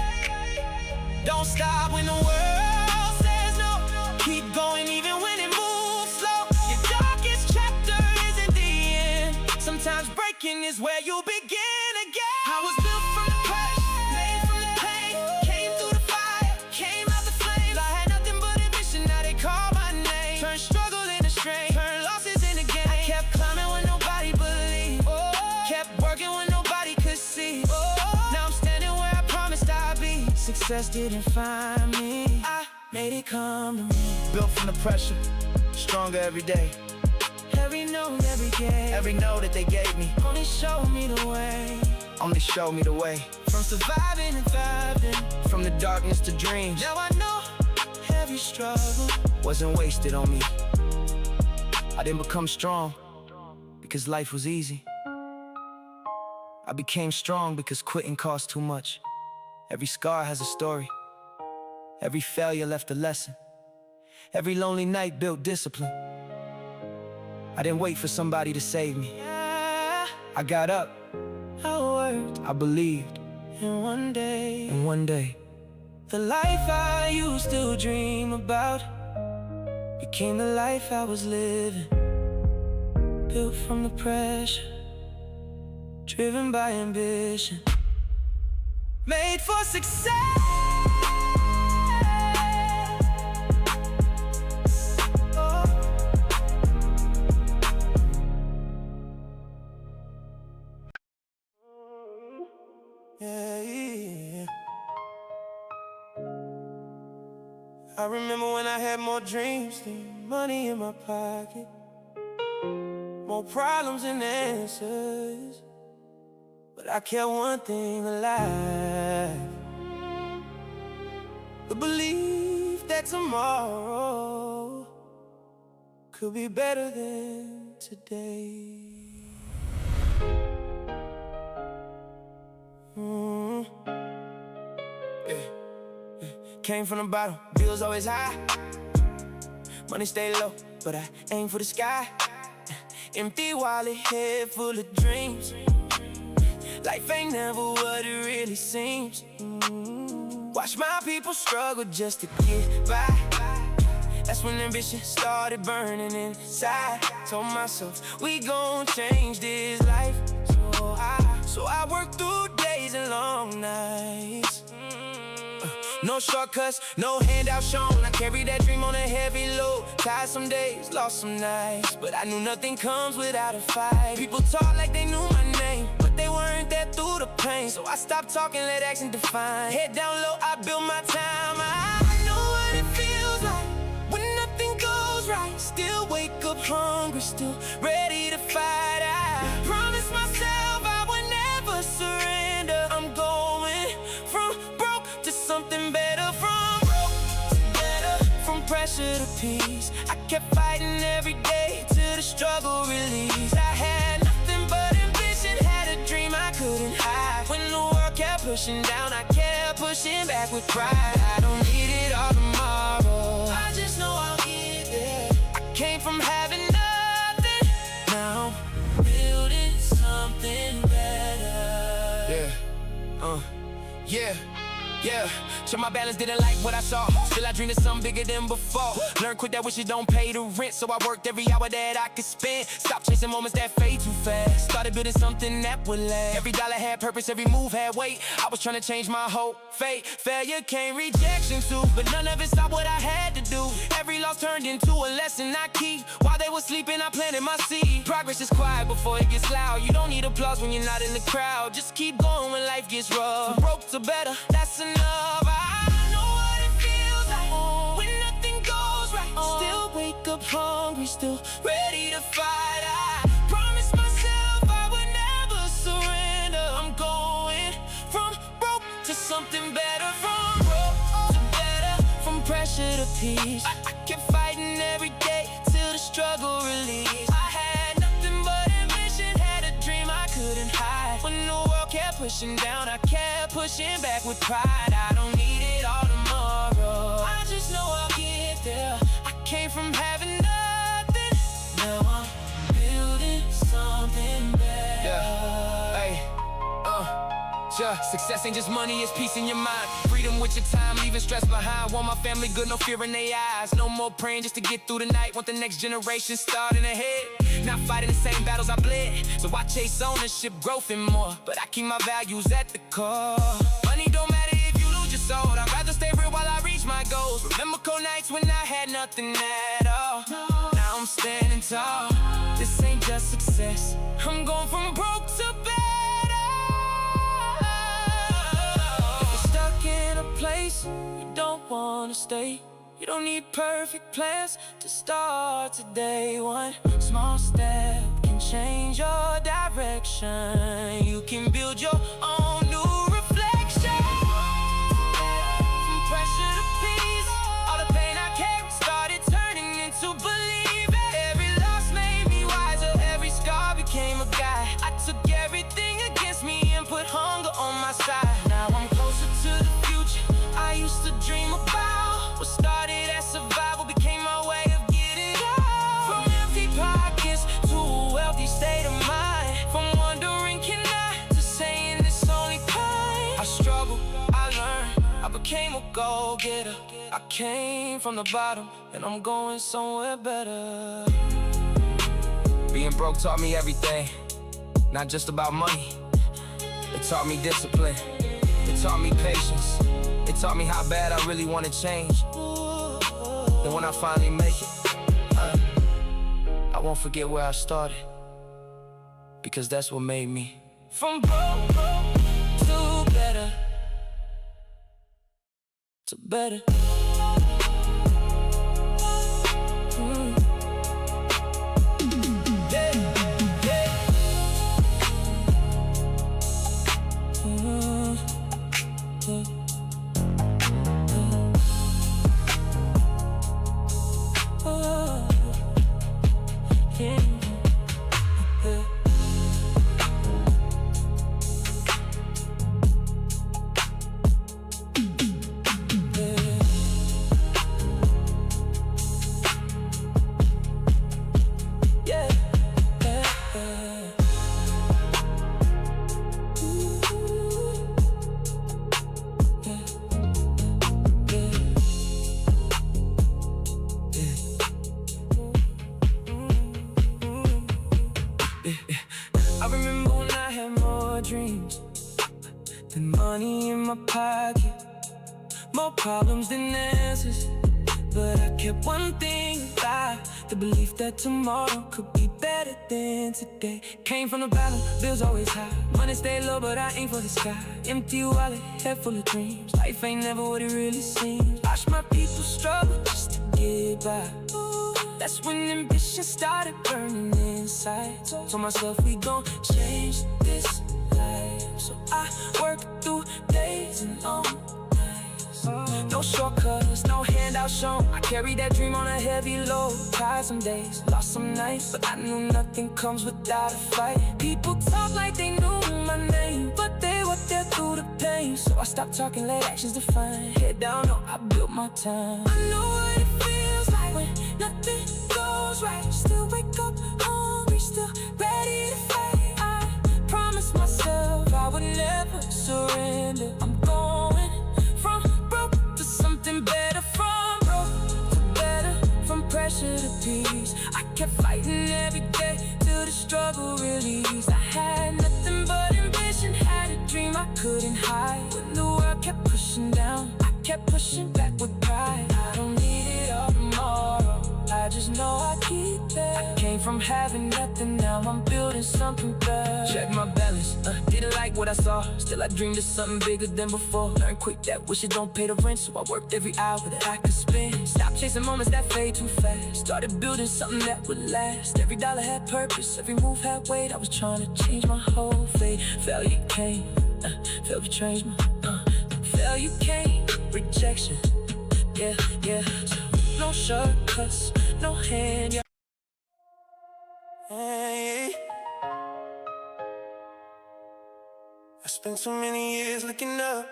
Don't stop when the world says no. Keep going even when it moves slow. Your darkest chapter isn't the end. Sometimes breaking is where you begin again. I was built from the pressure, made from the pain. Came through the fire, came out the flames. I had nothing but ambition, now they call my name. Turned struggle into strength, turned losses into gain. I kept climbing when nobody believed, kept working when nobody could see. Now I'm standing where I promised I'd be. Success didn't find me, I made it come to me. Built from the pressure, stronger every day. Every no, every game, Every no that they gave me only showed me the way. only showed me the way. From surviving and thriving, From the darkness to dreams, now I know every struggle wasn't wasted on me. I didn't become strong because life was easy. I became strong because quitting cost too much. Every scar has a story, Every failure left a lesson. Every lonely night built discipline. I didn't wait for somebody to save me. I got up, I worked, I believed. And one day, the life I used to dream about became the life I was living. Built from the pressure, driven by ambition, made for success. Yeah. I remember when I had more dreams than money in my pocket, more problems than answers, but I kept one thing alive: the belief that tomorrow could be better than today. Came from the bottom, bills always high, money stay low, but I aim for the sky. Empty wallet, head full of dreams. Life ain't never what it really seems. Watch my people struggle just to get by. That's when ambition started burning inside. Told myself, we gon' change this life. So I worked through days and long nights. No shortcuts, no handouts shown. I carried that dream on a heavy load. Tired some days, lost some nights, but I knew nothing comes without a fight. People talk like they knew my name, but they weren't there through the pain. So I stopped talking, let action define. Head down low, I built my time. I know what it feels like when nothing goes right. Still wake up hungry, still ready to fight. I promised myself I would never surrender. I'm going from broke to something better, from broke to better, from pressure to peace. I kept fighting every day till the struggle released. I had nothing but ambition, had a dream I couldn't hide. When the world kept pushing down, I kept pushing back with pride. I don't need it all tomorrow, I just know I'll get there. I came from having nothing, now I'm building something better. Yeah. Check my balance, didn't like what I saw. Still I dreamed of something bigger than before. Learned quick that wishes don't pay the rent, so I worked every hour that I could spend. Stopped chasing moments that fade too fast. Started building something that would last. Every dollar had purpose, every move had weight. I was trying to change my whole fate. Failure came, rejection too, but none of it stopped what I had to do. Every loss turned into a lesson I keep. While they were sleeping, I planted my seed. Progress is quiet before it gets loud. You don't need applause when you're not in the crowd. Just keep going when life gets rough. From broke to better, that's enough. I know what it feels like when nothing goes right. Still wake up hungry, still ready to fight. I promised myself I would never surrender. I'm going from broke to something better, from broke to better, from pressure to peace. I kept fighting every day till the struggle released. I had nothing but ambition, had a dream I couldn't hide. When the world kept pushing down, I kept pushing back with pride. I don't need it all tomorrow, I just know I'll get there. I came from having nothing, now I'm building something better. Success ain't just money, it's peace in your mind. Freedom with your time, leaving stress behind. Want my family good, no fear in their eyes. No more praying just to get through the night. Want the next generation starting ahead, not fighting the same battles I bled. So I chase ownership, growth and more, but I keep my values at the core. Money don't matter if you lose your soul. I'd rather stay real while I reach my goals. Remember cold nights when I had nothing at all. Now I'm standing tall. This ain't just success, I'm going from broke to better. In a place you don't wanna stay, you don't need perfect plans to start today. One small step can change your direction. You can build your own new reflection. From pressure to peace, all the pain I carried started turning into believing. Every loss made me wiser, every scar became a guide. I took everything against me and put hunger on my side. Now I'm closer to the future I used to dream about. became a go-getter. I came from the bottom, and I'm going somewhere better. Being broke taught me everything, not just about money. It taught me discipline, it taught me patience, it taught me how bad I really want to change. And when I finally make it, I won't forget where I started, because that's what made me. From broke to better, to better. I remember when I had more dreams than money in my pocket, more problems than answers. But I kept one thing alive, the belief that tomorrow could be better than today. Came from the battle, bills always high, money stay low, but I aim for the sky. Empty wallet, head full of dreams, life ain't never what it really seems. Watch my people struggle just to get by. That's when ambition started burning inside. Told myself we gon' change this life. So I work through days and long nights. No shortcuts, no handout shown. I carried that dream on a heavy load. Tried some days, lost some nights, but I knew nothing comes without a fight. People talk like they knew my name, but they were there through the pain. So I stopped talking, let actions define. Head down, no, I built my time. I know what it feels like when nothing goes right. Still wake up hungry, still ready to fight. I promised myself I would never surrender. I'm going from broke to something better, from broke to better, from pressure to peace. I kept fighting every day till the struggle released. I had nothing but ambition, had a dream I couldn't hide. When the world kept pushing down, I kept pushing back with pride. I don't need it all tomorrow, I just know I keep it. I came from having nothing, now I'm building something better. Check my balance, didn't like what I saw. Still I dreamed of something bigger than before. Learned quick that wish it don't pay the rent, so I worked every hour that I could spend. Stopped chasing moments that fade too fast. Started building something that would last. Every dollar had purpose, every move had weight. I was trying to change my whole fate. Failure came, failure changed my failure came, rejection, yeah. No shortcuts, no hand. Hey, I spent so many years looking up,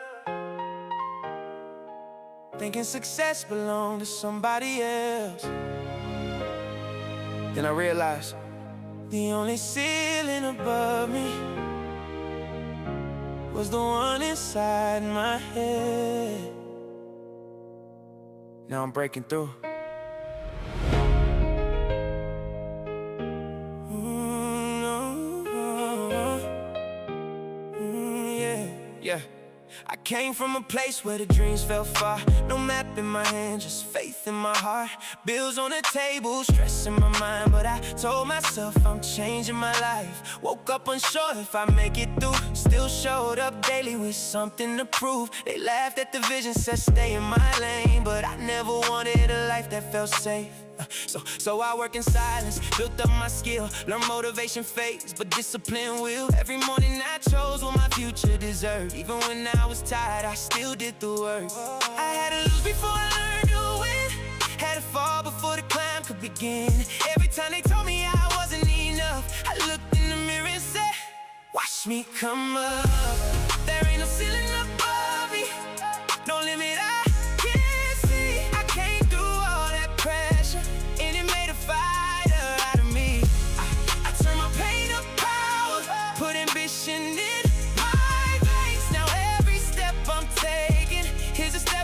thinking success belonged to somebody else. Then I realized the only ceiling above me was the one inside my head. Now I'm breaking through. Yeah. I came from a place where the dreams fell far. No map in my hand, just faith in my heart. Bills on the table, stress in my mind, but I told myself I'm changing my life. Woke up unsure if I make it through. Still showed up daily with something to prove. They laughed at the vision, said stay in my lane, but I never wanted a life that felt safe. So I work in silence, built up my skill. Learn motivation fades, but discipline will. Every morning I chose what my future deserved. Even when I was tired, I still did the work. I had to lose before I learned to win. Had to fall before the climb could begin. Every time they told me I wasn't enough, I looked in the mirror and said, watch me come up. There ain't no ceiling above me, no limit I can't see. I came through all that pressure, and it made a fighter out of me. I turned my pain to power, put ambition in my veins. Now every step I'm taking is a step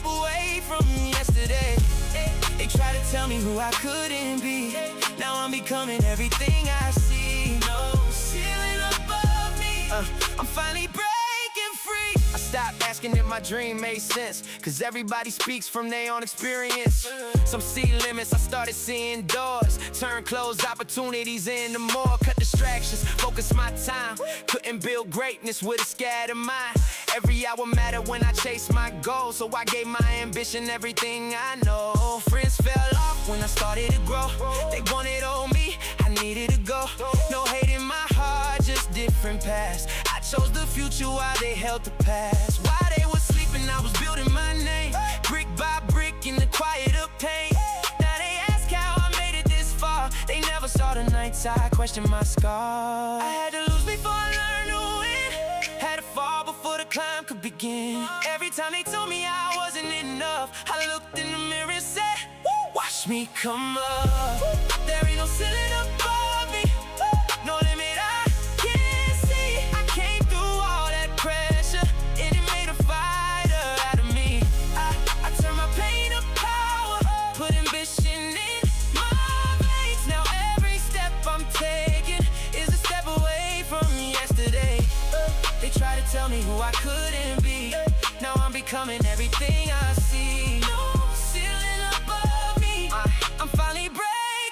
who I couldn't be. Now I'm becoming everything I see. No ceiling above me. I'm finally breaking free. I stopped asking if my dream made sense, cause everybody speaks from their own experience. Some see limits, I started seeing doors. Turn closed opportunities into more. Cut distractions, focus my time. Couldn't build greatness with a scattered mind. Every hour mattered when I chased my goal, so I gave my ambition everything I know. Friends fell off when I started to grow. They wanted old me, I needed to go. No hate in my heart, just different paths. I chose the future while they held the past. While they were sleeping, I was building my name, brick by brick in the quiet of pain. Now they ask how I made it this far. They never saw the nights I questioned my scars. I had to lose before I learned to win. Had to fall before the climb could begin. Every time they told me I wasn't enough, I looked in the mirror and said, watch me come up. There ain't no ceiling above me, no limit I can't see. I came through all that pressure, and it made a fighter out of me. I turned my pain to power, put ambition in my veins. Now every step I'm taking is a step away from yesterday. They try to tell me who I couldn't be. Now I'm becoming everything I see. No ceiling above me. I'm finally breaking.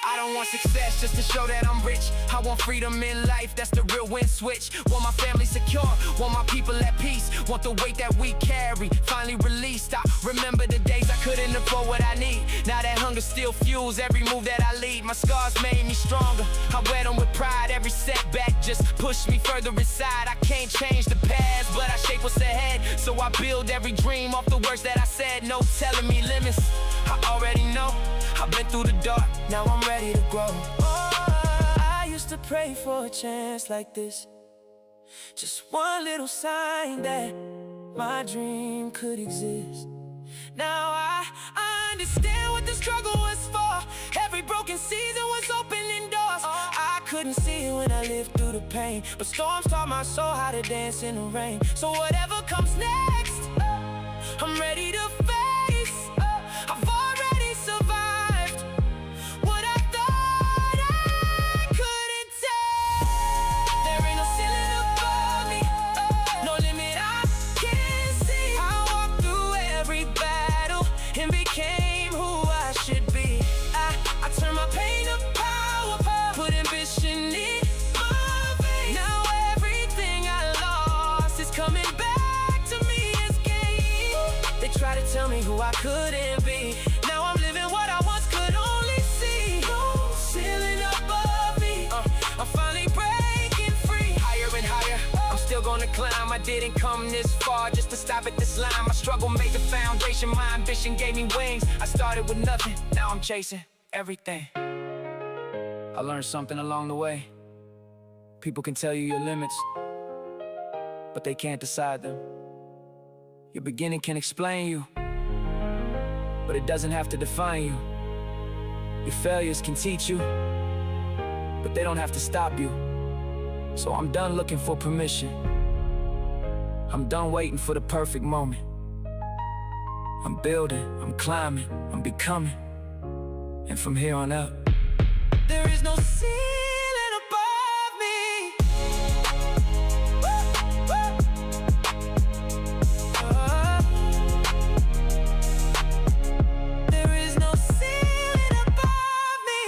I don't want success just to show that I'm rich. I want freedom in life, that's the real win switch. Want my family secure, want my people at peace. Want the weight that we carry finally released. I remember the days I couldn't afford what I need. Now that hunger still fuels every move that I lead. My scars made me stronger, I wear them with pride. Every setback just pushed me further inside. I can't change the past, but I shape what's ahead. So I build every dream off the words that I said. No telling me limits, I already know. I've been through the dark, now I'm ready to grow. I used to pray for a chance like this, just one little sign that my dream could exist. Now I understand what the struggle was for. Every broken season was opening doors. I couldn't see it when I lived through the pain, but storms taught my soul how to dance in the rain. So whatever comes next, I'm ready to face. I've already survived what I thought I couldn't take. There ain't no ceiling above me, no limit I can't see. I walked through every battle and became who I should be. I turned my pain to power, put ambition in my veins. Now everything I lost is coming back to me as gain. They try to tell me who I couldn't be. Now I'm living what I once could only see. No ceiling above me, I'm finally breaking free. Higher and higher, I'm still gonna climb. I didn't come this far just to stop at this line. My struggle made the foundation, my ambition gave me wings. I started with nothing, now I'm chasing everything. I learned something along the way. People can tell you your limits, but they can't decide them. Your beginning can explain you, but it doesn't have to define you. Your failures can teach you, but they don't have to stop you. So I'm done looking for permission. I'm done waiting for the perfect moment. I'm building, I'm climbing, I'm becoming. And from here on out, there is no ceiling above me. There is no ceiling above me.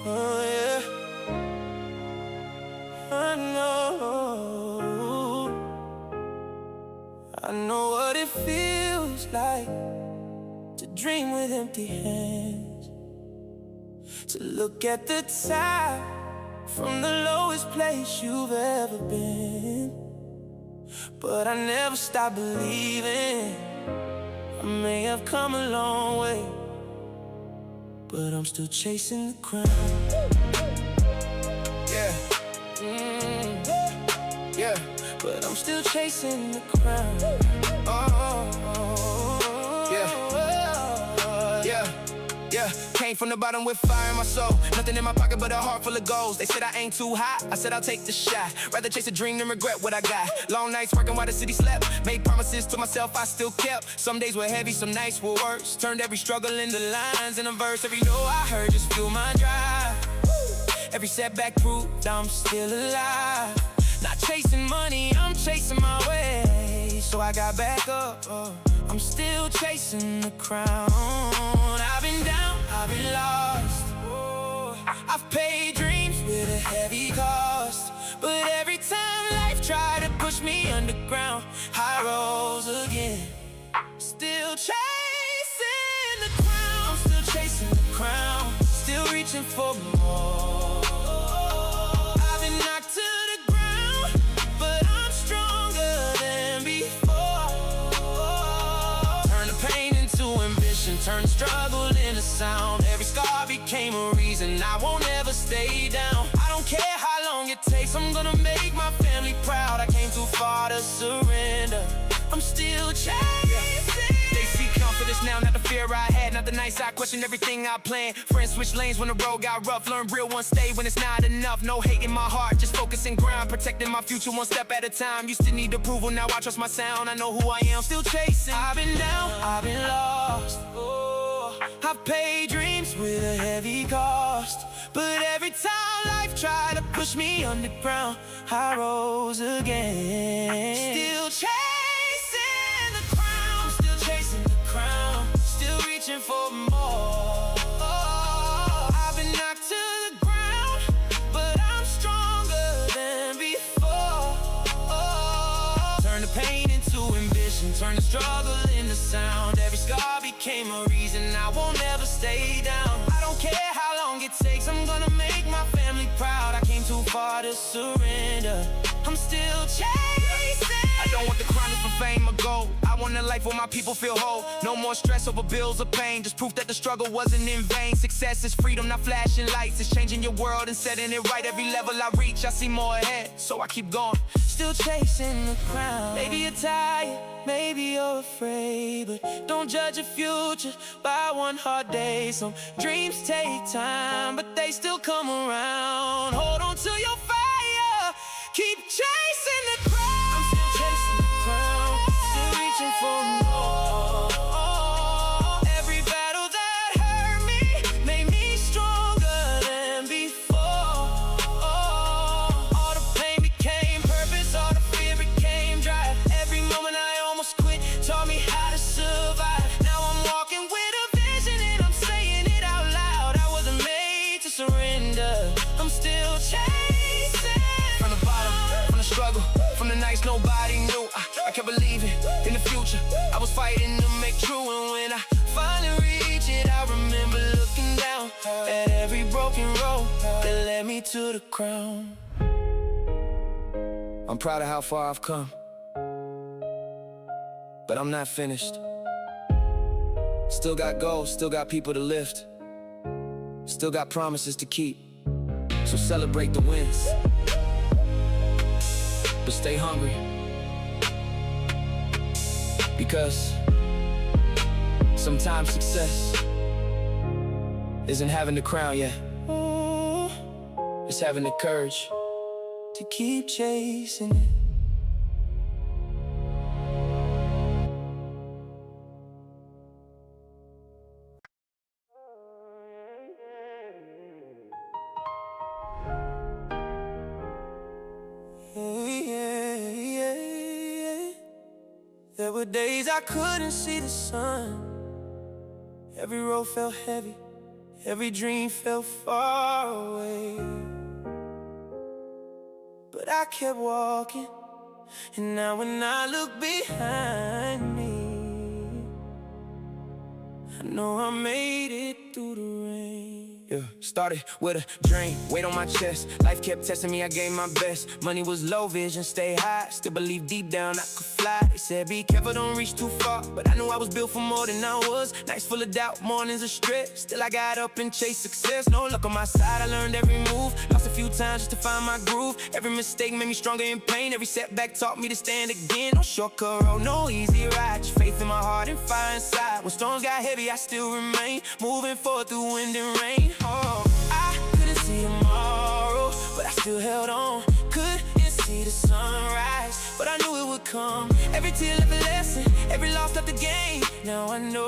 Oh yeah, I know what it feels like to dream with empty hands, to look at the top from the lowest place you've ever been. But I never stopped believing. I may have come a long way, but I'm still chasing the crown. Yeah. Yeah. But I'm still chasing the crown. Oh. Yeah. Yeah. Yeah. came from the bottom with fire in my soul. Nothing in my pocket but a heart full of goals. They said I ain't too hot, I said I'll take the shot. Rather chase a dream than regret what I got. Long nights working while the city slept. Made promises to myself I still kept. Some days were heavy, some nights were worse. Turned every struggle into lines in a verse. Every no I heard just fuel my drive. Every setback proved I'm still alive. Not chasing money, I'm chasing my way. So I got back up, I'm still chasing the crown. I've been down, I've been lost. I've paid dreams with a heavy cost. But every time life tried to push me underground, I rose again. Still chasing the crown. I'm still chasing the crown. Still reaching for more. I've been knocked to the ground, but I'm stronger than before. Turn the pain into ambition, turn the struggle into sound. Every scar became a reason I won't ever stay down. I don't care how long it takes, I'm gonna make my family proud. I came too far to surrender, I'm still chasing. They see confidence now, not the fear I had, not the nights I questioned everything I planned. Friends switch lanes when the road got rough. Learn real ones stay when it's not enough. No hate in my heart, just focus and grind. Protecting my future one step at a time. Used to need approval, now I trust my sound. I know who I am, still chasing. I've been down, I've been lost. I've paid dreams with a heavy cost. But every time life tried to push me underground, I rose again. Still chasing the crown. Still chasing the crown. Still reaching for more. I've been knocked to the ground, but I'm stronger than before. Turn the pain into ambition, turn the struggle into sound. Every scar became a reason I won't ever stay down. I don't care how long it takes, I'm gonna make my family proud. I came too far to surrender, I'm still chasing. I don't want the crown for fame or gold. I want a life where my people feel whole. No more stress over bills or pain. Just proof that the struggle wasn't in vain. Success is freedom, not flashing lights. It's changing your world and setting it right. Every level I reach, I see more ahead, so I keep going. Still chasing the crown. Maybe you're tired, maybe you're afraid, but don't judge your future by one hard day. Some dreams take time, but they still come around. Hold on to your fire, keep chasing the crown. I'm still chasing the crown, still reaching for more. Every battle that hurt me made me stronger than before. All the pain became purpose, all the fear became drive. Every moment I almost quit taught me how to survive. Now I'm walking with a vision and I'm saying it out loud. I wasn't made to surrender, I'm still chasing. From the bottom, from the struggle, from the nights nobody knew, I kept believing in the future. I was fighting to make true, and when I finally reached it, I remember looking down at every broken road that led me to the crown. I'm proud of how far I've come, but I'm not finished. Still got goals, still got people to lift, still got promises to keep. So celebrate the wins, but stay hungry, because sometimes success isn't having the crown yet, it's having the courage to keep chasing it. There were days I couldn't see the sun. Every road felt heavy, every dream felt far away. But I kept walking, and now when I look behind me, I know I made it through the rain. Yeah, started with a dream, weight on my chest. Life kept testing me, I gave my best. Money was low, vision stay high. Still believe deep down I could fly. They said be careful, don't reach too far. But I knew I was built for more than I was. Nights full of doubt, mornings of stress. Still I got up and chased success. No luck on my side, I learned every move. Lost a few times just to find my groove. Every mistake made me stronger in pain. Every setback taught me to stand again. No shortcut road, no easy ride. Just faith in my heart and fire inside. When storms got heavy, I still remain. Moving forward through wind and rain. Oh, I couldn't see tomorrow, but I still held on. Couldn't see the sunrise, but I knew it would come. Every tear left a lesson, every loss left a gain. Now I know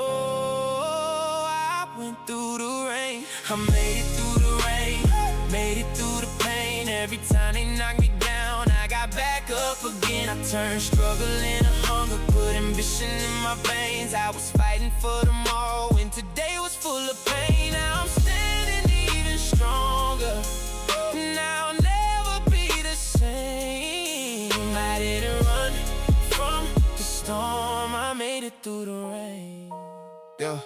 I went through the rain. I made it through the rain, made it through the pain. Every time they knocked me down, I got back up again. I turned struggle into hunger, put ambition in my veins. I was fighting for tomorrow, and today was full of pain. Now I'm standing even stronger. Now I'll never be the same. I didn't run from the storm, I made it through the rain. Yeah.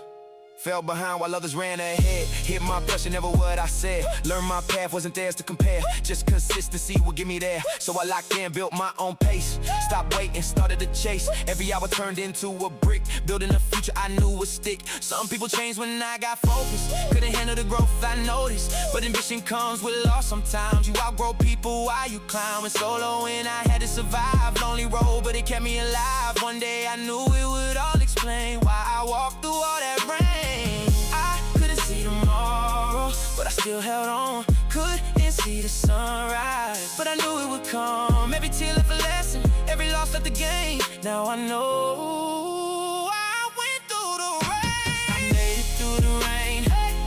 Fell behind while others ran ahead. Hit my pressure, never what I said. Learned my path wasn't theirs to compare. Just consistency would get me there. So I locked in, built my own pace. Stopped waiting, started to chase. Every hour turned into a brick. Building a future I knew would stick. Some people changed when I got focused. Couldn't handle the growth I noticed. But ambition comes with loss sometimes. You outgrow people while you climb. And solo when I had to survive. Lonely road, but it kept me alive. One day I knew it would all explain why I walked through all that rain. I couldn't see tomorrow, but I still held on. Couldn't see the sunrise, but I knew it would come. Every tear left a lesson, every loss left a gain. Now I know I went through the rain. I made it through the rain,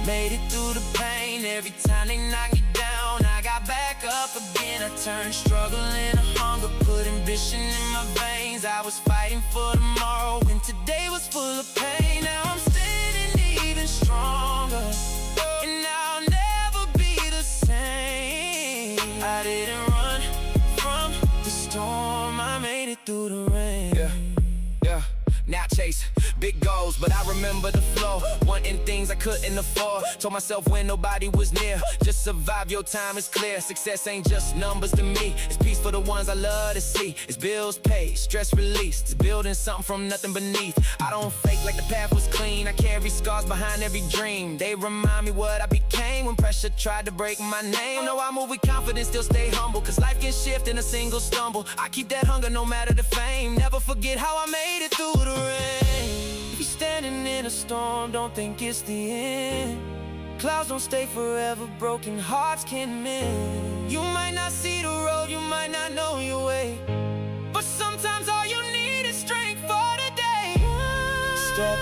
made it through the pain. Every time they knocked me down, I got back up again. I turned struggle into hunger, put ambition in my veins. I was fighting for tomorrow, and today was full of pain. Now I'm stronger, and I'll never be the same. I didn't run from the storm, I made it through the rain. Yeah, now chase big goals, but I remember the flow. Wanting things I couldn't afford. Told myself when nobody was near, just survive, your time is clear. Success ain't just numbers to me, it's peace for the ones I love to see. It's bills paid, stress released, it's building something from nothing beneath. I don't fake like the path was clean, I carry scars behind every dream. They remind me what I became when pressure tried to break my name. No, I move with confidence, still stay humble, cause life can shift in a single stumble. I keep that hunger no matter the fame. Never forget how I made it through the rain. If you're standing in a storm, don't think it's the end. Clouds don't stay forever, broken hearts can mend. You might not see the road, you might not know your way, but sometimes all you need is strength for the day. Step,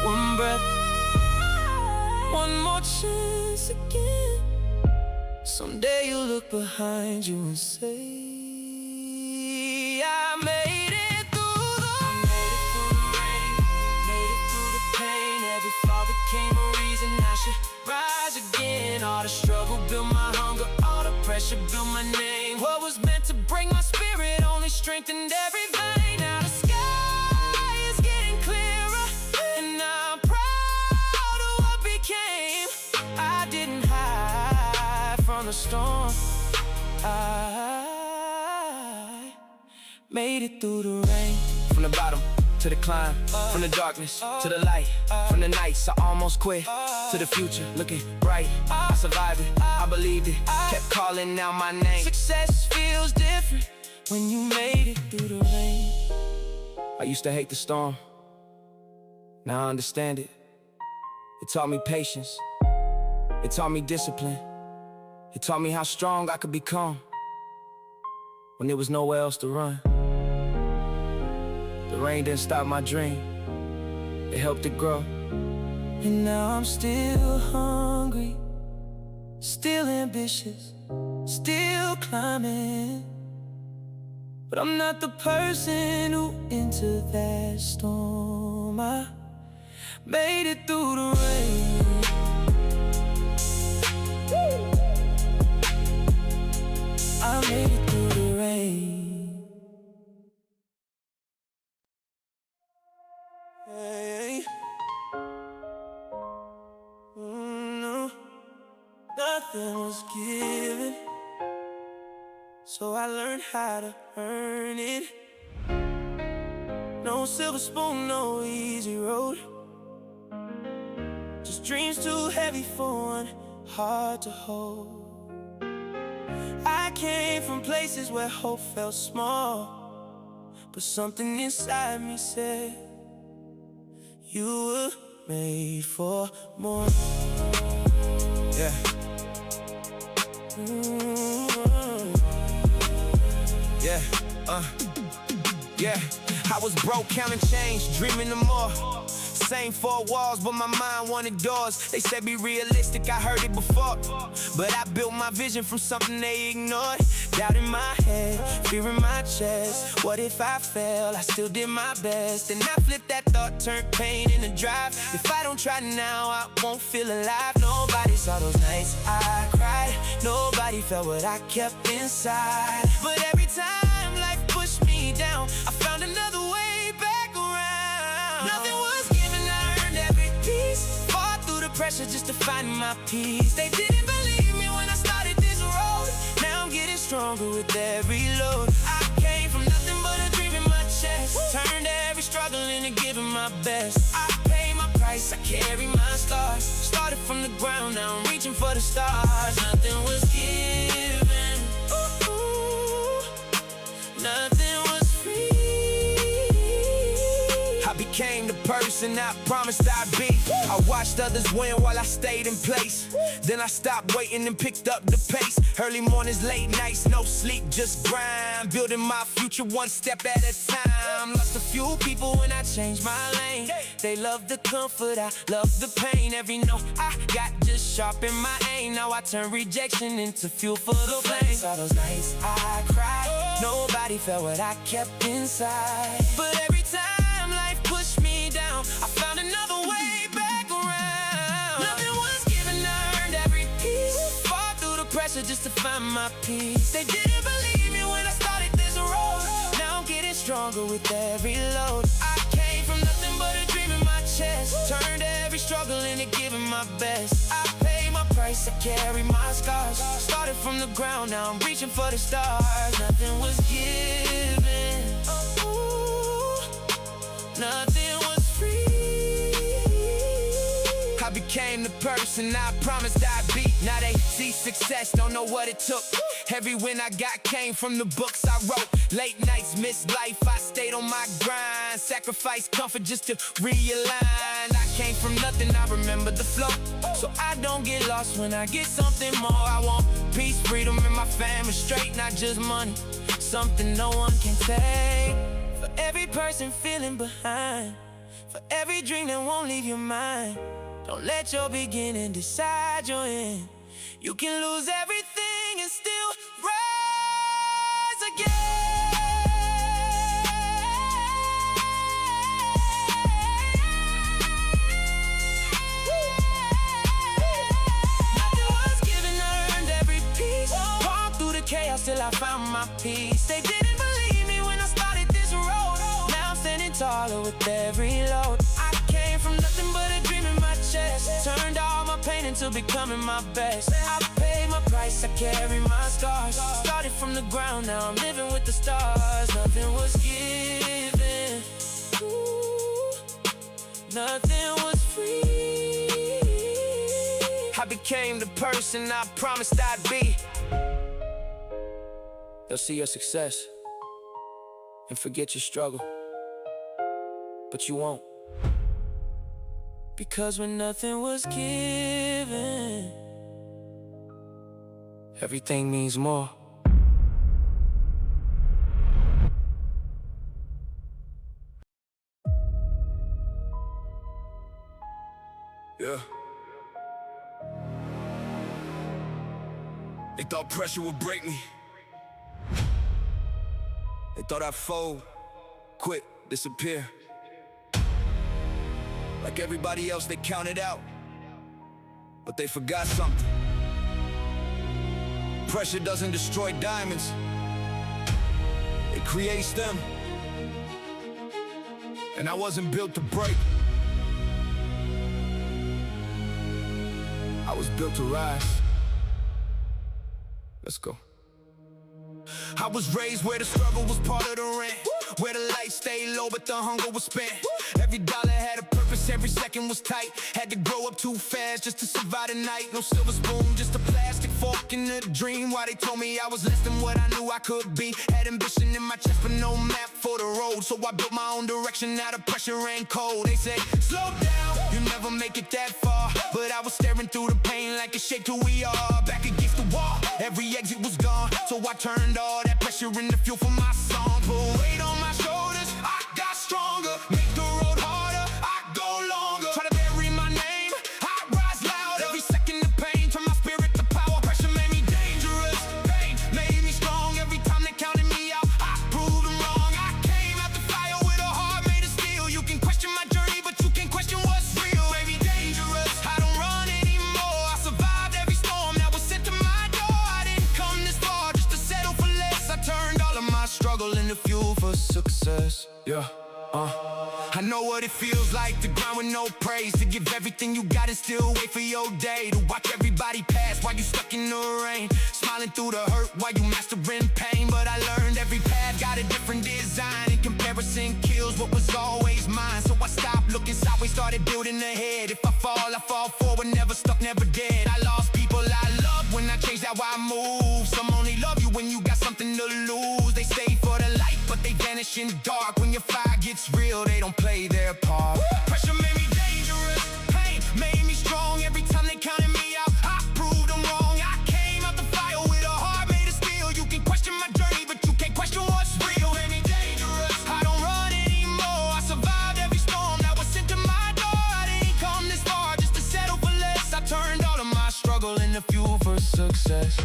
one breath, one more chance again. Someday you'll look behind you and say, I made it. Became a reason I should rise again. All the struggle built my hunger, all the pressure built my name. What was meant to break my spirit only strengthened every vein. Now the sky is getting clearer, and I'm proud of what became. I didn't hide from the storm, I made it through the rain. From the bottom to the climb, from the darkness to the light, from the nights I almost quit to the future looking bright. I survived it, I believed it, kept calling out my name. Success feels different when you made it through the rain. I used to hate the storm, now I understand it. It taught me patience, it taught me discipline, it taught me how strong I could become when there was nowhere else to run. The rain didn't stop my dream, it helped it grow. And now I'm still hungry, still ambitious, still climbing. But I'm not the person who entered that storm. I made it through the rain. I made it through the rain. Hey. No. was given, so I learned how to earn it. No silver spoon, no easy road, just dreams too heavy for one heart to hold. I came from places where hope felt small, but something inside me said you were made for more. Yeah. Yeah, yeah. I was broke, counting change, dreaming of more. Same four walls, but my mind wanted doors. They said be realistic, I heard it before, but I built my vision from something they ignored. Doubt in my head, fear in my chest. What if I fail? I still did my best. And I flipped that thought, turned pain into drive. If I don't try now, I won't feel alive. Nobody saw those nights I cried. Nobody felt what I kept inside. But every time life pushed me down, I found another way back around. Nothing was given, I earned every piece. Fought through the pressure just to find my peace. They didn't believe me when I started this road. Now I'm getting stronger with every load. I came from nothing but a dream in my chest. Turned every struggle into giving my best. I pay my price, I carry my scars. Started from the ground, now I'm reaching for the stars. Nothing was given, nothing was free. I became the person I promised I'd be. I watched others win while I stayed in place. Then I stopped waiting and picked up the pace. Early mornings, late nights, no sleep, just grind. Building my future one step at a time. Lost a few people when I changed my lane. They loved the comfort, I loved the pain. Every note I got just sharpened my aim. Now I turn rejection into fuel for the flames. All those nights I cried, nobody felt what I kept inside. But every time life pushed me down, I found another way back around. Nothing was given, I earned every piece. Fought through the pressure just to find my peace. They didn't believe me when I started this road. Now I'm getting stronger with every load. I came from nothing but a dream in my chest. Turned every struggle into giving my best. I pay my price, I carry my scars. Started from the ground, now I'm reaching for the stars. Nothing was given, nothing was free. I became the person I promised I'd be. Now they see success, don't know what it took. Every win I got came from the books I wrote. Late nights, missed life, I stayed on my grind. Sacrificed comfort just to realign. I came from nothing, I remember the flow. So I don't get lost when I get something more. I want peace, freedom, and my family straight. Not just money, something no one can take. For every person feeling behind, for every dream that won't leave your mind. Don't let your beginning decide your end. You can lose everything and still rise again. Nothing was given, I earned every piece. Walked through the chaos till I found my peace. They didn't believe me when I started this road. Now I'm standing taller with every load. I came from nothing but a dream in my chest. Turned all my pain into becoming my best. I pay my price, I carry my scars. Started from the ground, now I'm living with the stars. Nothing was given, nothing was free. I became the person I promised I'd be. They'll see your success and forget your struggle, but you won't. Because when nothing was given, everything means more. Yeah. They thought pressure would break me. They thought I'd fold, quit, disappear. Like everybody else, they counted out, but they forgot something. Pressure doesn't destroy diamonds, it creates them. And I wasn't built to break, I was built to rise. Let's go. I was raised where the struggle was part of the rent, where the lights stayed low but the hunger was spent. Every dollar had a purpose, every second was tight. Had to grow up too fast just to survive the night. No silver spoon, just a plastic fork in a dream. Why they told me I was less than what I knew I could be. Had ambition in my chest but no map for the road, so I built my own direction out of pressure and cold. They said, slow down, you never make it that far. But I was staring through the pain like a shake till we are back against the wall. Every exit was gone, so I turned all that pressure into fuel for my song. Put weight on my shoulders, I got stronger. Make the road harder, I go longer. Try to bury my name, I rise louder. Every second of pain turned my spirit to power. Pressure made me dangerous, pain made me strong. Every time they counted me out, I proved them wrong. I came out the fire with a heart made of steel. You can question my journey, but you can't question what's real. Made me dangerous, I don't run anymore. I survived every storm that was sent to my door. I didn't come this far just to settle for less. I turned all of my struggle into fuel for success. Yeah, I know what it feels like to grind with no praise, to give everything you got and still wait for your day, to watch everybody pass while you stuck in the rain, smiling through the hurt while you mastering pain. But I learned every path got a different design, and comparison kills what was always mine. So I stopped looking sideways, started building ahead. If I fall forward, never stuck, never dead. I lost people I loved when I changed how I move. Some only love you when you got something to lose. They stay for the light, but they vanish in dark. When your fire gets real, they don't play their part. Pressure made me dangerous, pain made me strong. Every time they counted me out, I proved them wrong. I came out the fire with a heart made of steel. You can question my journey, but you can't question what's real. Made me dangerous, I don't run anymore. I survived every storm that was sent to my door. I didn't come this far just to settle for less. I turned all of my struggle into fuel for success.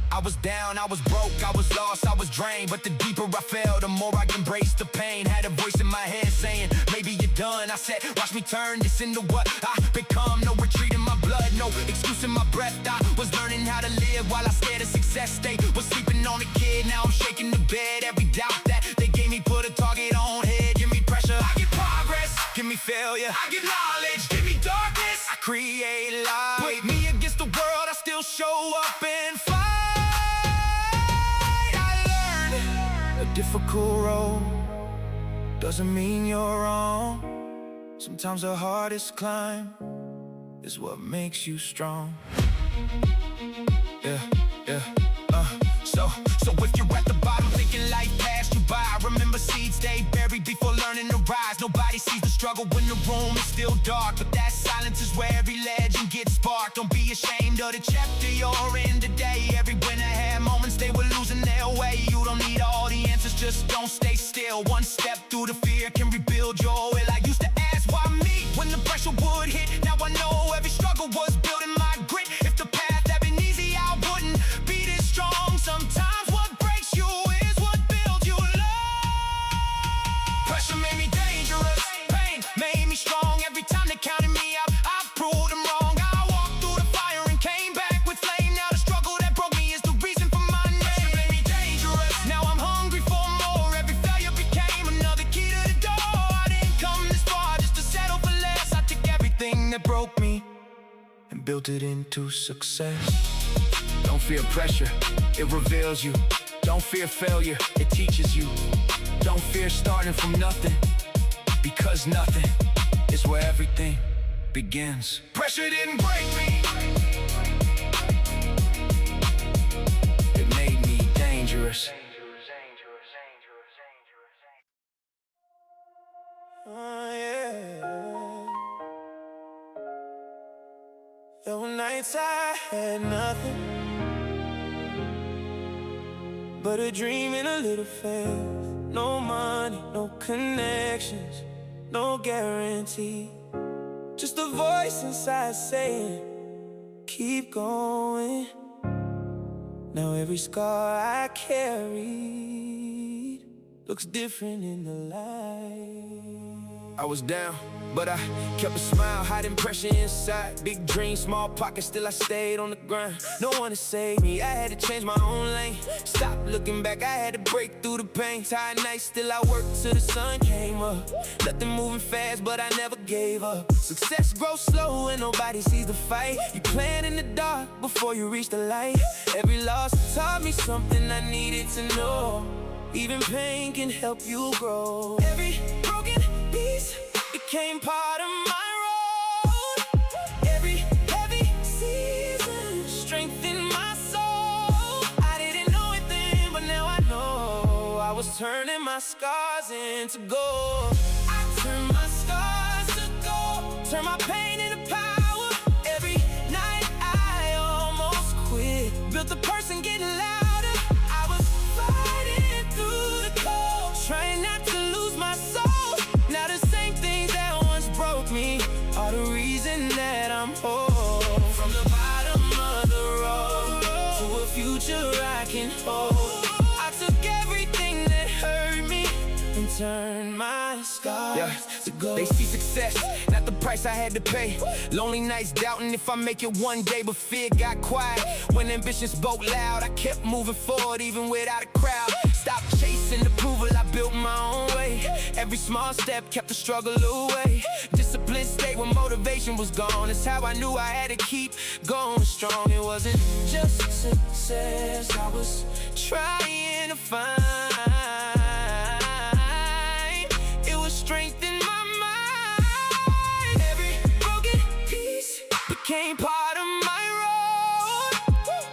I was down, I was broke, I was lost, I was drained. But the deeper I fell, the more I embraced the pain. Had a voice in my head saying, maybe you're done. I said, watch me turn this into what I become. No retreat in my blood, no excuse in my breath. I was learning how to live while I scared of success. They was sleeping on a kid, now I'm shaking the bed. Every doubt that they gave me put a target on head. Give me pressure, I get progress. Give me failure, I get knowledge. Give me darkness, I create light. Put me against the world, I still show up and fight. Difficult road doesn't mean you're wrong. Sometimes the hardest climb is what makes you strong. Yeah. So if you're at the bottom thinking life passed you by, remember seeds stay buried before learning to rise. Nobody sees the struggle when the room is still dark, but that silence is where every legend gets sparked. Don't be ashamed of the chapter you're in today. Every winner had moments they were losing their way. You don't need all the answers, just don't stay still. One step through the fear can rebuild your will. I used to ask why me when the pressure would hit. Now I know every struggle was building my grit. If the path had been easy, I wouldn't be this strong. Sometimes what breaks you is what builds you love. Pressure made me dangerous, pain made me strong. Every time they counted me out, I proved them wrong. I walked through the fire and came back with flame. Now the struggle that broke me is the reason for my name. Pressure made me dangerous, now I'm hungry for more. Every failure became another key to the door. I didn't come this far just to settle for less. I took everything that broke me and built it into success. Don't fear pressure, it reveals you. Don't fear failure, it teaches you. Don't fear starting from nothing, because nothing is where everything begins. Pressure didn't break me, it made me dangerous. There were nights I had nothing but a dream and a little faith. No money, no connections, no guarantee. Just a voice inside saying, keep going. Now every scar I carried looks different in the light. I was down, but I kept a smile, hiding pressure inside. Big dreams, small pockets, still I stayed on the grind. No one to save me, I had to change my own lane. Stop looking back, I had to break through the pain. Tired nights, still I worked till the sun came up. Nothing moving fast, but I never gave up. Success grows slow and nobody sees the fight. You plan in the dark before you reach the light. Every loss taught me something I needed to know. Even pain can help you grow. Every broken piece became part of my road. Every heavy season strengthened my soul. I didn't know it then, but now I know. I was turning my scars into gold. I turned my scars to gold. Turn my pain into power. Every night I almost quit. Built a person getting louder. I was fighting through the cold, trying not to lose my soul. Now the same things that once broke me are the reason that I'm whole. From the bottom of the road to a future I can hold. I took everything that hurt me and turned my scars to gold. They see success, not the price I had to pay. Lonely nights doubting if I make it one day, but fear got quiet when ambition spoke loud. I kept moving forward even without a crowd. Stopped chasing approval, I built my own way. Every small step kept the struggle away. Discipline stayed when motivation was gone. It's how I knew I had to keep going strong. It wasn't just success I was trying to find. It was strength in my mind. Every broken piece became part of my road.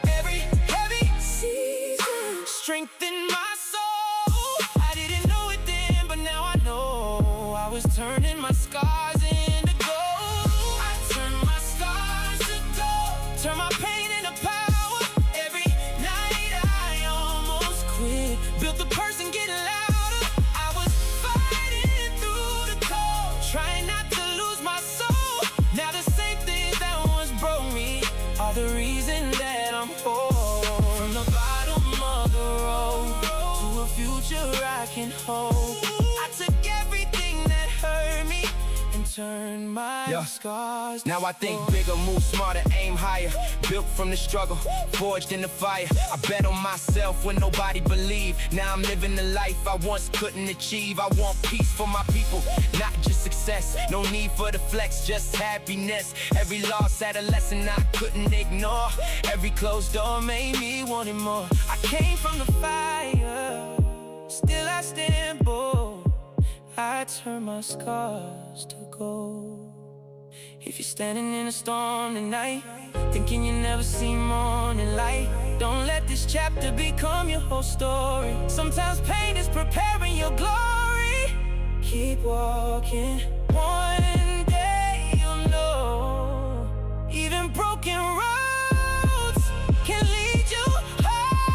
Every heavy season strengthened my soul. I didn't know it then, but now I know. I was turning my scars into gold. I turned my scars to gold. Turn my pain into power. Every night I almost quit. Built the person getting louder. I was fighting through the cold, trying not to lose my soul. Now the same things that once broke me are the reason that I'm whole. From the bottom of the road to a future I can hold. I took everything that hurt me and turned my scars. Now I think bigger, move smarter, aim higher. Built from the struggle, forged in the fire. I bet on myself when nobody believed. Now I'm living the life I once couldn't achieve. I want peace for my people, not just success. No need for the flex, just happiness. Every loss had a lesson I couldn't ignore. Every closed door made me want it more. I came from the fire, still I stand bold. I turn my scars to gold. If you're standing in a storm tonight, thinking you never see morning light, don't let this chapter become your whole story. Sometimes pain is preparing your glory. Keep walking, one day you'll know. Even broken roads can lead you home.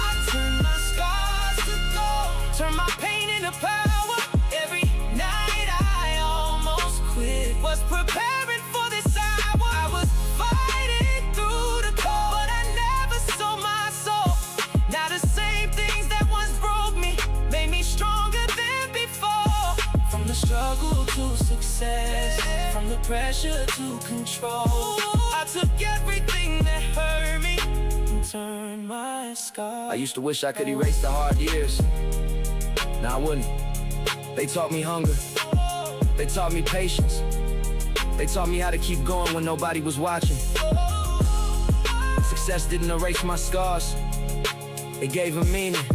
I turn my scars to gold, turn my pain into power. Every night I almost quit, was preparing for this hour. I was fighting through the cold, but I never sold my soul. Now the same things that once broke me made me stronger than before. From the struggle to success, from the pressure to control, I took everything that hurt me and turned my scars. I used to wish I could erase the hard years. Now I wouldn't. They taught me hunger, they taught me patience, they taught me how to keep going when nobody was watching. Success didn't erase my scars, it gave them meaning.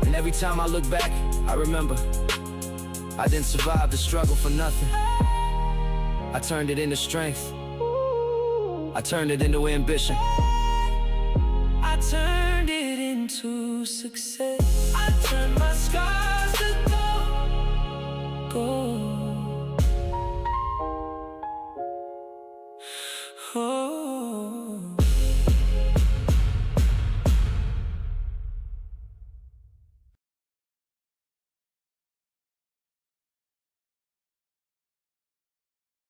And every time I look back, I remember I didn't survive the struggle for nothing. I turned it into strength, I turned it into ambition, I turned it into success. I turned my scars to gold.